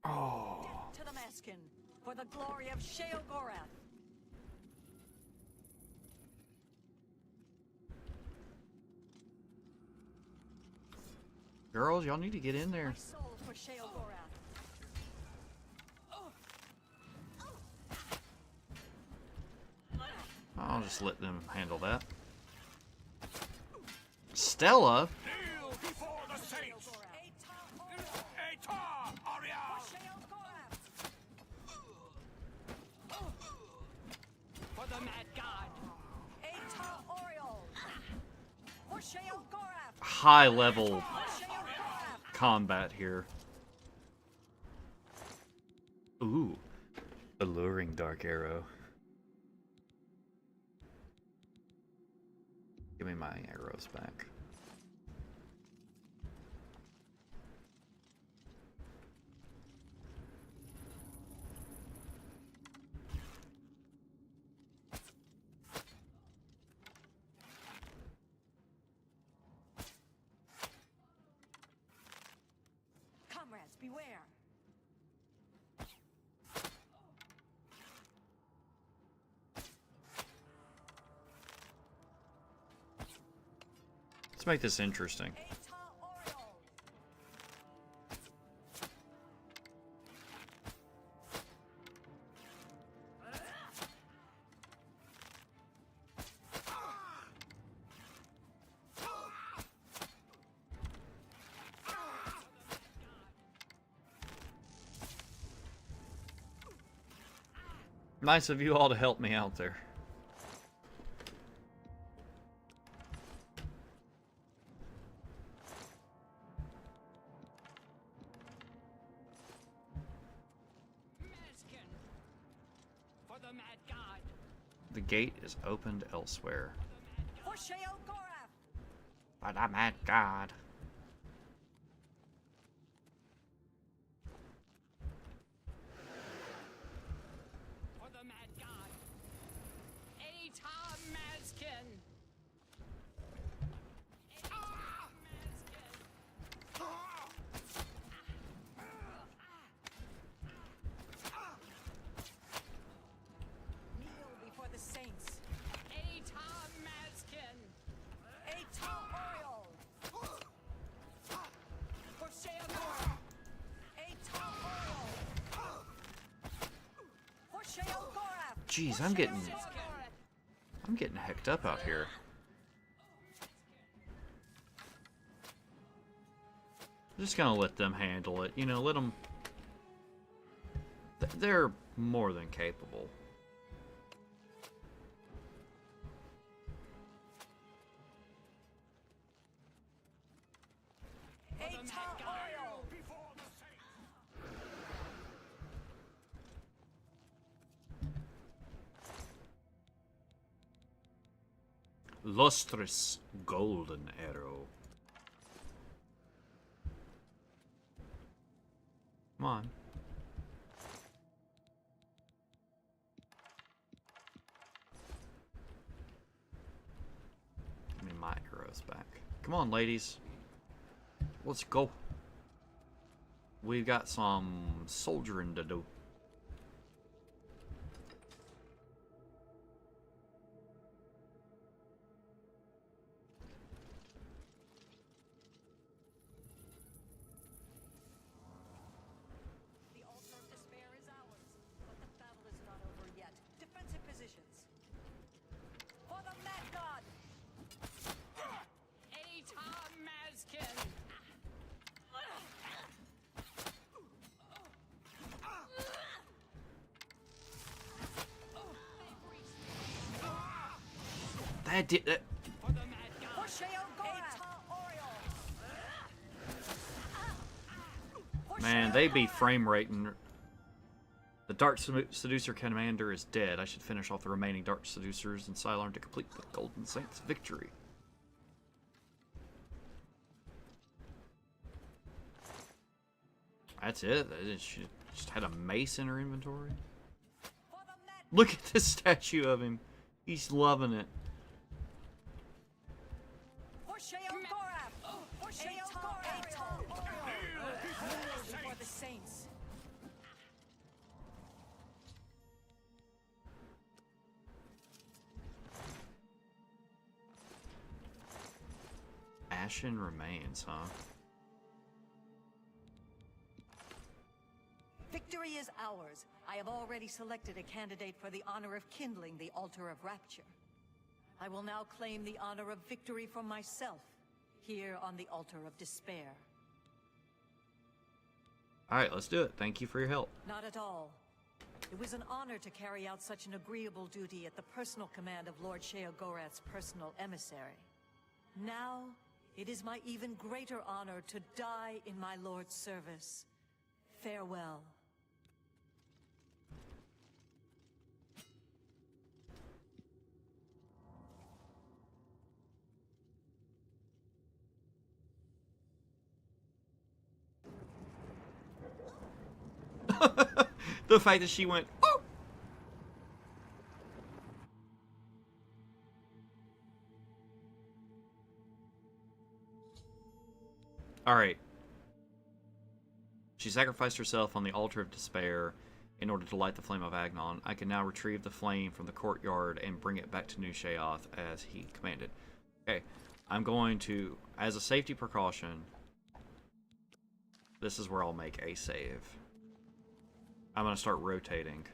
Oh. Death to the Maskin, for the glory of Sheogorath. Girls, y'all need to get in there. My soul for For Shale Gorath. I'll just let them handle that. Stella? Kneel before the saints! Etar, Ariel! For the Mad God. Etar Oriol. For Shale Gorath. High level combat here. Ooh. Alluring dark arrow. Give me my arrows back. Comrades, beware. Let's make this interesting. Nice of you all to help me out there. For the Mad God. The gate is opened elsewhere. For Shale Gorath. By the Mad God. For the Mad God. Etar Mazkin. Kneel before the saints. Etar Mazkin. Etar Oriol. For Shale Gorath. Etar Oriol. For Shale Gorath. Jeez, I'm getting hecked up out here. I'm just gonna let them handle it. You know, let them. They're more than capable. Etar Oriol. Lustrous golden arrow. Come on. Give me my arrows back. Come on, ladies. Let's go. We've got some soldiering to do. The altar of despair is ours, but the battle is not over yet. Defensive positions. For the Mad God. Etar Mazkin. That did that. For Shale Gorath. Oriol. Man, they be frame rating. The Dark Seducer Commander is dead. I should finish off the remaining Dark Seducers in Cylon to complete the Golden Saints' victory. That's it. She just had a mace in her inventory. Look at this statue of him. He's loving it. For Shale Gorath. For Shale Gorath. Before the saints. Ashen remains, huh? Victory is ours. I have already selected a candidate for the honor of kindling the altar of rapture. I will now claim the honor of victory for myself, here on the altar of despair. Alright, let's do it. Thank you for your help. Not at all. It was an honor to carry out such an agreeable duty at the personal command of Lord Sheogorath's personal emissary. Now, it is my even greater honor to die in my lord's service. Farewell. The fact that she went, oh! Alright. She sacrificed herself on the altar of despair in order to light the flame of Agnon. I can now retrieve the flame from the courtyard and bring it back to New Sheoth as he commanded. Okay, I'm going to, as a safety precaution, this is where I'll make a save. I'm going to start rotating.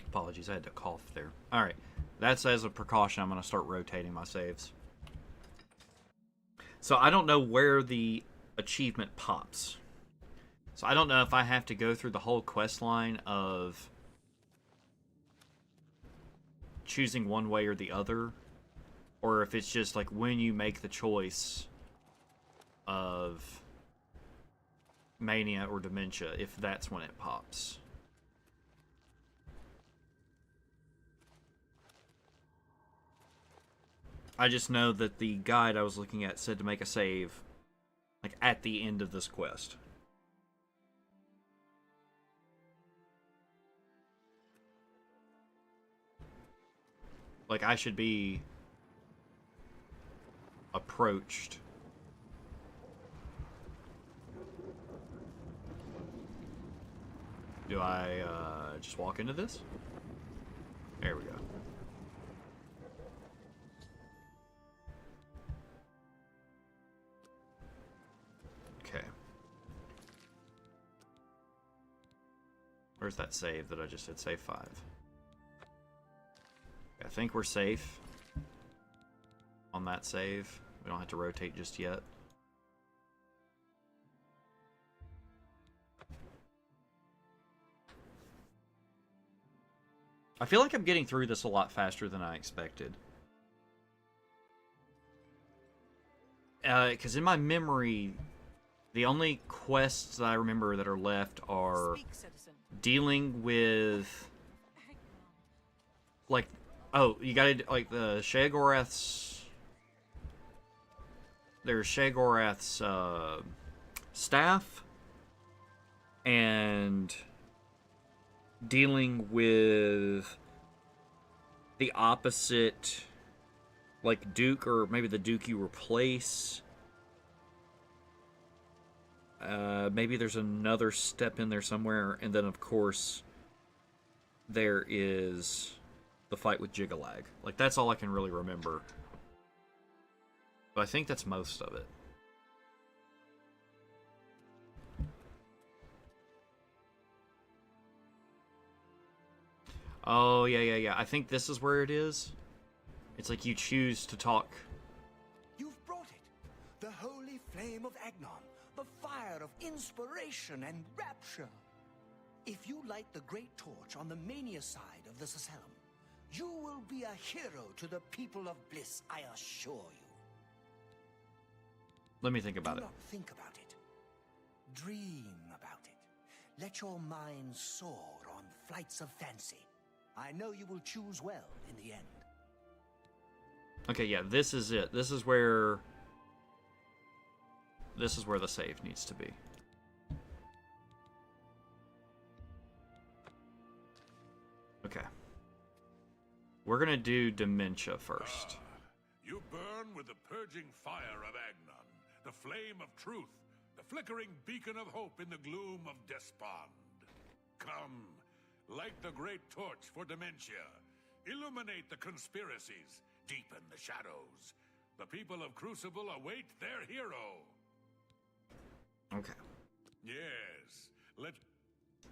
Apologies, I had to cough there. Alright, that's as a precaution. I'm going to start rotating my saves. So I don't know where the achievement pops. So I don't know if I have to go through the whole quest line of choosing one way or the other, or if it's just like when you make the choice of mania or dementia, if that's when it pops. I just know that the guide I was looking at said to make a save like at the end of this quest. Like I should be approached. Do I just walk into this? There we go. Okay. Where's that save that I just said save 5? I think we're safe on that save. We don't have to rotate just yet. I feel like I'm getting through this a lot faster than I expected. Because in my memory, the only quests that I remember that are left are dealing with, like, oh, you gotta, like, the Sheogorath's, there's Sheogorath's staff, and dealing with the opposite, like, Duke, or maybe the Duke you replace. Maybe there's another step in there somewhere, and then, of course, there is the fight with Jigalag. Like, that's all I can really remember. But I think that's most of it. Oh, yeah. I think this is where it is. It's like you choose to talk. You've brought it. The holy flame of Agnon. The fire of inspiration and rapture. If you light the great torch on the mania side of the Sacellum, you will be a hero to the people of bliss, I assure you. Let me think about it. Do not think about it. Dream about it. Let your mind soar on flights of fancy. I know you will choose well in the end. Okay, yeah, this is it. This is where the save needs to be. Okay. We're gonna do dementia first. You burn with the purging fire of Agnon, the flame of truth, the flickering beacon of hope in the gloom of despond. Come, light the great torch for dementia. Illuminate the conspiracies, deepen the shadows. The people of Crucible await their hero. Okay. Yes.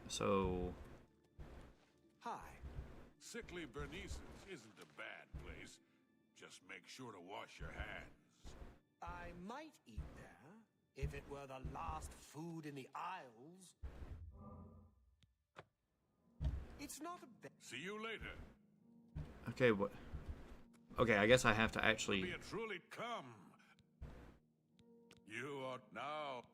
So... Hi. Sickly Bernice's isn't a bad place. Just make sure to wash your hands. I might eat there, if it were the last food in the aisles. It's not a bad... See you later. Okay, what... Okay, I guess I have to actually... Be it truly come. You ought now...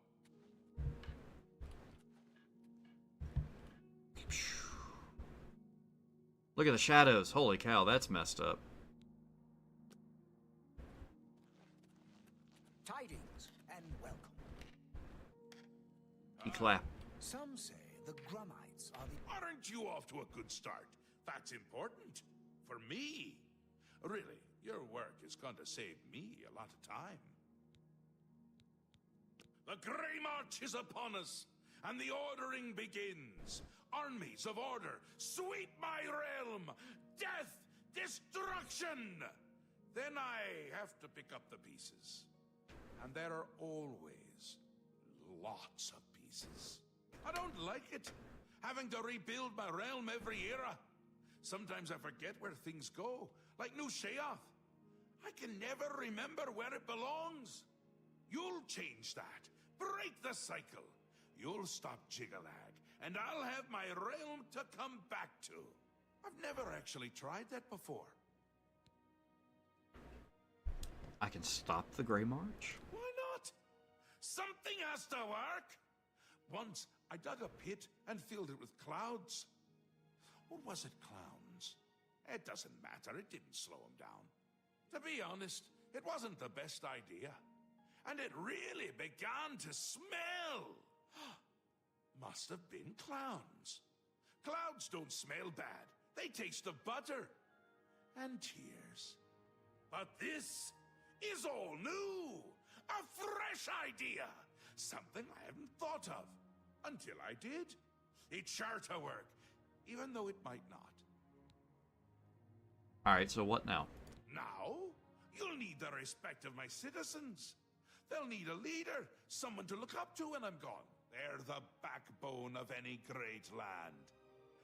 Look at the shadows. Holy cow, that's messed up. Tidings and welcome. Clap. Some say the Grummites are the... Aren't you off to a good start? That's important. For me. Really, your work is going to save me a lot of time. The Grey March is upon us, and the ordering begins. Armies of order, sweep my realm! Death! Destruction! Then I have to pick up the pieces. And there are always lots of pieces. I don't like it, having to rebuild my realm every era. Sometimes I forget where things go, like New Sheoth. I can never remember where it belongs. You'll change that. Break the cycle. You'll stop Jiggalag, and I'll have my realm to come back to. I've never actually tried that before. I can stop the Grey March? Why not? Something has to work. Once, I dug a pit and filled it with clouds. Or was it clowns? It doesn't matter. It didn't slow them down. To be honest, it wasn't the best idea. And it really began to smell. Must have been clowns. Clouds don't smell bad. They taste of butter and tears. But this is all new. A fresh idea. Something I hadn't thought of. Until I did. It's sure to work, even though it might not. Alright, so what now? Now, you'll need the respect of my citizens. They'll need a leader, someone to look up to when I'm gone. They're the backbone of any great land.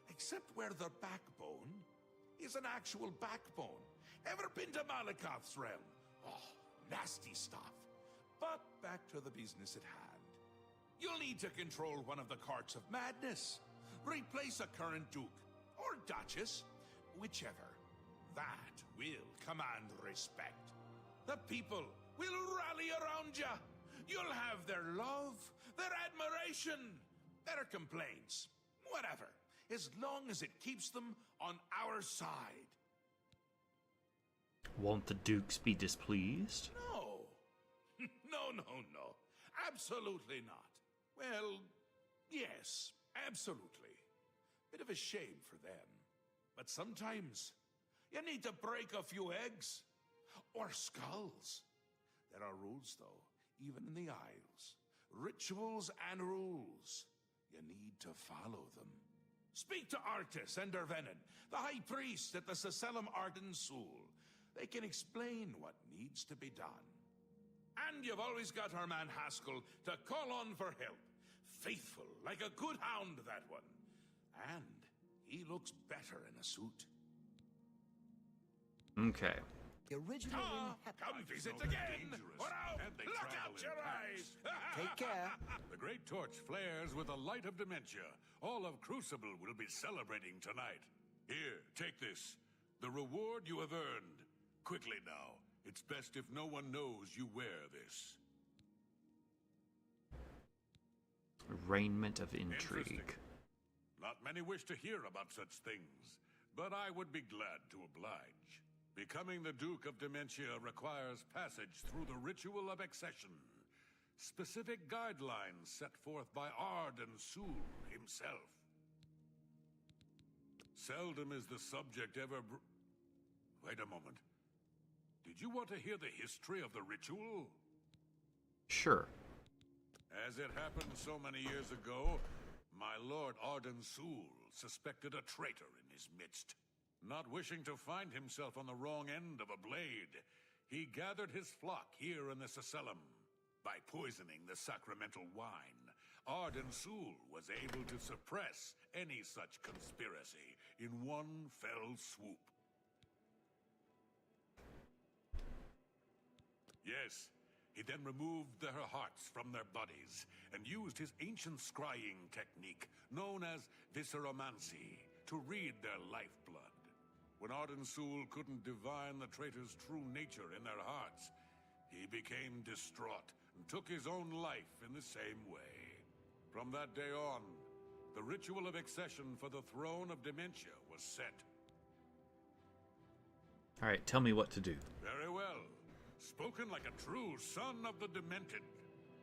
Except where the backbone is an actual backbone. Ever been to Malikoth's realm? Oh, nasty stuff. But back to the business at hand. You'll need to control one of the Courts of Madness. Replace a current duke, or duchess, whichever. That will command respect. The people will rally around you. You'll have their love, their admiration, their complaints, whatever, as long as it keeps them on our side. Won't the dukes be displeased? No. No. Absolutely not. Well, yes, absolutely. Bit of a shame for them. But sometimes you need to break a few eggs. Or skulls. There are rules, though, even in the Isles. Rituals and rules. You need to follow them. Speak to Artis and Dervenin, the High Priest at the Sacellum Arden Sul. They can explain what needs to be done. And you've always got our man Haskell to call on for help. Faithful, like a good hound, that one. And he looks better in a suit. Okay. The original come visit again, or I'll look out your eyes! Take care. The great torch flares with the light of dementia. All of Crucible will be celebrating tonight. Here, take this. The reward you have earned. Quickly now. It's best if no one knows you wear this. Arraignment of intrigue. Not many wish to hear about such things, but I would be glad to oblige. Becoming the Duke of Dementia requires passage through the ritual of accession. Specific guidelines set forth by Arden Sul himself. Seldom is the subject ever Wait a moment. Did you want to hear the history of the ritual? Sure. As it happened so many years ago, my Lord Arden Sul suspected a traitor in his midst. Not wishing to find himself on the wrong end of a blade, he gathered his flock here in the Sacellum. By poisoning the sacramental wine, Arden Sul was able to suppress any such conspiracy in one fell swoop. Yes, he then removed their hearts from their bodies and used his ancient scrying technique known as visceromancy to read their lifeblood. When Arden Sul couldn't divine the traitor's true nature in their hearts, he became distraught and took his own life in the same way. From that day on, the ritual of accession for the throne of Dementia was set. All right, tell me what to do. Very well. Spoken like a true son of the Demented.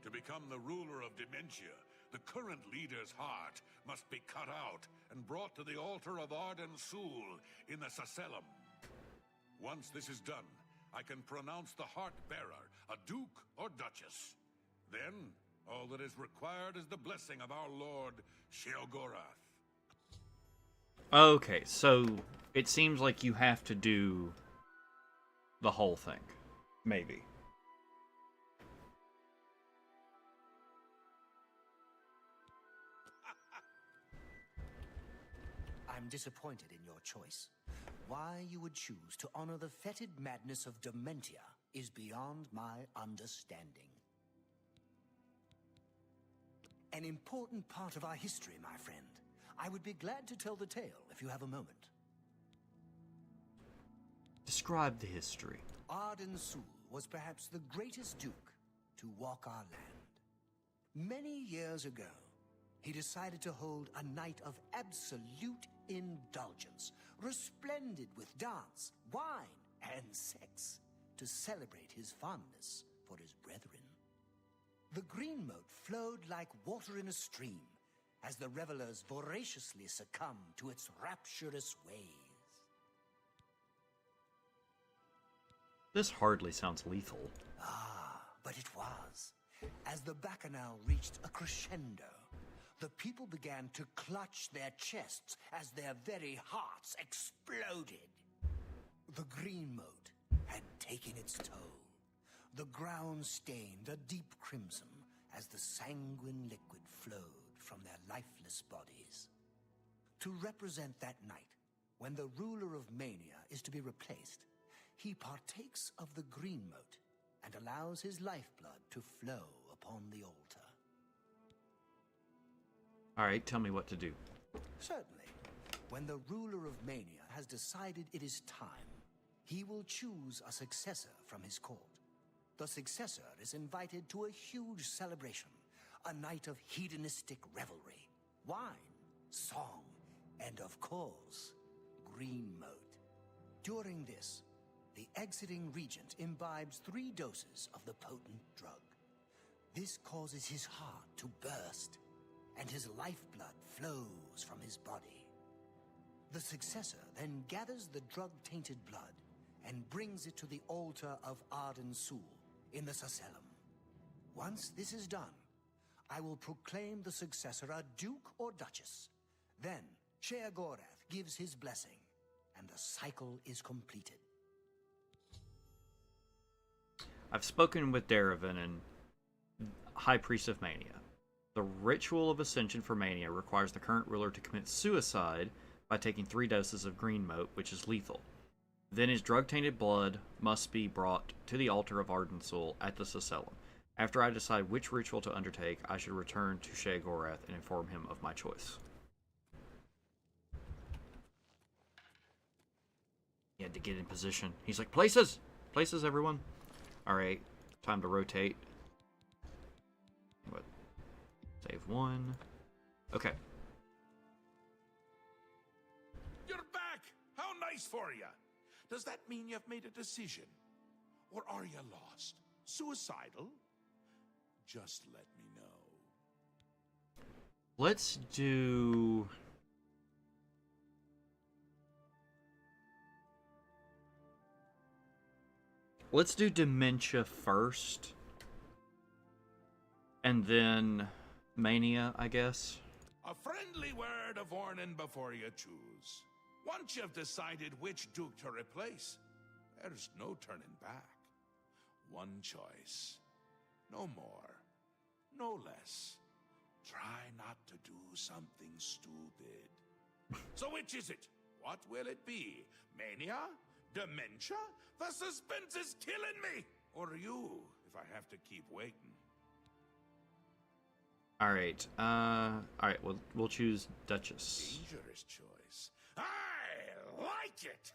To become the ruler of Dementia, the current leader's heart must be cut out and brought to the altar of Arden Sul in the Sacellum. Once this is done, I can pronounce the heart bearer a duke or duchess. Then, all that is required is the blessing of our lord, Sheogorath. Okay, so it seems like you have to do the whole thing. Maybe. I'm disappointed in your choice. Why you would choose to honor the fetid madness of Dementia is beyond my understanding. An important part of our history, my friend. I would be glad to tell the tale if you have a moment. Describe the history. Arden Sul was perhaps the greatest duke to walk our land. Many years ago, he decided to hold a night of absolute indulgence, resplendent with dance, wine, and sex, to celebrate his fondness for his brethren. The green moat flowed like water in a stream as the revelers voraciously succumbed to its rapturous ways. This hardly sounds lethal. Ah, but it was. As the bacchanal reached a crescendo, the people began to clutch their chests as their very hearts exploded. The green moat had taken its toll. The ground stained a deep crimson as the sanguine liquid flowed from their lifeless bodies. To represent that night, when the ruler of Mania is to be replaced, he partakes of the green moat and allows his lifeblood to flow upon the altar. All right, tell me what to do. Certainly. When the ruler of Mania has decided it is time, he will choose a successor from his court. The successor is invited to a huge celebration, a night of hedonistic revelry, wine, song, and of course, green moat. During this, the exiting regent imbibes 3 doses of the potent drug. This causes his heart to burst, and his lifeblood flows from his body. The successor then gathers the drug-tainted blood and brings it to the altar of Arden Sul in the Sacellum. Once this is done, I will proclaim the successor a duke or duchess. Then Sheogorath gives his blessing, and the cycle is completed. I've spoken with Daravan, High Priest of Mania. The ritual of ascension for Mania requires the current ruler to commit suicide by taking 3 doses of green moat, which is lethal. Then his drug-tainted blood must be brought to the altar of Arden Sul at the Sacellum. After I decide which ritual to undertake, I should return to Sheogorath and inform him of my choice. He had to get in position. He's like, places! Places, everyone! Alright, time to rotate. What? Save 1. Okay. You're back! How nice for you! Does that mean you've made a decision? Or are you lost? Suicidal? Just let me know. Let's do... Let's do Dementia first. And then Mania, I guess. A friendly word of warning before you choose. Once you've decided which duke to replace, there's no turning back. One choice. No more. No less. Try not to do something stupid. So which is it? What will it be? Mania? Dementia? The suspense is killing me! Or you, if I have to keep waiting. Alright, alright, we'll choose Duchess. Dangerous choice. I like it!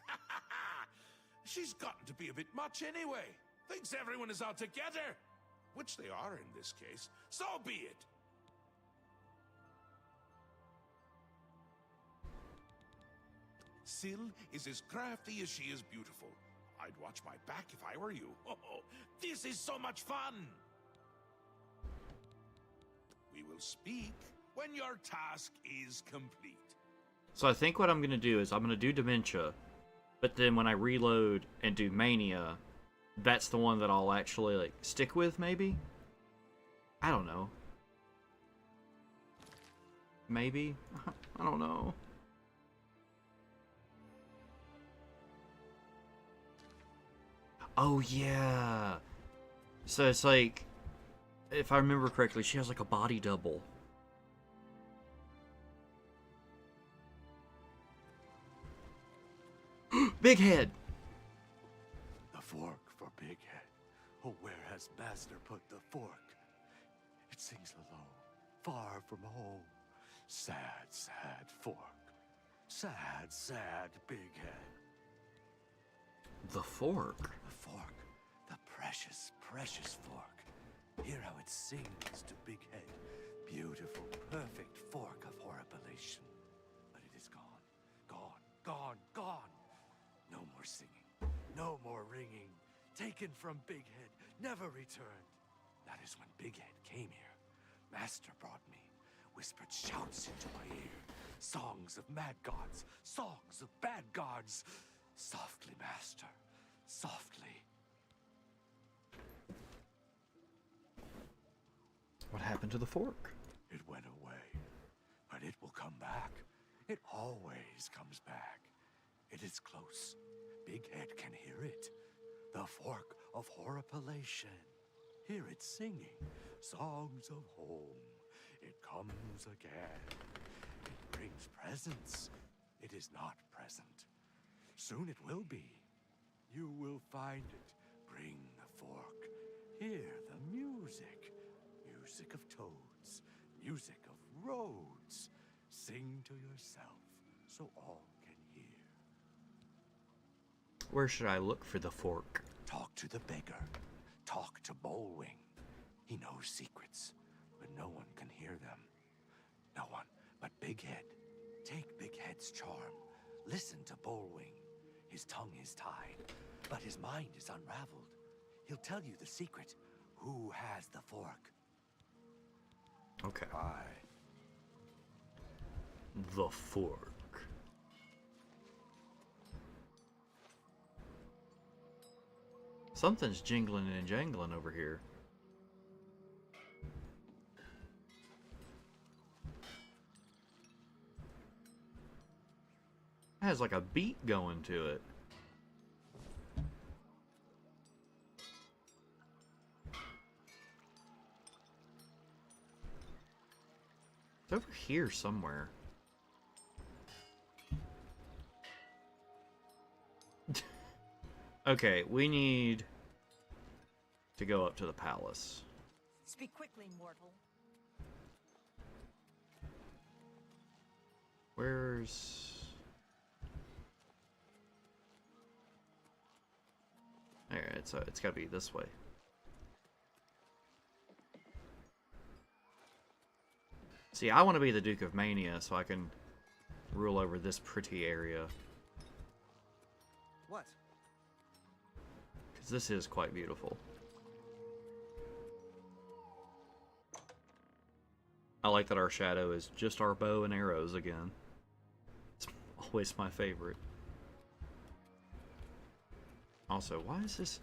She's gotten to be a bit much anyway. Thinks everyone is out to get her. Which they are in this case. So be it. Syl is as crafty as she is beautiful. I'd watch my back if I were you. Oh, this is so much fun! We will speak when your task is complete. So I think what I'm going to do is I'm going to do Dementia, but then when I reload and do Mania, that's the one that I'll actually like stick with, maybe? I don't know. Maybe? I don't know. Oh, yeah. So it's like, if I remember correctly, she has like a body double. Big Head! The fork for Big Head. Oh, where has Master put the fork? It sings alone, far from home. Sad, sad fork. Sad, sad Big Head. The fork? The fork. The precious, precious fork. Hear how it sings to Big Head. Beautiful, perfect fork of horripilation. But it is gone. Gone, gone, gone. No more singing. No more ringing. Taken from Big Head. Never returned. That is when Big Head came here. Master brought me. Whispered shouts into my ear. Songs of mad gods. Songs of bad gods. Softly, Master. Softly. What happened to the fork? It went away. But it will come back. It always comes back. It is close. Big Head can hear it. The fork of horripilation. Hear it singing. Songs of home. It comes again. It brings presents. It is not present. Soon it will be. You will find it. Bring the fork. Hear the music. Music of toads. Music of roads. Sing to yourself so all can hear. Where should I look for the fork? Talk to the beggar. Talk to Bullwing. He knows secrets, but no one can hear them. No one but Big Head. Take Big Head's charm. Listen to Bullwing. His tongue is tied, but his mind is unraveled. He'll tell you the secret. Who has the fork? Okay. I. The fork. Something's jingling and jangling over here. It has like a beat going to it. It's over here somewhere. Okay, we need to go up to the palace. Speak quickly, mortal. Where's... There, it's gotta be this way. See, I want to be the Duke of Mania so I can rule over this pretty area. What? Because this is quite beautiful. I like that our shadow is just our bow and arrows again. It's always my favorite. Also, why is this...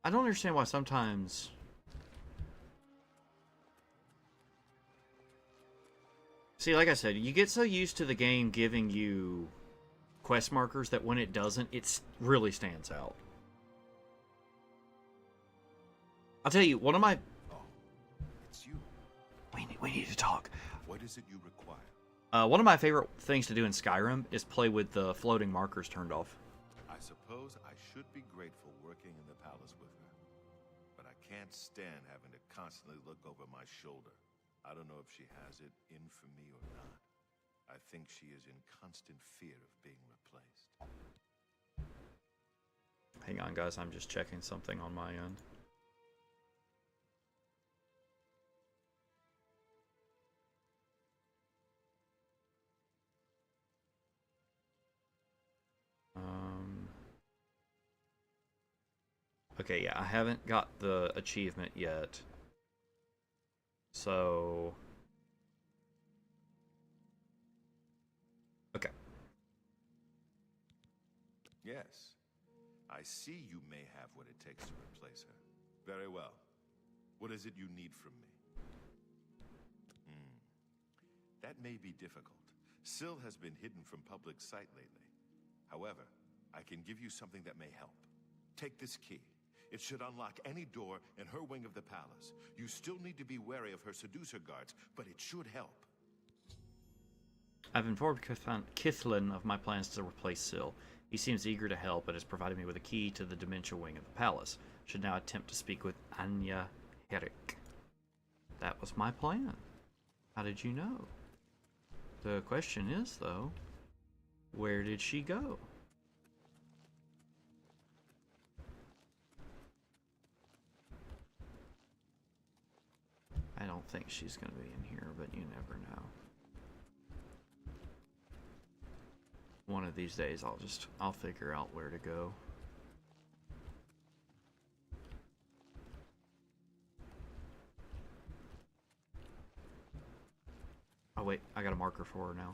I don't understand why sometimes... See, like I said, you get so used to the game giving you quest markers that when it doesn't, it really stands out. I'll tell you, one of my... We need to talk. What is it you require? One of my favorite things to do in Skyrim is play with the floating markers turned off. I suppose I should be grateful working in the palace with her. But I can't stand having to constantly look over my shoulder. I don't know if she has it in for me or not. I think she is in constant fear of being replaced. Hang on, guys. I'm just checking something on my end. Okay, yeah, I haven't got the achievement yet. So... Okay. Yes. I see you may have what it takes to replace her. Very well. What is it you need from me? That may be difficult. Syl has been hidden from public sight lately. However, I can give you something that may help. Take this key. It should unlock any door in her wing of the palace. You still need to be wary of her seducer guards, but it should help. I've informed Kithlin of my plans to replace Syl. He seems eager to help and has provided me with a key to the dementia wing of the palace. Should now attempt to speak with Anya Herrick. That was my plan. How did you know? The question is, though, where did she go? I don't think she's going to be in here, but you never know. One of these days I'll figure out where to go. Oh wait, I got a marker for her now.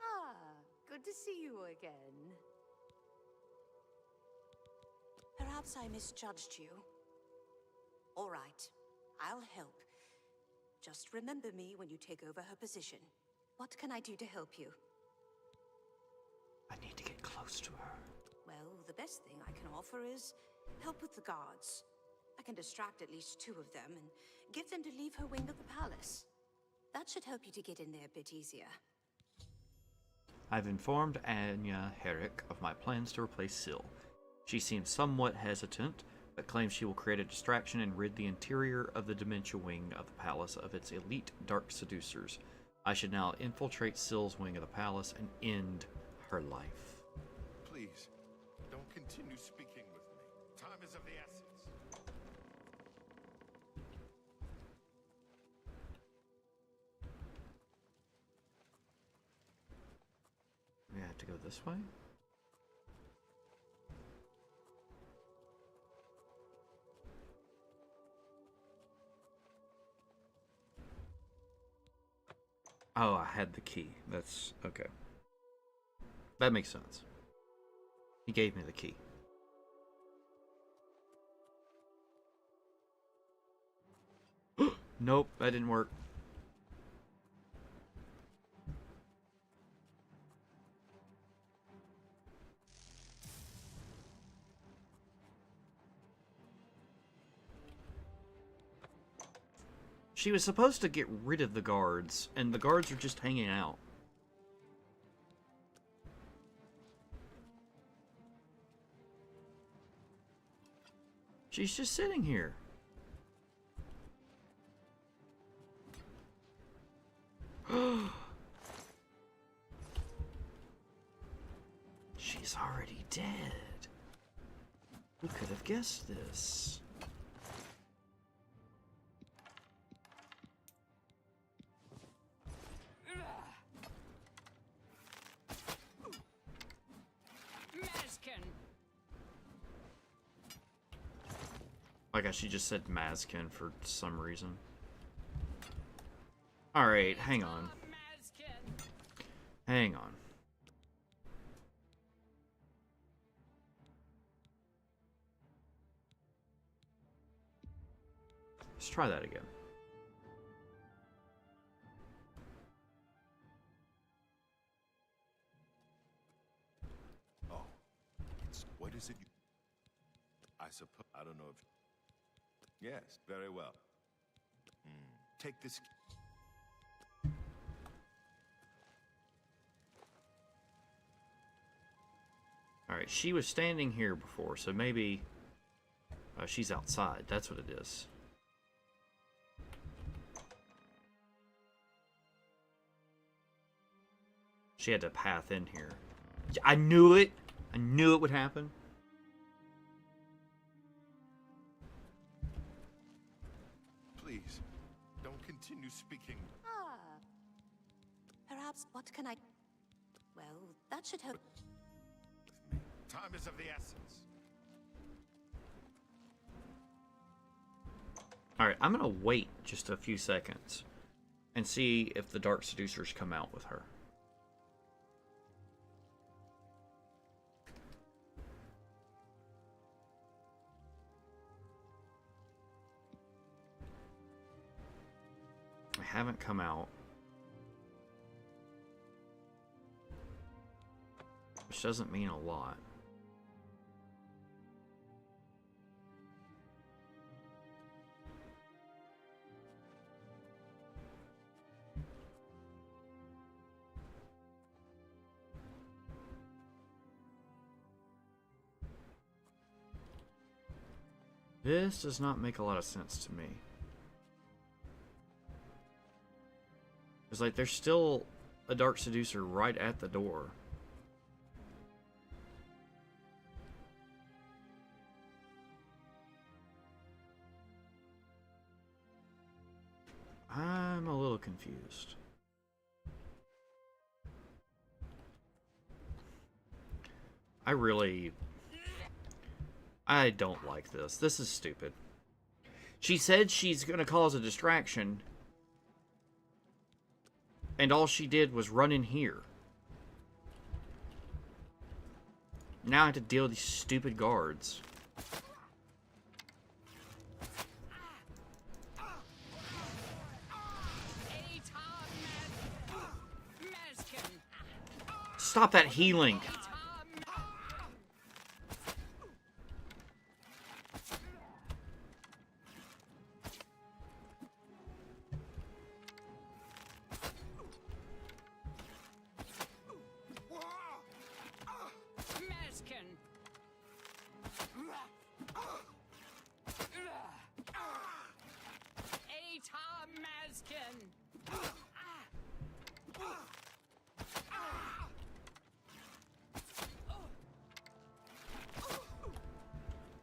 Ah, good to see you again. Perhaps I misjudged you. All right, I'll help. Just remember me when you take over her position. What can I do to help you? I need to get close to her. Well, the best thing I can offer is help with the guards. I can distract at least 2 of them and get them to leave her wing of the palace. That should help you to get in there a bit easier. I've informed Anya Herrick of my plans to replace Syl. She seems somewhat hesitant, but claims she will create a distraction and rid the interior of the dementia wing of the palace of its elite dark seducers. I should now infiltrate Syl's wing of the palace and end her life. Please, don't continue speaking with me. Time is of the essence. We have to go this way? Oh, I had the key. That's okay. That makes sense. He gave me the key. Nope, that didn't work. She was supposed to get rid of the guards, and the guards are just hanging out. She's just sitting here. She's already dead. Who could have guessed this? I guess she just said Mazkin for some reason. Alright, hang on. Hang on. Let's try that again. Oh, what is it you... I suppose. I don't know if. Yes, very well. Take this. Alright, she was standing here before, so maybe she's outside. That's what it is. She had to path in here. I knew it! I knew it would happen. Please, don't continue speaking. Ah. Perhaps what can I... Well, that should help. Time is of the essence. Alright, I'm gonna wait just a few seconds and see if the Dark Seducers come out with her. I haven't come out. Which doesn't mean a lot. This does not make a lot of sense to me. It's like there's still a Dark Seducer right at the door. I'm a little confused. I don't like this. This is stupid. She said she's gonna cause a distraction, and all she did was run in here. Now I have to deal with these stupid guards. Stop that healing!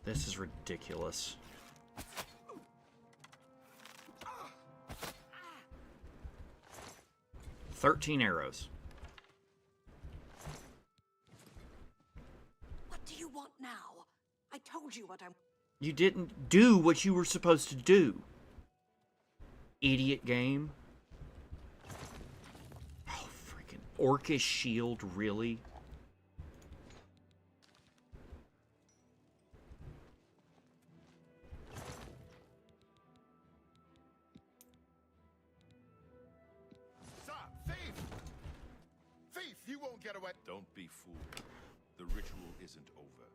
This is ridiculous. "13 arrows. What do you want now? I told you what I'm... You didn't do what you were supposed to do. Idiot game. Oh, freaking Orcish shield, really? You won't get away. Don't be fooled. The ritual isn't over.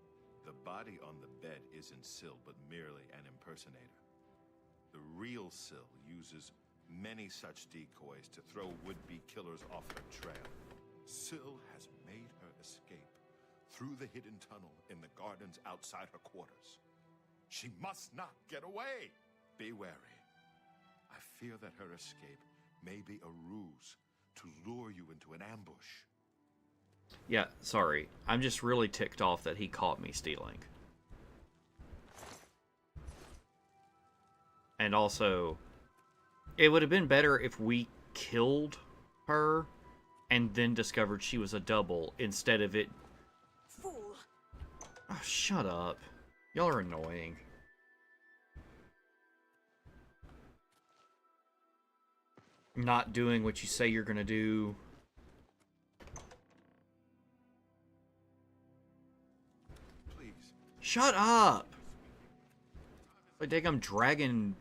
The body on the bed isn't Syl, but merely an impersonator. The real Syl uses many such decoys to throw would-be killers off her trail. Syl has made her escape through the hidden tunnel in the gardens outside her quarters. She must not get away. Be wary. I fear that her escape may be a ruse to lure you into an ambush. Yeah, sorry. I'm just really ticked off that he caught me stealing. And also, it would have been better if we killed her and then discovered she was a double instead of it... Fool! Oh, shut up. Y'all are annoying. Not doing what you say you're gonna do. Shut up! I think I'm Dragon's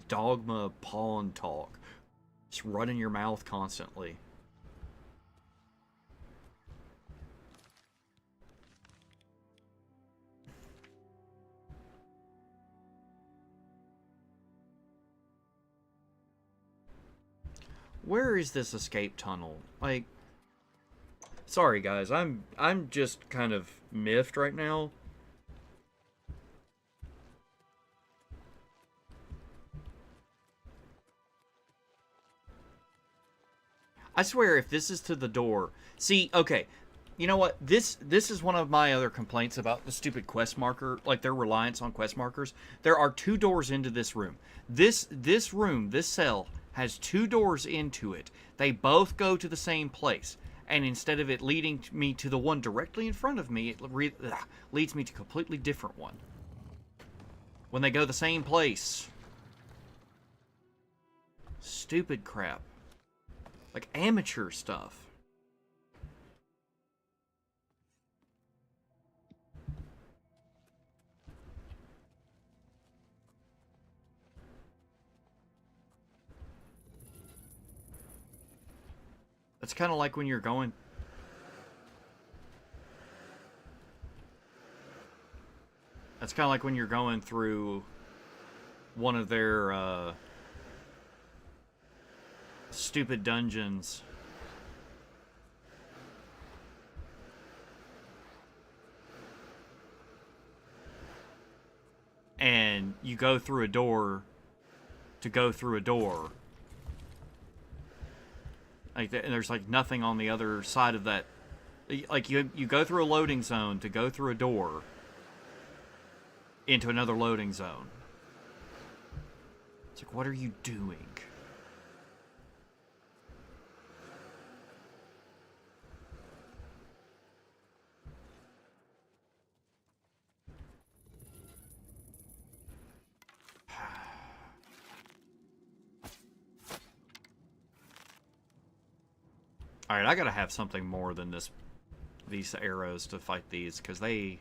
Dogma pawn talk. Just running your mouth constantly. Where is this escape tunnel? Like, sorry guys, I'm just kind of miffed right now. I swear, if this is to the door... See, okay, you know what? This is one of my other complaints about the stupid quest marker, like their reliance on quest markers. There are 2 doors into this room. This room, this cell, has 2 doors into it. They both go to the same place. And instead of it leading me to the one directly in front of me, it leads me to a completely different one. When they go the same place. Stupid crap. Like amateur stuff. It's kind of like when you're going... That's kind of like when you're going through one of their stupid dungeons. And you go through a door to go through a door. Like, and there's like nothing on the other side of that. Like you go through a loading zone to go through a door into another loading zone. It's like, what are you doing? Alright, I gotta have something more than these arrows to fight these, because they...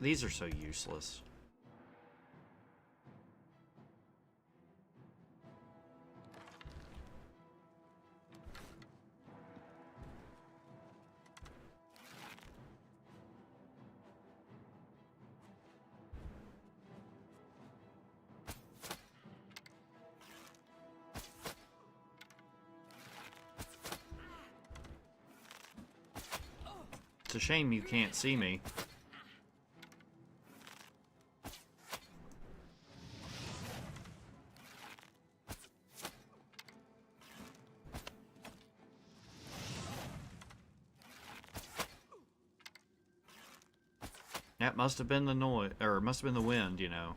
These are so useless. It's a shame you can't see me. That must have been the noise, or it must have been the wind, you know.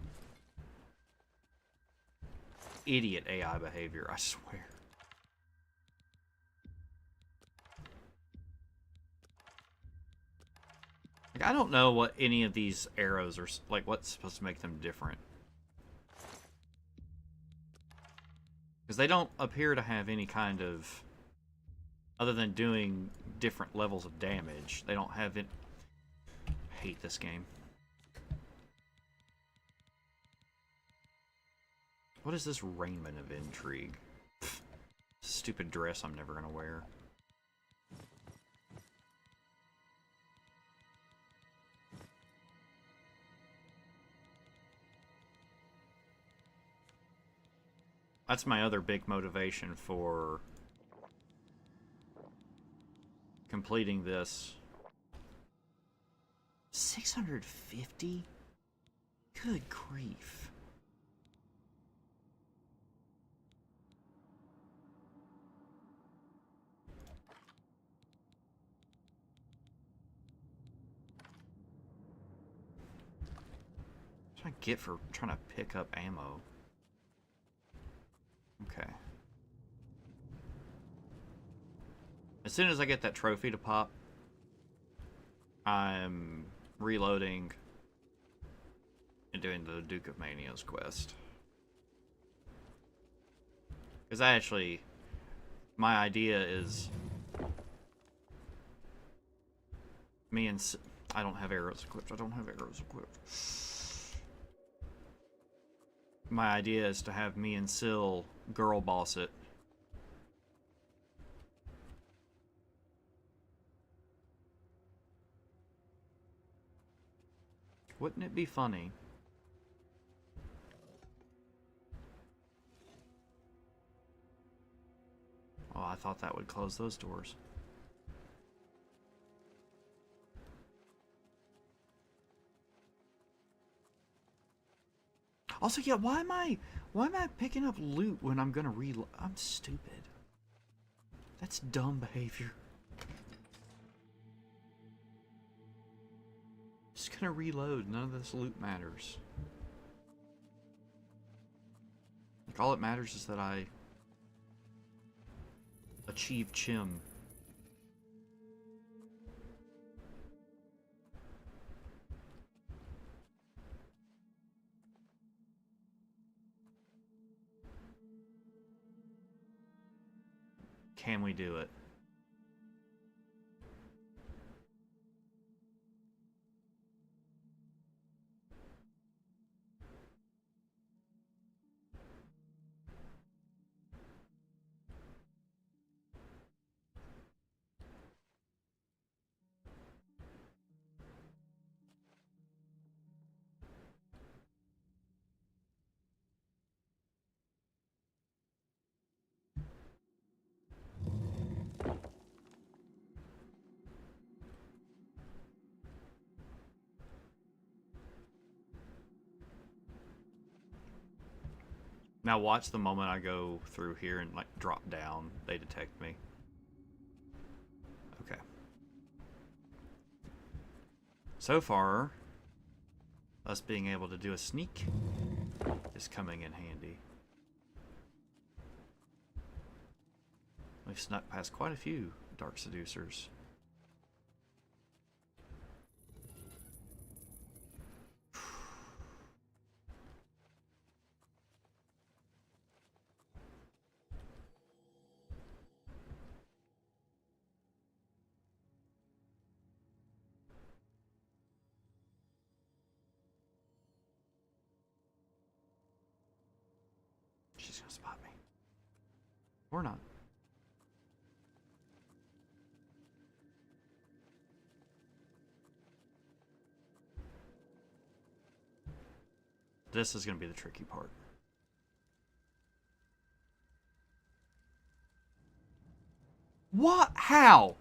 Idiot AI behavior, I swear. Like, I don't know what any of these arrows are, like, what's supposed to make them different. Because they don't appear to have any kind of, other than doing different levels of damage, they don't have it. I hate this game. What is this raiment of intrigue? Pfft, stupid dress I'm never gonna wear. That's my other big motivation for completing this. 650? Good grief. What do I get for trying to pick up ammo? Okay. As soon as I get that trophy to pop, I'm reloading and doing the Duke of Mania's quest. Because my idea is me and... I don't have arrows equipped. I don't have arrows equipped. My idea is to have me and Syl girl boss it. Wouldn't it be funny? Oh, I thought that would close those doors. Also, yeah, why am I picking up loot when I'm gonna reload? I'm stupid. That's dumb behavior. Just gonna reload. None of this loot matters. Like, all that matters is that I achieve Chim. Can we do it? Now watch the moment I go through here and like drop down, they detect me. Okay. So far, us being able to do a sneak is coming in handy. We've snuck past quite a few Dark Seducers. She's gonna spot me. Or not. This is gonna be the tricky part. What? How?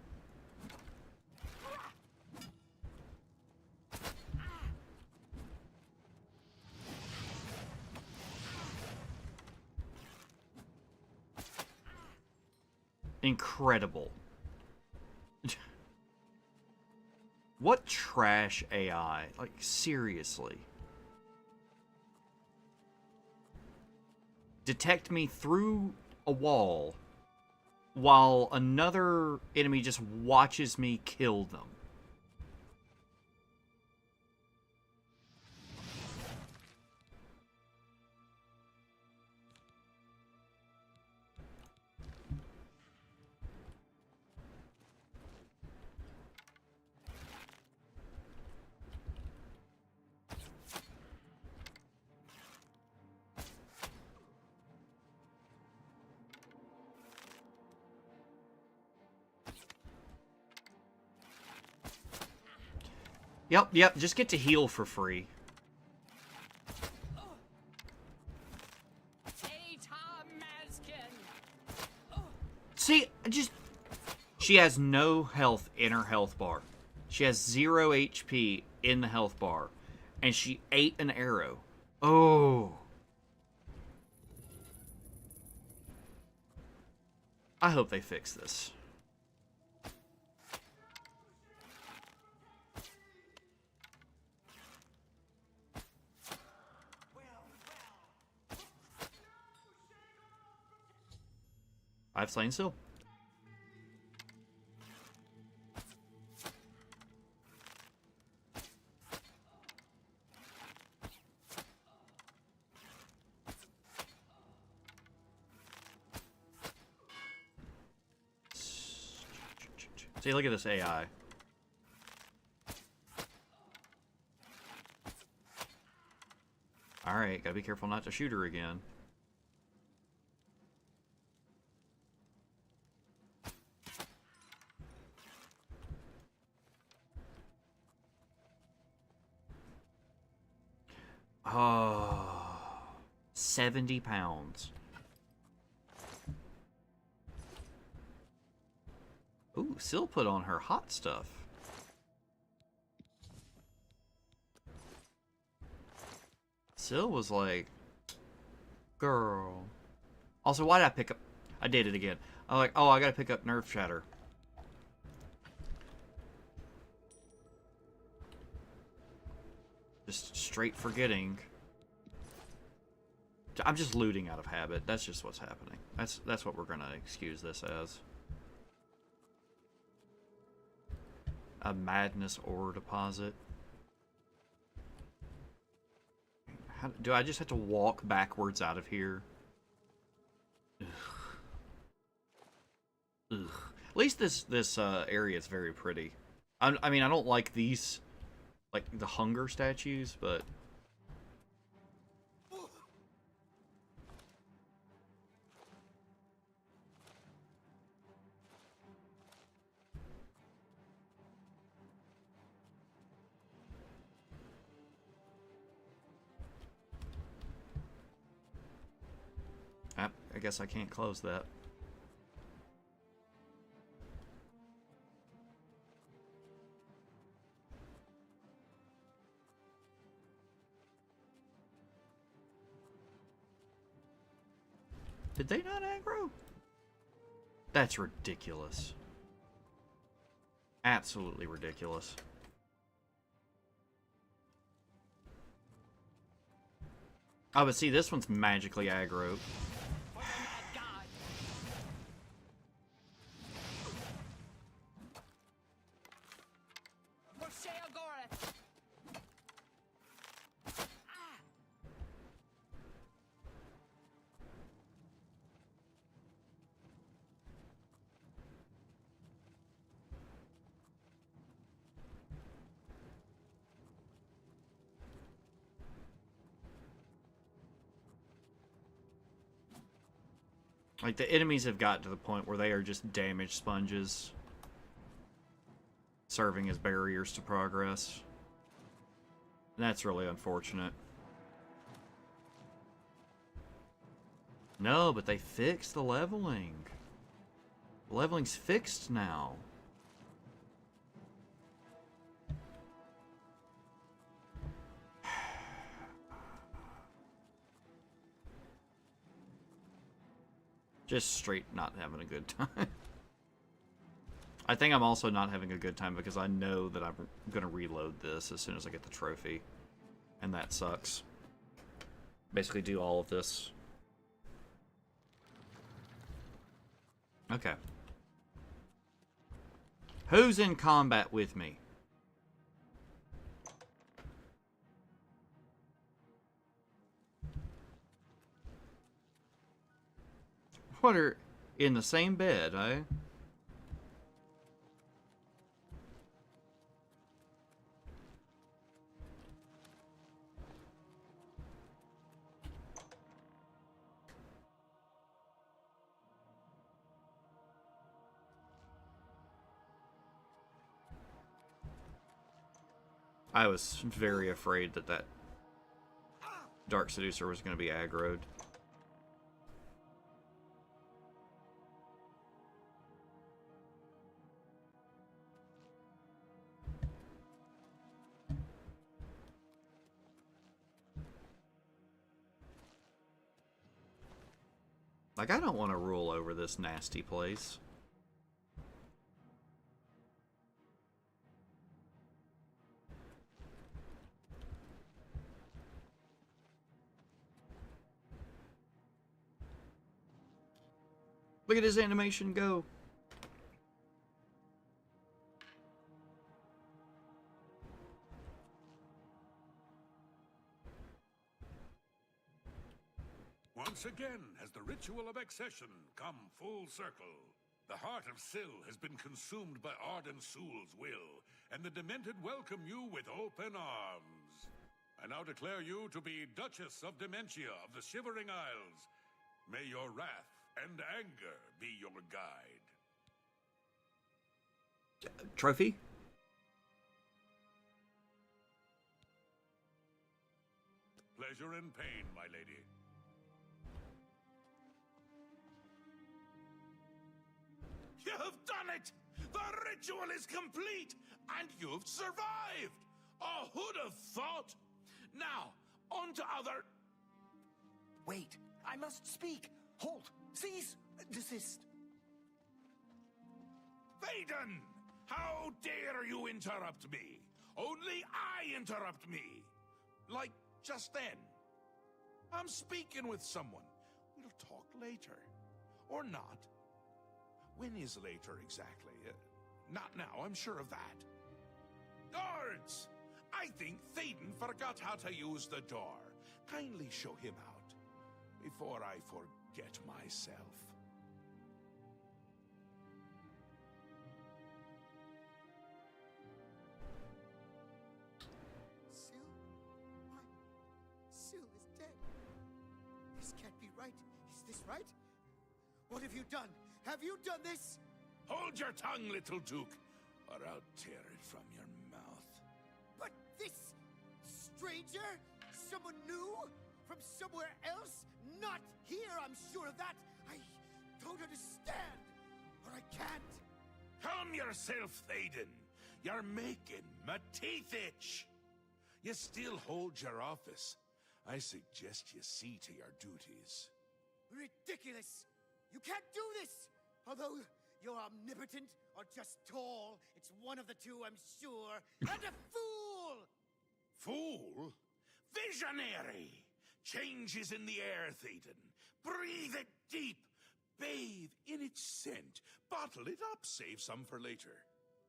Incredible. What trash AI? Like, seriously. Detect me through a wall while another enemy just watches me kill them. Yep, just get to heal for free. See, she has no health in her health bar. She has 0 HP in the health bar. And she ate an arrow. Oh. I hope they fix this. I've slain Syl. See, look at this AI. Alright, gotta be careful not to shoot her again. Oh, 70 pounds. Ooh, Syl put on her hot stuff. Syl was like, girl. Also, why did I pick up? I did it again. I'm like, oh, I gotta pick up Nerve Shatter. Just straight forgetting. I'm just looting out of habit. That's just what's happening. That's what we're gonna excuse this as. A madness ore deposit. How, do I just have to walk backwards out of here? Ugh. Ugh. At least this area is very pretty. I mean, I don't like these, like the hunger statues, but I guess I can't close that. Did they not aggro? That's ridiculous. Absolutely ridiculous. Oh, but see, this one's magically aggro. Like, the enemies have got to the point where they are just damage sponges, serving as barriers to progress. And that's really unfortunate. No, but they fixed the leveling. The leveling's fixed now. Just straight not having a good time. I think I'm also not having a good time because I know that I'm going to reload this as soon as I get the trophy. And that sucks. Basically do all of this. Okay. Who's in combat with me? What are in the same bed, eh? I was very afraid that that Dark Seducer was going to be aggroed. Like, I don't want to rule over this nasty place. Look at his animation go. Once again has the ritual of accession come full circle. The heart of Syl has been consumed by Arden Sul's will, and the Demented welcome you with open arms. I now declare you to be Duchess of Dementia of the Shivering Isles. May your wrath and anger be your guide. Pleasure and pain, my lady. You have done it! The ritual is complete, and you've survived! Oh, who'd have thought? Now, on to other... Wait, I must speak. Halt! Cease! Desist! Thaden! How dare you interrupt me? Only I interrupt me! Like just then. I'm speaking with someone. We'll talk later. Or not. When is later exactly? Not now, I'm sure of that. Guards! I think Thaden forgot how to use the door. Kindly show him out, before I forget myself. Syl is dead. This can't be right. Is this right? What have you done? Have you done this? Hold your tongue, little Duke, or I'll tear it from your mouth. But this stranger? Someone new? From somewhere else? Not here, I'm sure of that. I don't understand. Or I can't. Calm yourself, Thaden. You're making my teeth itch. You still hold your office. I suggest you see to your duties. Ridiculous! You can't do this! Although you're omnipotent or just tall, it's one of the two, I'm sure. And a fool! Fool? Visionary! Change is in the air, Thaden. Breathe it deep. Bathe in its scent. Bottle it up. Save some for later.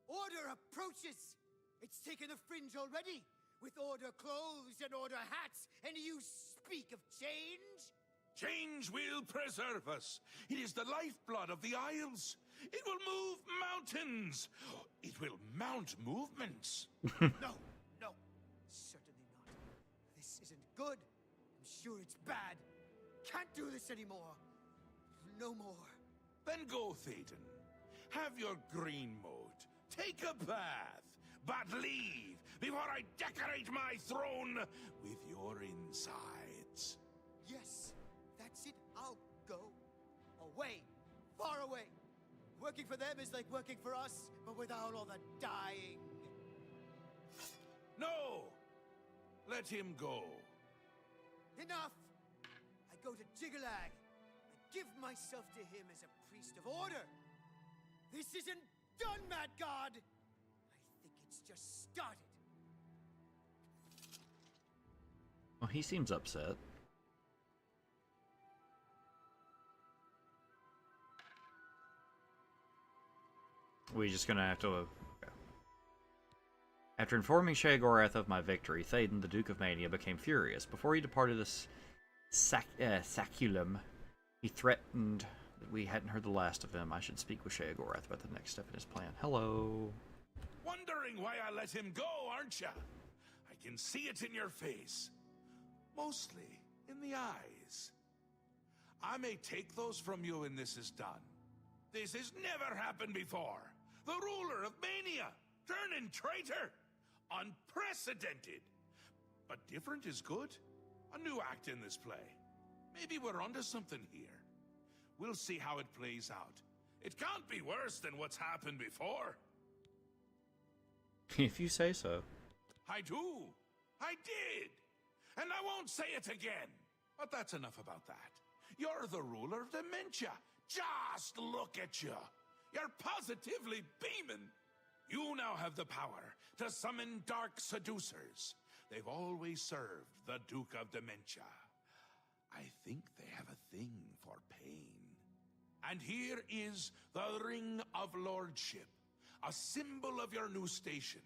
Order approaches! It's taken the fringe already. With order clothes and order hats, and you speak of change? Change will preserve us. It is the lifeblood of the Isles. It will move mountains. It will mount movements. No, certainly not. This isn't good. I'm sure it's bad. Can't do this anymore. No more. Then go, Thaden. Have your green mode. Take a bath. But leave before I decorate my throne with your insides. Yes, that's it. I'll go. Away. Far away. Working for them is like working for us, but without all the dying. No! Let him go. Enough! I go to Jiggalag. I give myself to him as a priest of order. This isn't done, Mad God! I think it's just started. Well, he seems upset. We're just gonna have to... okay. After informing Sheogorath of my victory, Thaden, the Duke of Mania, became furious. Before he departed this saculum, he threatened that we hadn't heard the last of him. I should speak with Sheogorath about the next step in his plan. Hello. Wondering why I let him go, aren't ya? I can see it in your face. Mostly in the eyes. I may take those from you when this is done. This has never happened before. The ruler of Mania, turning traitor. Unprecedented. But different is good. A new act in this play. Maybe we're onto something here. We'll see how it plays out. It can't be worse than what's happened before. If you say so. I do. I did. And I won't say it again. But that's enough about that. You're the ruler of dementia. Just look at you. You're positively beaming. You now have the power to summon dark seducers. They've always served the Duke of Dementia. I think they have a thing for pain. And here is the Ring of Lordship, a symbol of your new station.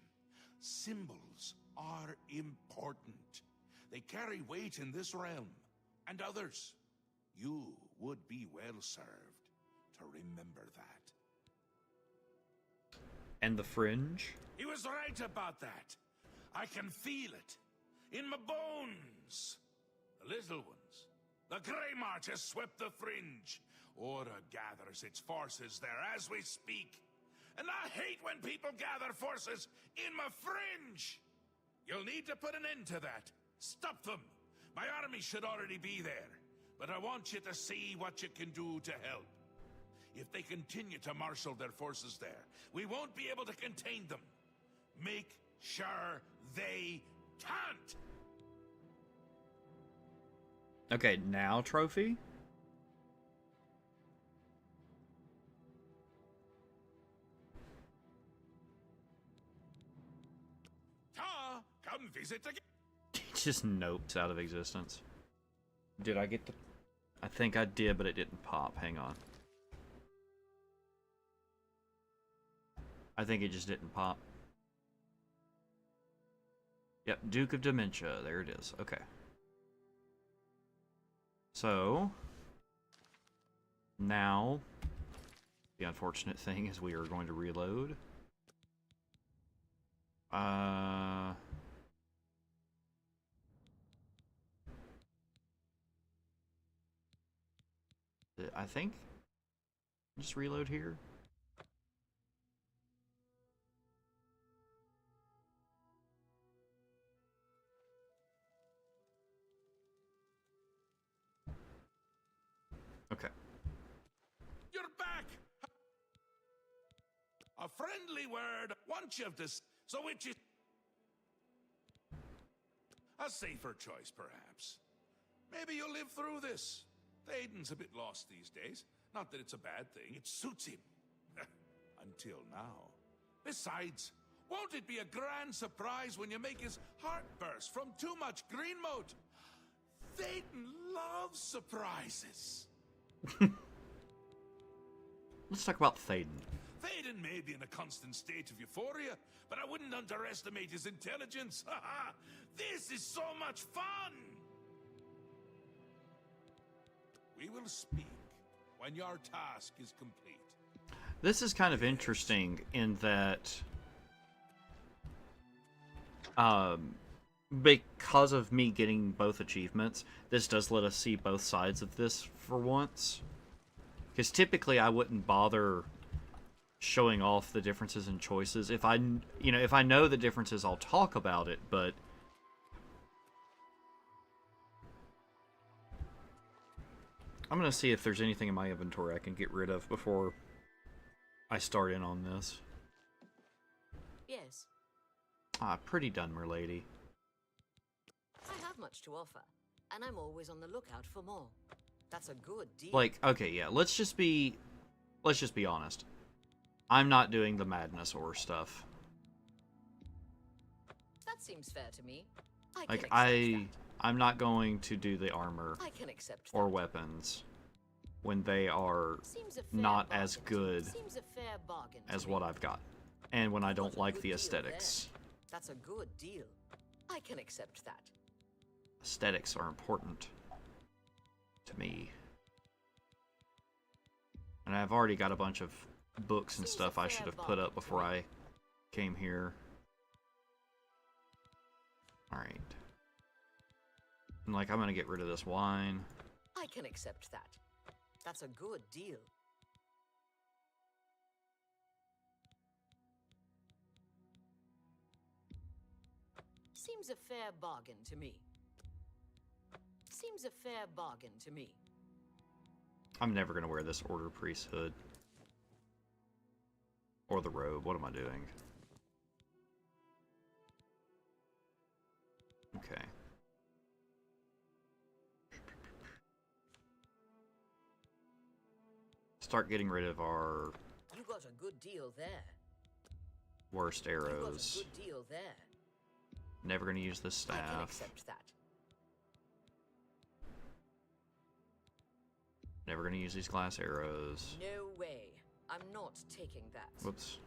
Symbols are important. They carry weight in this realm, and others. You would be well served to remember that. And the fringe? He was right about that. I can feel it. In my bones. The little ones. The Grey March has swept the fringe. Order gathers its forces there as we speak. And I hate when people gather forces in my fringe. You'll need to put an end to that. Stop them. My army should already be there, but I want you to see what you can do to help. If they continue to marshal their forces there, we won't be able to contain them. Make sure they can't! Okay, now trophy? Ta! Come visit again! He just nopes out of existence. Did I get the... I think I did, but it didn't pop. Hang on. I think it just didn't pop. Yep, Duke of Dementia. There it is. Okay. So... now... the unfortunate thing is we are going to reload. I think just reload here. Okay. You're back! A friendly word once you've this, so which is a safer choice, perhaps. Maybe you'll live through this. Théoden's a bit lost these days. Not that it's a bad thing, it suits him. Until now. Besides, won't it be a grand surprise when you make his heart burst from too much green moat? Théoden loves surprises. Let's talk about Théoden. Théoden may be in a constant state of euphoria, but I wouldn't underestimate his intelligence. This is so much fun! We will speak when your task is complete. This is kind of interesting in that because of me getting both achievements, this does let us see both sides of this for once. Because typically I wouldn't bother showing off the differences in choices. If I know the differences, I'll talk about it, but I'm going to see if there's anything in my inventory I can get rid of before I start in on this. Yes. Ah, pretty done, m'lady. I have much to offer, and I'm always on the lookout for more. That's a good deal. Like, okay, yeah, let's just be honest. I'm not doing the madness or stuff. That seems fair to me. I'm not going to do the armor I can accept or weapons when they are not as good as what I've got, and when I don't like the aesthetics. That's a good deal. I can accept that. Aesthetics are important to me. And I've already got a bunch of books and stuff I should have put up before I came here. Alright. And like, I'm gonna get rid of this wine. I can accept that. That's a good deal. Seems a fair bargain to me. Seems a fair bargain to me. I'm never gonna wear this Order Priesthood. Or the robe. What am I doing? Okay. Start getting rid of our You got a good deal there. worst You got arrows. a good deal there. Never gonna use this I can staff. accept that. Never gonna use these glass arrows. No way. I'm not taking that. Whoops.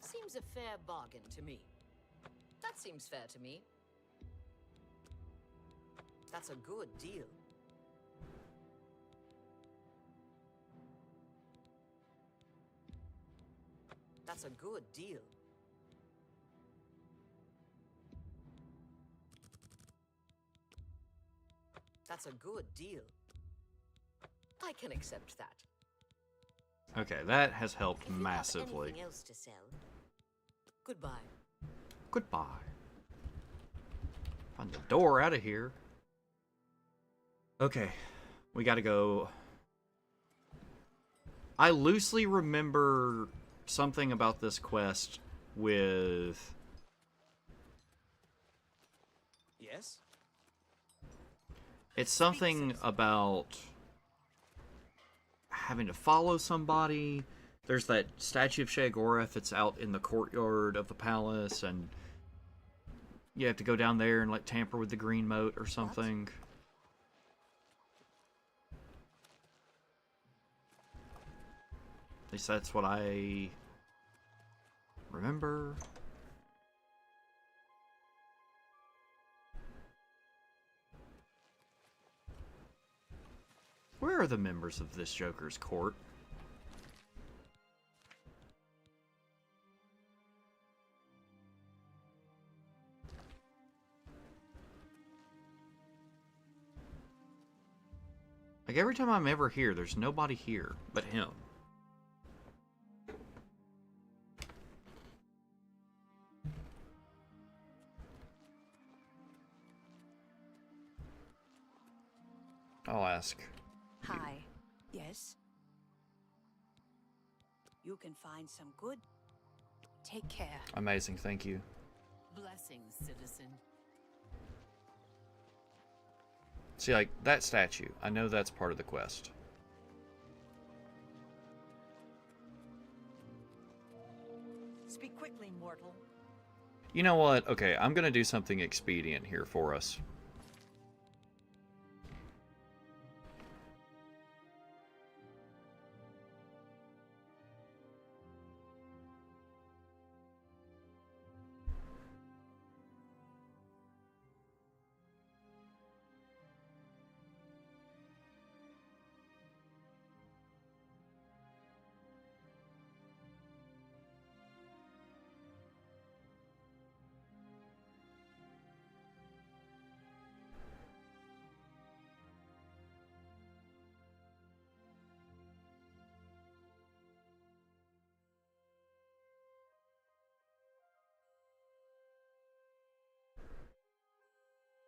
Seems a fair bargain to me. That seems fair to me. That's a good deal. That's a good deal. That's a good deal. I can accept that. Okay, that has helped If you have massively. anything else to sell, goodbye. Goodbye. Find the door out of here. Okay, we gotta go. I loosely remember something about this quest with... Yes? It's something about having to follow somebody. There's that statue of Sheogorath that's out in the courtyard of the palace, and you have to go down there and like tamper with the green moat or something. At least that's what I remember. Where are the members of this Joker's court? Like, every time I'm ever here, there's nobody here but him. I'll ask. Hi. Yes? You can find some good. Take care. Amazing, thank you. Blessings, citizen. See, like, that statue, I know that's part of the quest. Speak quickly, mortal. You know what? Okay, I'm gonna do something expedient here for us.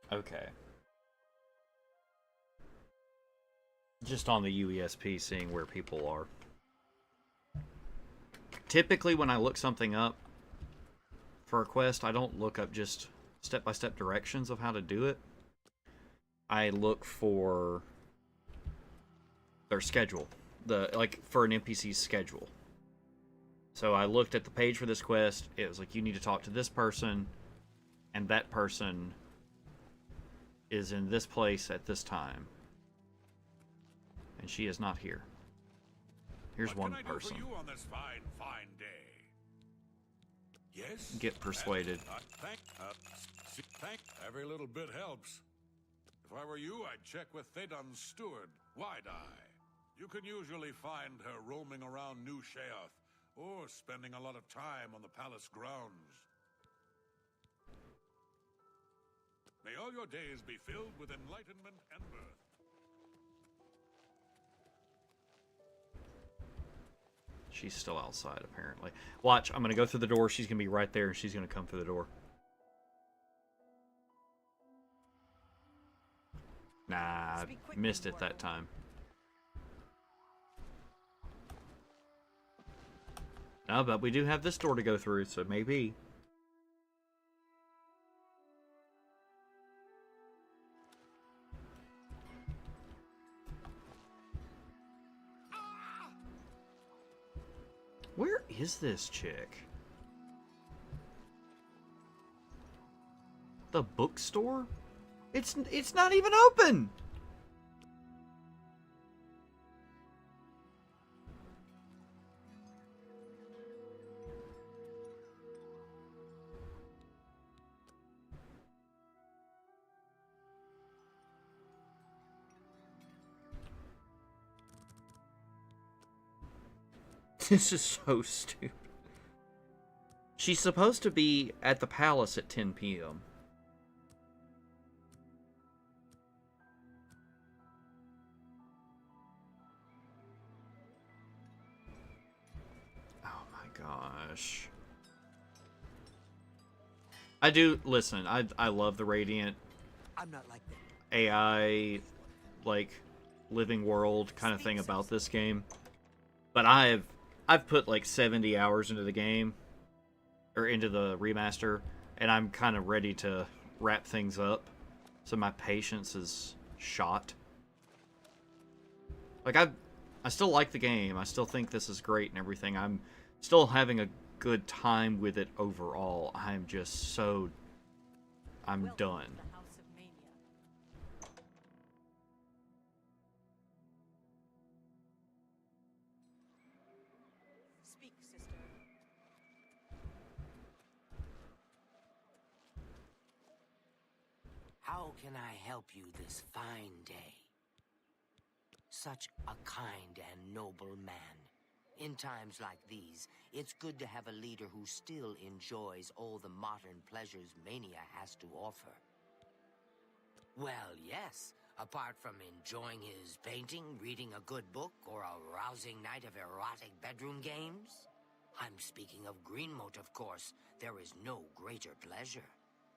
Okay. Just on the UESP, seeing where people are. Typically, when I look something up for a quest, I don't look up just step-by-step directions of how to do it. I look for their schedule. Like, for an NPC's schedule. So I looked at the page for this quest. It was like, you need to talk to this person, and that person is in this place at this time. And she is not here. Here's one person. What can I do for you on this fine, fine day? Yes? Get persuaded. Thank. Every little bit helps. If I were you, I'd check with Thedon's steward, Wide-Eye. You can usually find her roaming around New Sheoth, or spending a lot of time on the palace grounds. May all your days be filled with enlightenment and birth. She's still outside, apparently. Watch, I'm going to go through the door. She's going to be right there, and she's going to come through the door. Nah, missed it that time. No, but we do have this door to go through, so maybe. Where is this chick? The bookstore? It's not even open. This is so stupid. She's supposed to be at the palace at 10 p.m. Oh my gosh. I do listen. I love the Radiant I'm not like them. AI, like living world kind of thing about this game, but I've put like 70 hours into the game, or into the remaster, and I'm kind of ready to wrap things up. So my patience is shot. Like I still like the game. I still think this is great and everything. I'm still having a good time with it overall. I'm just so I'm done. Speak, sister. How can I help you this fine day? Such a kind and noble man. In times like these, it's good to have a leader who still enjoys all the modern pleasures Mania has to offer. Well, yes. Apart from enjoying his painting, reading a good book, or a rousing night of erotic bedroom games? I'm speaking of Greenmote, of course. There is no greater pleasure.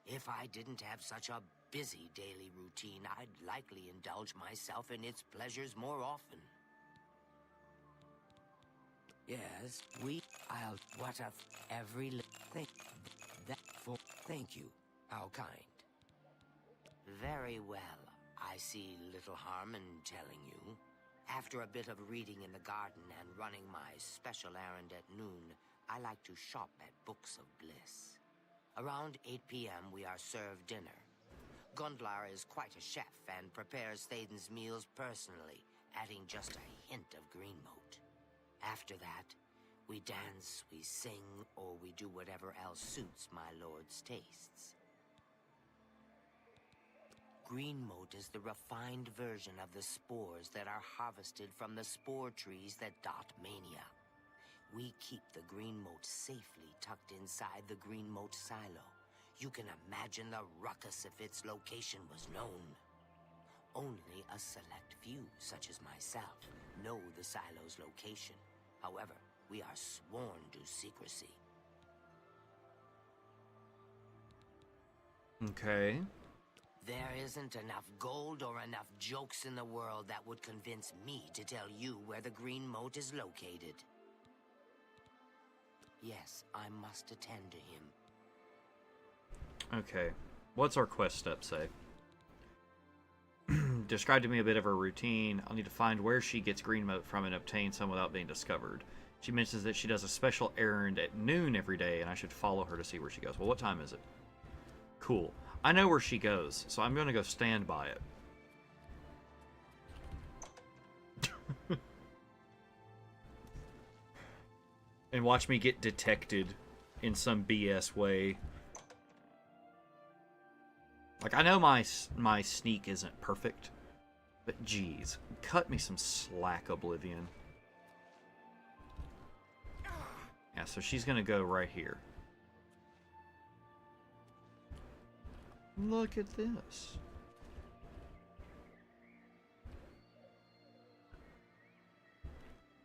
If I didn't have such a busy daily routine, I'd likely indulge myself in its pleasures more often. Yes, I'll... What a... Every... Thank... That... For... Thank you. How kind. Very well. I see little harm in telling you. After a bit of reading in the garden and running my special errand at noon, I like to shop at Books of Bliss. Around 8 p.m. we are served dinner. Gundlar is quite a chef and prepares Thaden's meals personally, adding just a hint of Greenmote. After that, we dance, we sing, or we do whatever else suits my lord's tastes. Greenmote is the refined version of the spores that are harvested from the spore trees that dot Mania. We keep the Greenmote safely tucked inside the Greenmote silo. You can imagine the ruckus if its location was known. Only a select few, such as myself, know the silo's location. However, we are sworn to secrecy. Okay. There isn't enough gold or enough jokes in the world that would convince me to tell you where the Greenmote is located. Yes, I must attend to him. Okay. What's our quest step say? Describe to me a bit of her routine. I'll need to find where she gets Greenmote from and obtain some without being discovered. She mentions that she does a special errand at noon every day, and I should follow her to see where she goes. Well, what time is it? Cool. I know where she goes, so I'm going to go stand by it. And watch me get detected in some BS way. Like, I know my sneak isn't perfect, but geez, cut me some slack, Oblivion. Yeah, so she's gonna go right here. Look at this.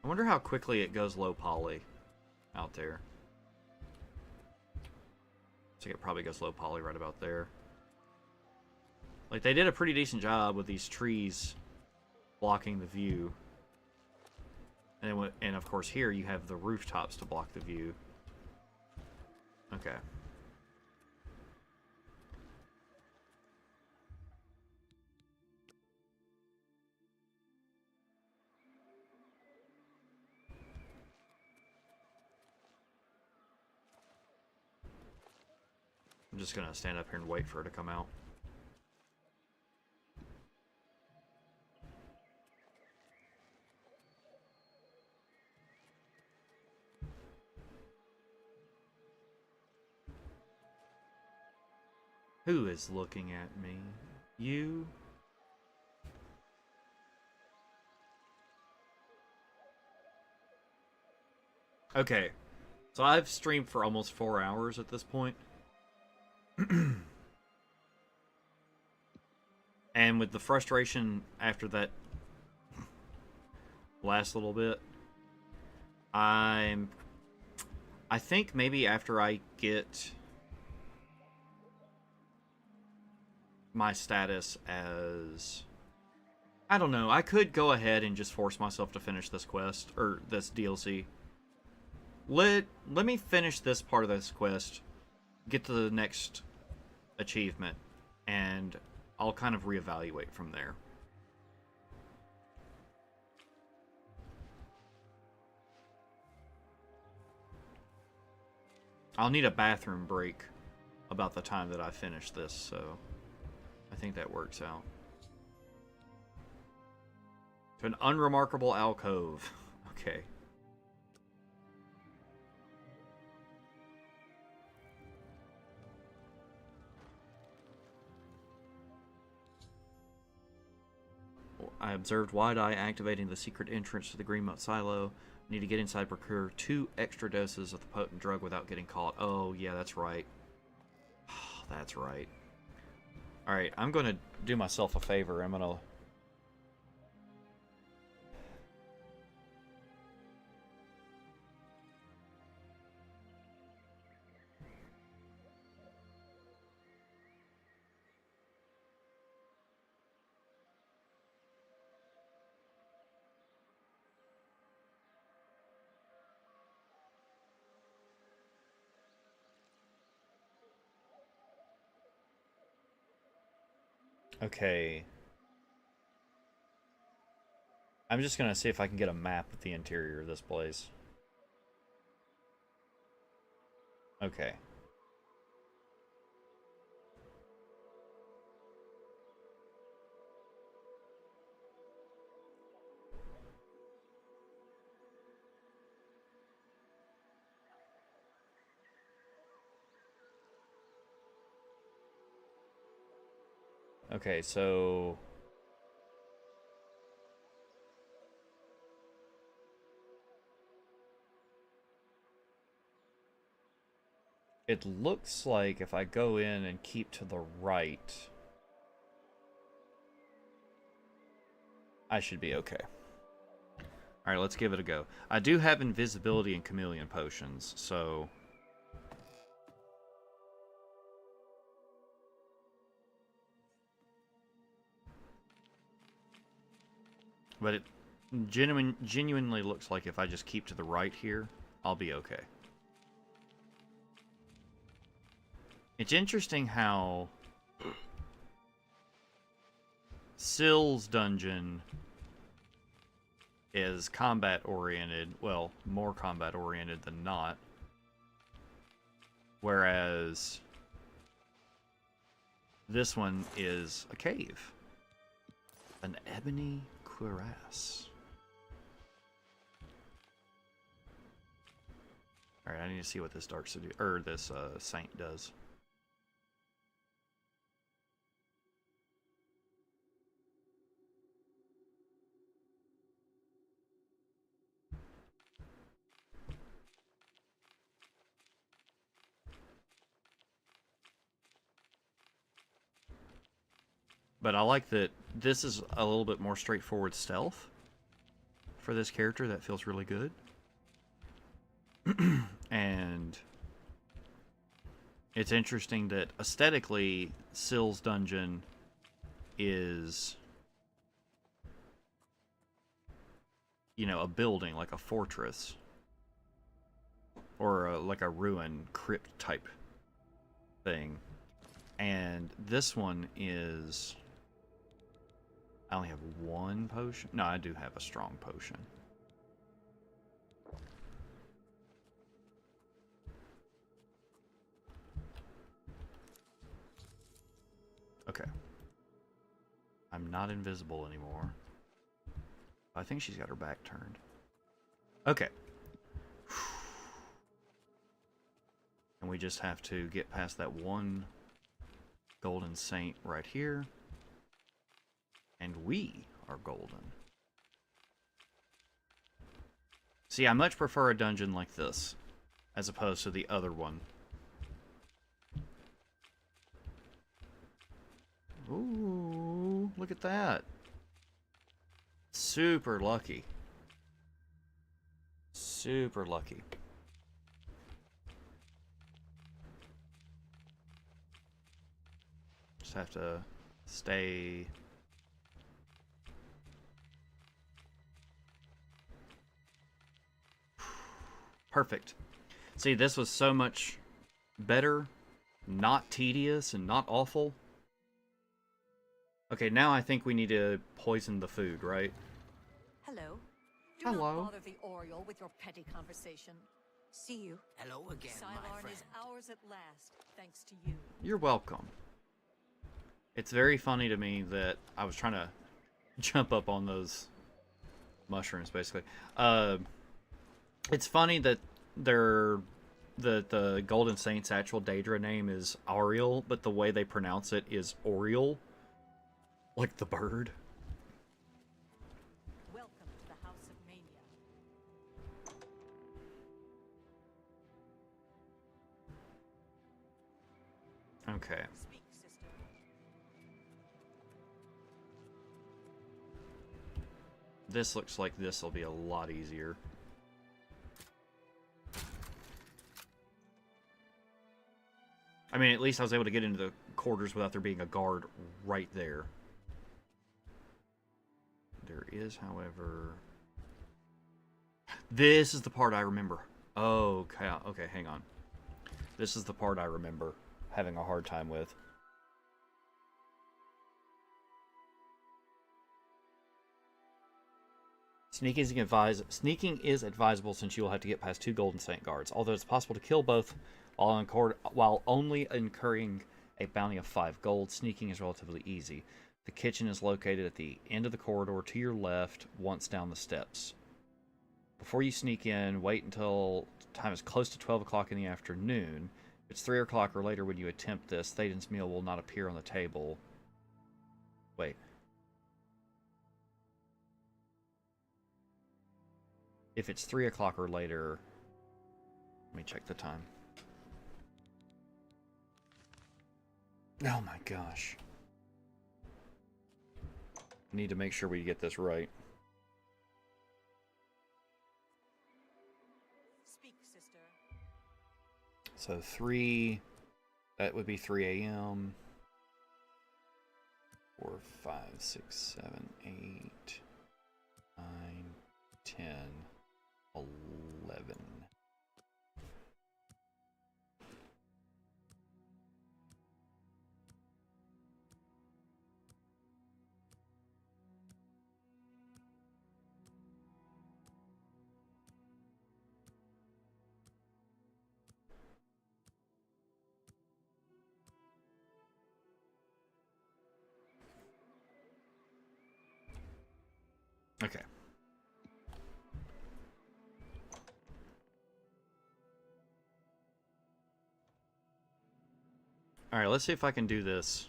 I wonder how quickly it goes low poly out there. I think it probably goes low poly right about there. Like, they did a pretty decent job with these trees blocking the view. And of course here you have the rooftops to block the view. Okay. I'm just gonna stand up here and wait for her to come out. Who is looking at me? You? Okay. So I've streamed for almost 4 hours at this point. And with the frustration after that last little bit, I think maybe after I get my status as... I don't know. I could go ahead and just force myself to finish this quest, or this DLC. Let me finish this part of this quest, get to the next achievement, and I'll kind of reevaluate from there. I'll need a bathroom break about the time that I finish this, so I think that works out. To an unremarkable alcove. Okay. I observed Wide-Eye activating the secret entrance to the Greenmount silo. Need to get inside, procure 2 extra doses of the potent drug without getting caught. Oh, yeah, that's right. That's right. Alright, I'm going to do myself a favor. I'm going to... Okay. I'm just gonna see if I can get a map of the interior of this place. Okay. Okay, so... It looks like if I go in and keep to the right, I should be okay. Alright, let's give it a go. I do have invisibility and chameleon potions, so... But it genuinely looks like if I just keep to the right here, I'll be okay. It's interesting how Sill's dungeon is combat-oriented, well, more combat-oriented than not, whereas this one is a cave. An ebony cuirass. Alright, I need to see what this this saint does. But I like that this is a little bit more straightforward stealth for this character. That feels really good. And it's interesting that aesthetically, Sill's dungeon is, you know, a building, like a fortress. Or like a ruin crypt type thing. And this one is... I only have 1 potion. No, I do have a strong potion. Okay. I'm not invisible anymore. I think she's got her back turned. Okay. And we just have to get past that 1 golden saint right here. And we are golden. See, I much prefer a dungeon like this, as opposed to the other one. Ooh, look at that. Super lucky. Super lucky. Just have to Stay. Perfect. See, this was so much better, not tedious, and not awful. Okay, now I think we need to poison the food, right? Hello. Do Hello. not bother the Oriole with your petty conversation. See you. Hello again, my Cylon friend. is ours at last, thanks to you. You're welcome. It's very funny to me that I was trying to jump up on those mushrooms, basically. It's funny that the Golden Saint's actual Daedra name is Ariel, but the way they pronounce it is Oriole, like the bird. Welcome to the House of Mania. Okay. Speak, sister. This looks like this will be a lot easier. I mean, at least I was able to get into the quarters without there being a guard right there. There is, however... This is the part I remember. Okay, okay, hang on. This is the part I remember having a hard time with. Sneaking is advisable since you will have to get past 2 Golden Saint guards, although it's possible to kill both while only incurring a bounty of 5 gold. Sneaking is relatively easy. The kitchen is located at the end of the corridor to your left, once down the steps. Before you sneak in, wait until time is close to 12 o'clock in the afternoon. If it's 3 o'clock or later when you attempt this, Thaden's meal will not appear on the table. Wait. If it's 3 o'clock or later, let me check the time. Oh my gosh. I need to make sure we get this right. Speak, sister. So 3, that would be 3 a.m. 4, 5, 6, 7, 8, 9, 10, 11. Okay. Alright, let's see if I can do this.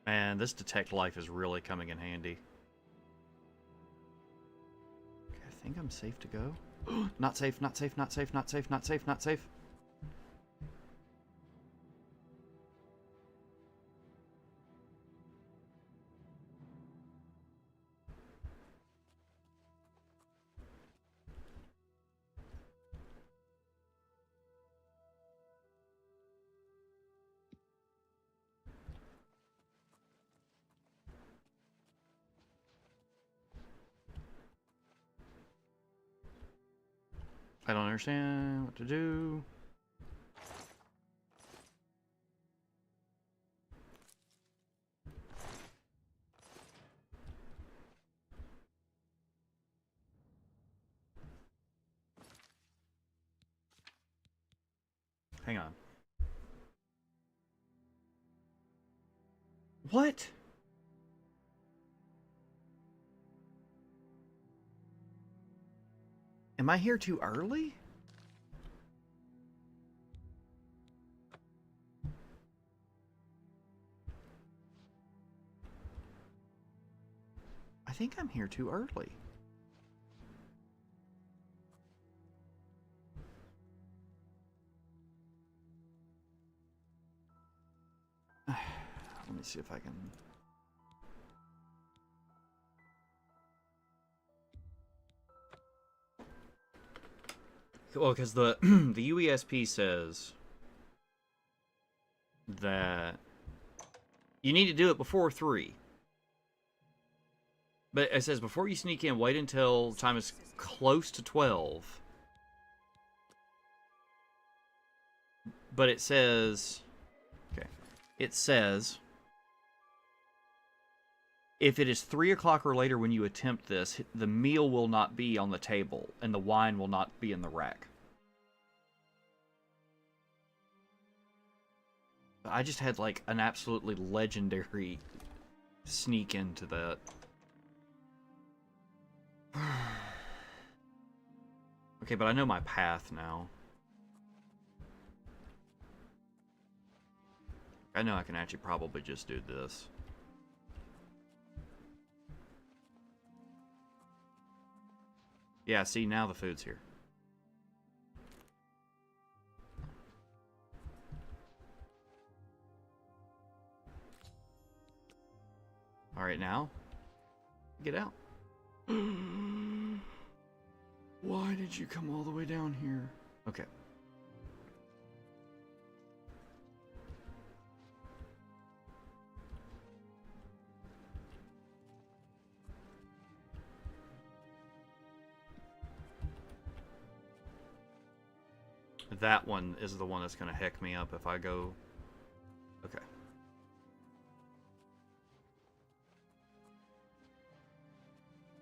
Man, this detect life is really coming in handy. Okay, I think I'm safe to go. Not safe, not safe, not safe, not safe, not safe, not safe. I don't understand what to do. Hang on. What? Am I here too early? I think I'm here too early. see if I can... Well, because the the UESP says that you need to do it before 3. But it says before you sneak in, wait until time is close to 12. But it says... Okay. It says... If it is 3 o'clock or later when you attempt this, the meal will not be on the table, and the wine will not be in the rack. I just had, like, an absolutely legendary sneak into that. Okay, but I know my path now. I know I can actually probably just do this. Yeah, see, now the food's here. Alright, now, get out. Why did you come all the way down here? Okay. That one is the one that's going to heck me up if I go... Okay.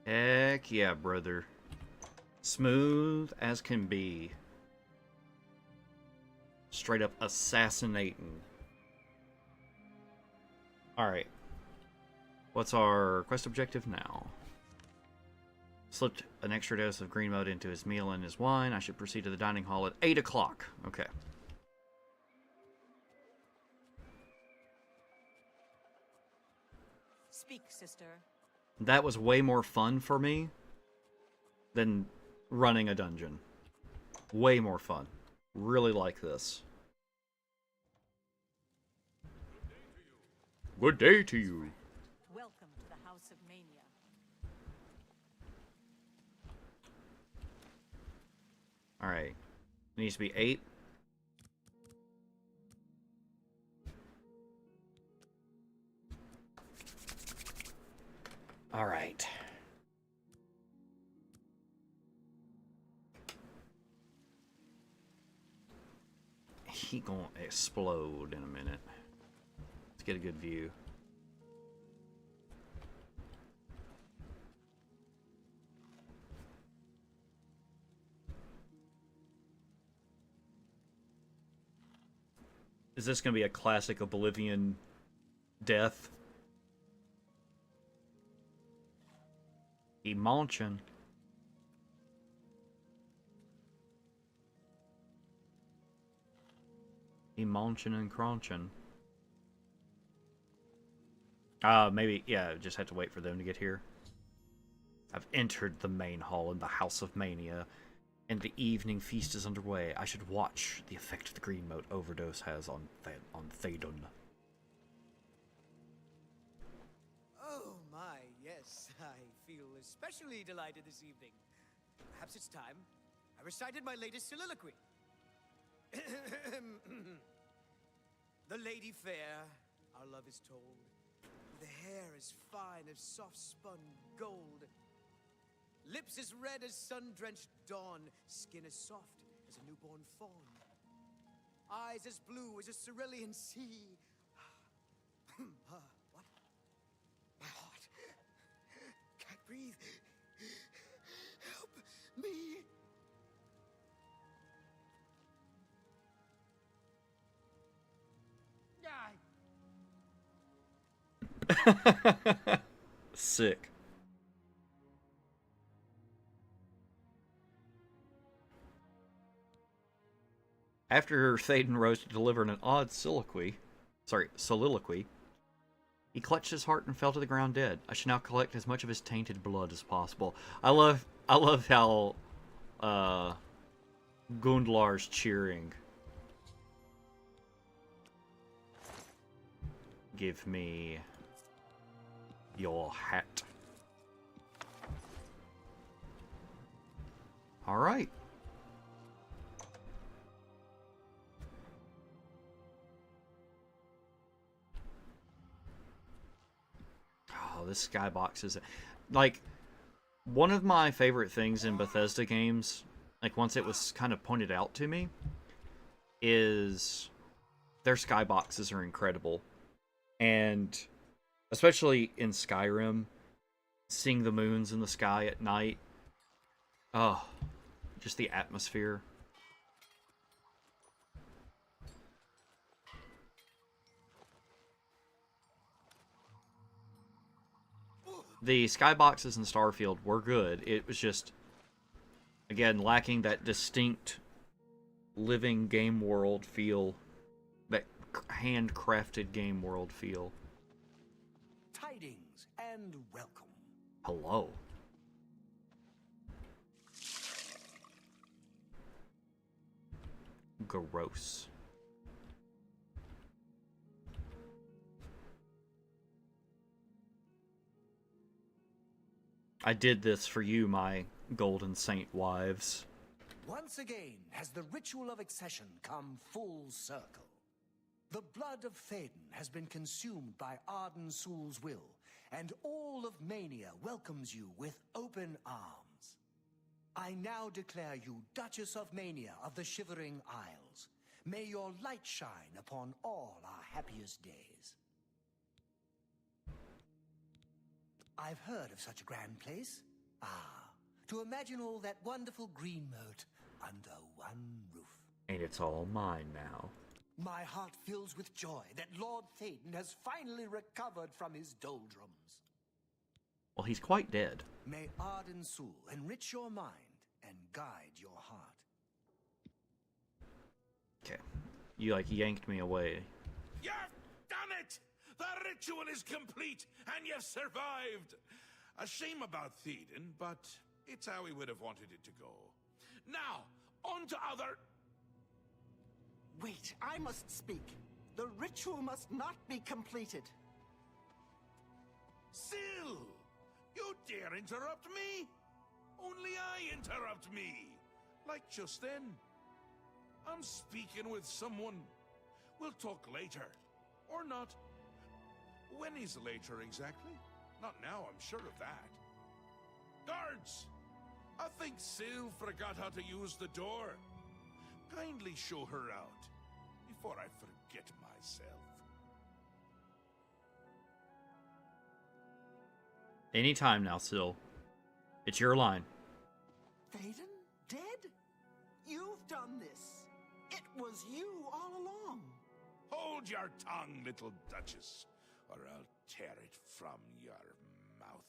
Heck yeah, brother. Smooth as can be. Straight up assassinating. Alright. What's our quest objective now? Slipped an extra dose of green mode into his meal and his wine. I should proceed to the dining hall at 8 o'clock. Okay. Speak, sister. That was way more fun for me than running a dungeon. Way more fun. Really like this. Good day to you. Welcome to the House of Mania. Alright. Needs to be 8. Alright. He gonna explode in a minute. Let's get a good view. Is this gonna be a classic Oblivion death? He munching. He munching and crunching. Maybe, yeah, just have to wait for them to get here. I've entered the main hall in the House of Mania, and the evening feast is underway. I should watch the effect the green mote overdose has on Thaydon. Oh my, yes, I feel especially delighted this evening. Perhaps it's time I recited my latest soliloquy. The lady fair, our love is told. The hair is fine as soft-spun gold. Lips as red as sun-drenched dawn. Skin as soft as a newborn fawn. Eyes as blue as a cerulean sea. What? My heart can't breathe. Help me. Sick. After Thaydon rose to deliver an odd soliloquy, he clutched his heart and fell to the ground dead. I should now collect as much of his tainted blood as possible. I love how Gundlar's cheering. give me your hat. Alright. Oh, this skybox is... Like, one of my favorite things in Bethesda games, like once it was kind of pointed out to me, is their skyboxes are incredible. And especially in Skyrim, seeing the moons in the sky at night. Oh, just the atmosphere. The skyboxes in Starfield were good. It was just, again, lacking that distinct living game world feel. That handcrafted game world feel. Tidings and welcome. Hello. Gross. I did this for you, my golden saint wives. Once again has the ritual of accession come full circle. The blood of Théden has been consumed by Arden Sul's will, and all of Mania welcomes you with open arms. I now declare you Duchess of Mania of the Shivering Isles. May your light shine upon all our happiest days. I've heard of such a grand place. To imagine all that wonderful green moat under one roof. And it's all mine now. My heart fills with joy that Lord Théden has finally recovered from his doldrums. Well, he's quite dead. May Arden Sul enrich your mind and guide your heart. Okay. You, like, yanked me away. You've done it! The ritual is complete, and you've survived! A shame about Théden, but it's how we would have wanted it to go. Now, on to other... Wait, I must speak. The ritual must not be completed. Syl! You dare interrupt me? Only I interrupt me. Like just then. I'm speaking with someone. We'll talk later. Or not. When is later exactly? Not now, I'm sure of that. Guards! I think Syl forgot how to use the door. Kindly show her out, before I forget myself. Anytime now, Syl. It's your line. Théden? Dead? You've done this. It was you all along. Hold your tongue, little Duchess, or I'll tear it from your mouth.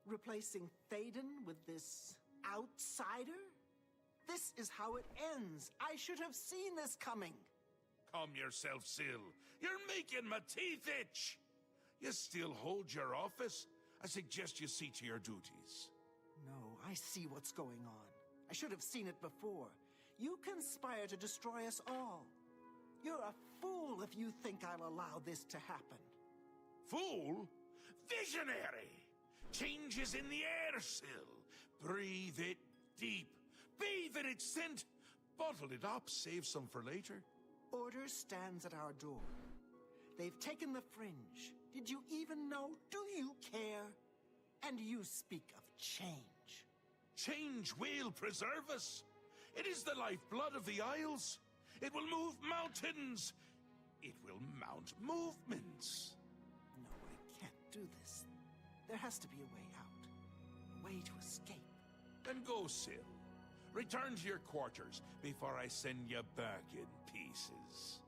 Replacing Théden with this outsider? This is how it ends. I should have seen this coming. Calm yourself, Syl. You're making my teeth itch. You still hold your office? I suggest you see to your duties. No, I see what's going on. I should have seen it before. You conspire to destroy us all. You're a fool if you think I'll allow this to happen. Fool? Visionary! Change is in the air, Syl. Breathe it deep. Bathe in its scent. Bottle it up, save some for later. Order stands at our door. They've taken the fringe. Did you even know? Do you care? And you speak of change. Change will preserve us. It is the lifeblood of the Isles. It will move mountains. It will mount movements. No, I can't do this. There has to be a way out. A way to escape. Then go, Syl. Return to your quarters before I send you back in pieces.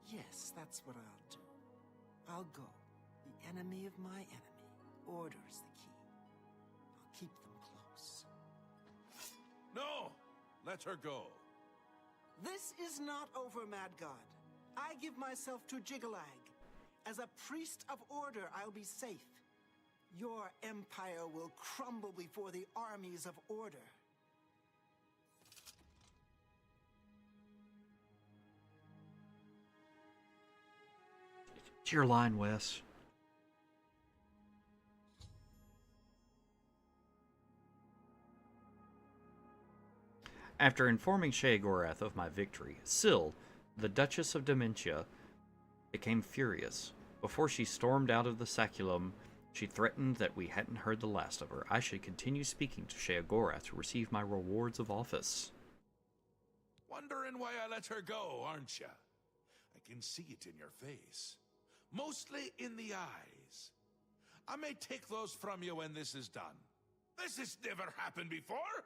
Yes, that's what I'll do. I'll go. The enemy of my enemy orders the key. I'll keep them close. No! Let her go. This is not over, Mad God. I give myself to Jiggalag. As a priest of order, I'll be safe. Your empire will crumble before the armies of order. To your line, Wes. After informing Sheogorath of my victory, Syl, the Duchess of Dementia, became furious. Before she stormed out of the saculum, she threatened that we hadn't heard the last of her. I should continue speaking to Sheogorath to receive my rewards of office. Wondering why I let her go, aren't you? I can see it in your face. Mostly in the eyes. I may take those from you when this is done. This has never happened before.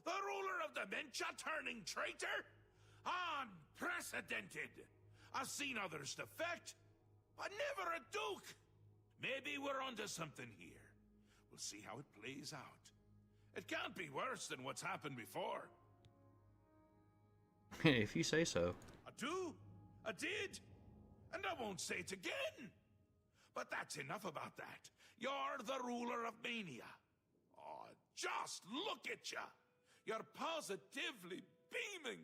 The ruler of Dementia turning traitor? Unprecedented. I've seen others defect, but never a duke. Maybe we're onto something here. We'll see how it plays out. It can't be worse than what's happened before. If you say so. I do. I did. And I won't say it again. But that's enough about that. You're the ruler of Mania. Oh, just look at you. You're positively beaming.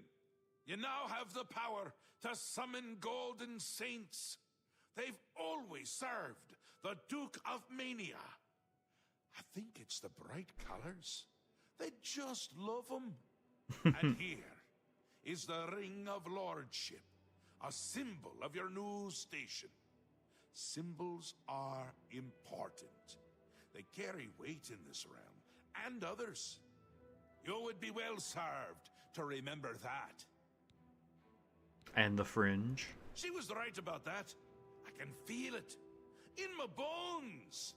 You now have the power to summon golden saints. They've always served the Duke of Mania. I think it's the bright colors. They just love them. And here is the Ring of Lordship, a symbol of your new station. Symbols are important. They carry weight in this realm, and others. You would be well served to remember that. And the fringe. She was right about that. I can feel it. In my bones.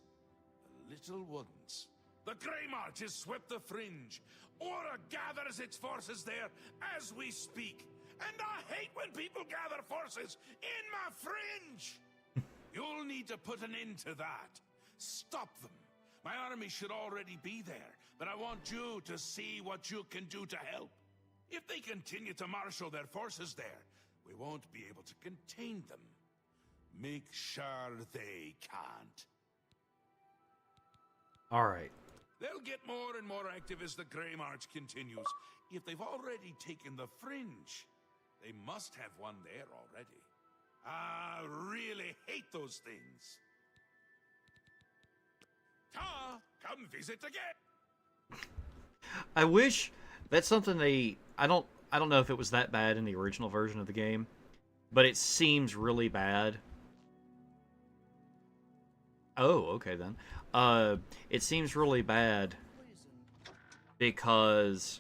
The little ones. The Grey March has swept the fringe. Aura gathers its forces there as we speak. And I hate when people gather forces in my fringe. You'll need to put an end to that. Stop them. My army should already be there, but I want you to see what you can do to help. If they continue to marshal their forces there, we won't be able to contain them. Make sure they can't. All right. They'll get more and more active as the Grey March continues. If they've already taken the fringe, they must have one there already. I really hate those things. Ta, come visit again. I wish that's something I don't know if it was that bad in the original version of the game, but it seems really bad. Oh, okay then. It seems really bad because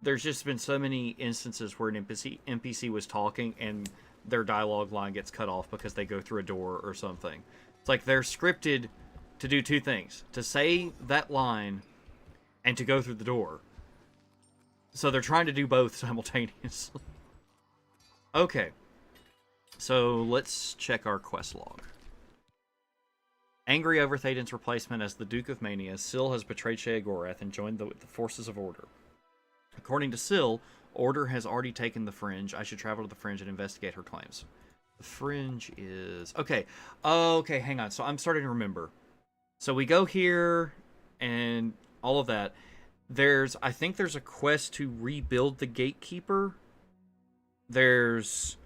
there's just been so many instances where an NPC was talking and their dialogue line gets cut off because they go through a door or something. It's like they're scripted to do two things: to say that line and to go through the door. So they're trying to do both simultaneously. Okay. So let's check our quest log. Angry over Thaden's replacement as the Duke of Mania, Syl has betrayed Sheogorath and joined the forces of Order. According to Syl, Order has already taken the Fringe. I should travel to the Fringe and investigate her claims. The Fringe is... Okay. Okay, hang on. So I'm starting to remember. So we go here and all of that. I think there's a quest to rebuild the Gatekeeper. There's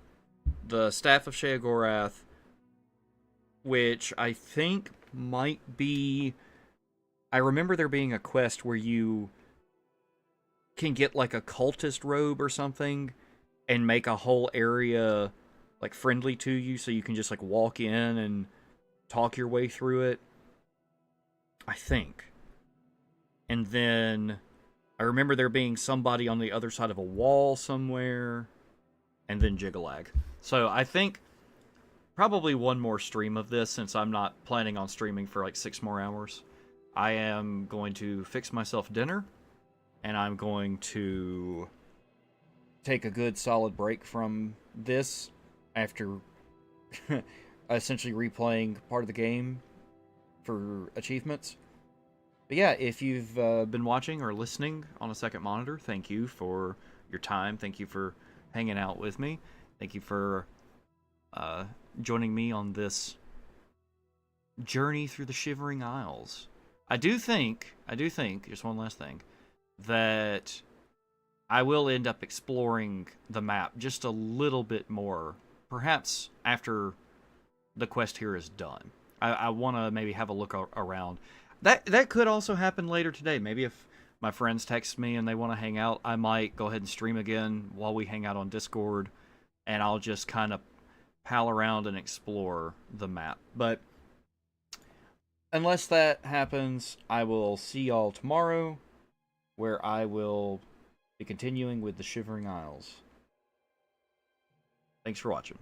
the Staff of Sheogorath, which I think might be... I remember there being a quest where you can get like a cultist robe or something and make a whole area like friendly to you, so you can just like walk in and talk your way through it. I think. And then I remember there being somebody on the other side of a wall somewhere, and then Jigalag. So I think probably one more stream of this, since I'm not planning on streaming for like 6 more hours. I am going to fix myself dinner, and I'm going to take a good solid break from this after essentially replaying part of the game for achievements. But yeah, if you've been watching or listening on a second monitor, thank you for your time. Thank you for hanging out with me. Thank you for joining me on this journey through the Shivering Isles. I do think, just one last thing, that I will end up exploring the map just a little bit more. Perhaps after the quest here is done. I want to maybe have a look around. That could also happen later today. Maybe if my friends text me and they want to hang out, I might go ahead and stream again while we hang out on Discord, and I'll just kind of pal around and explore the map. But unless that happens, I will see y'all tomorrow, where I will be continuing with the Shivering Isles. Thanks for watching.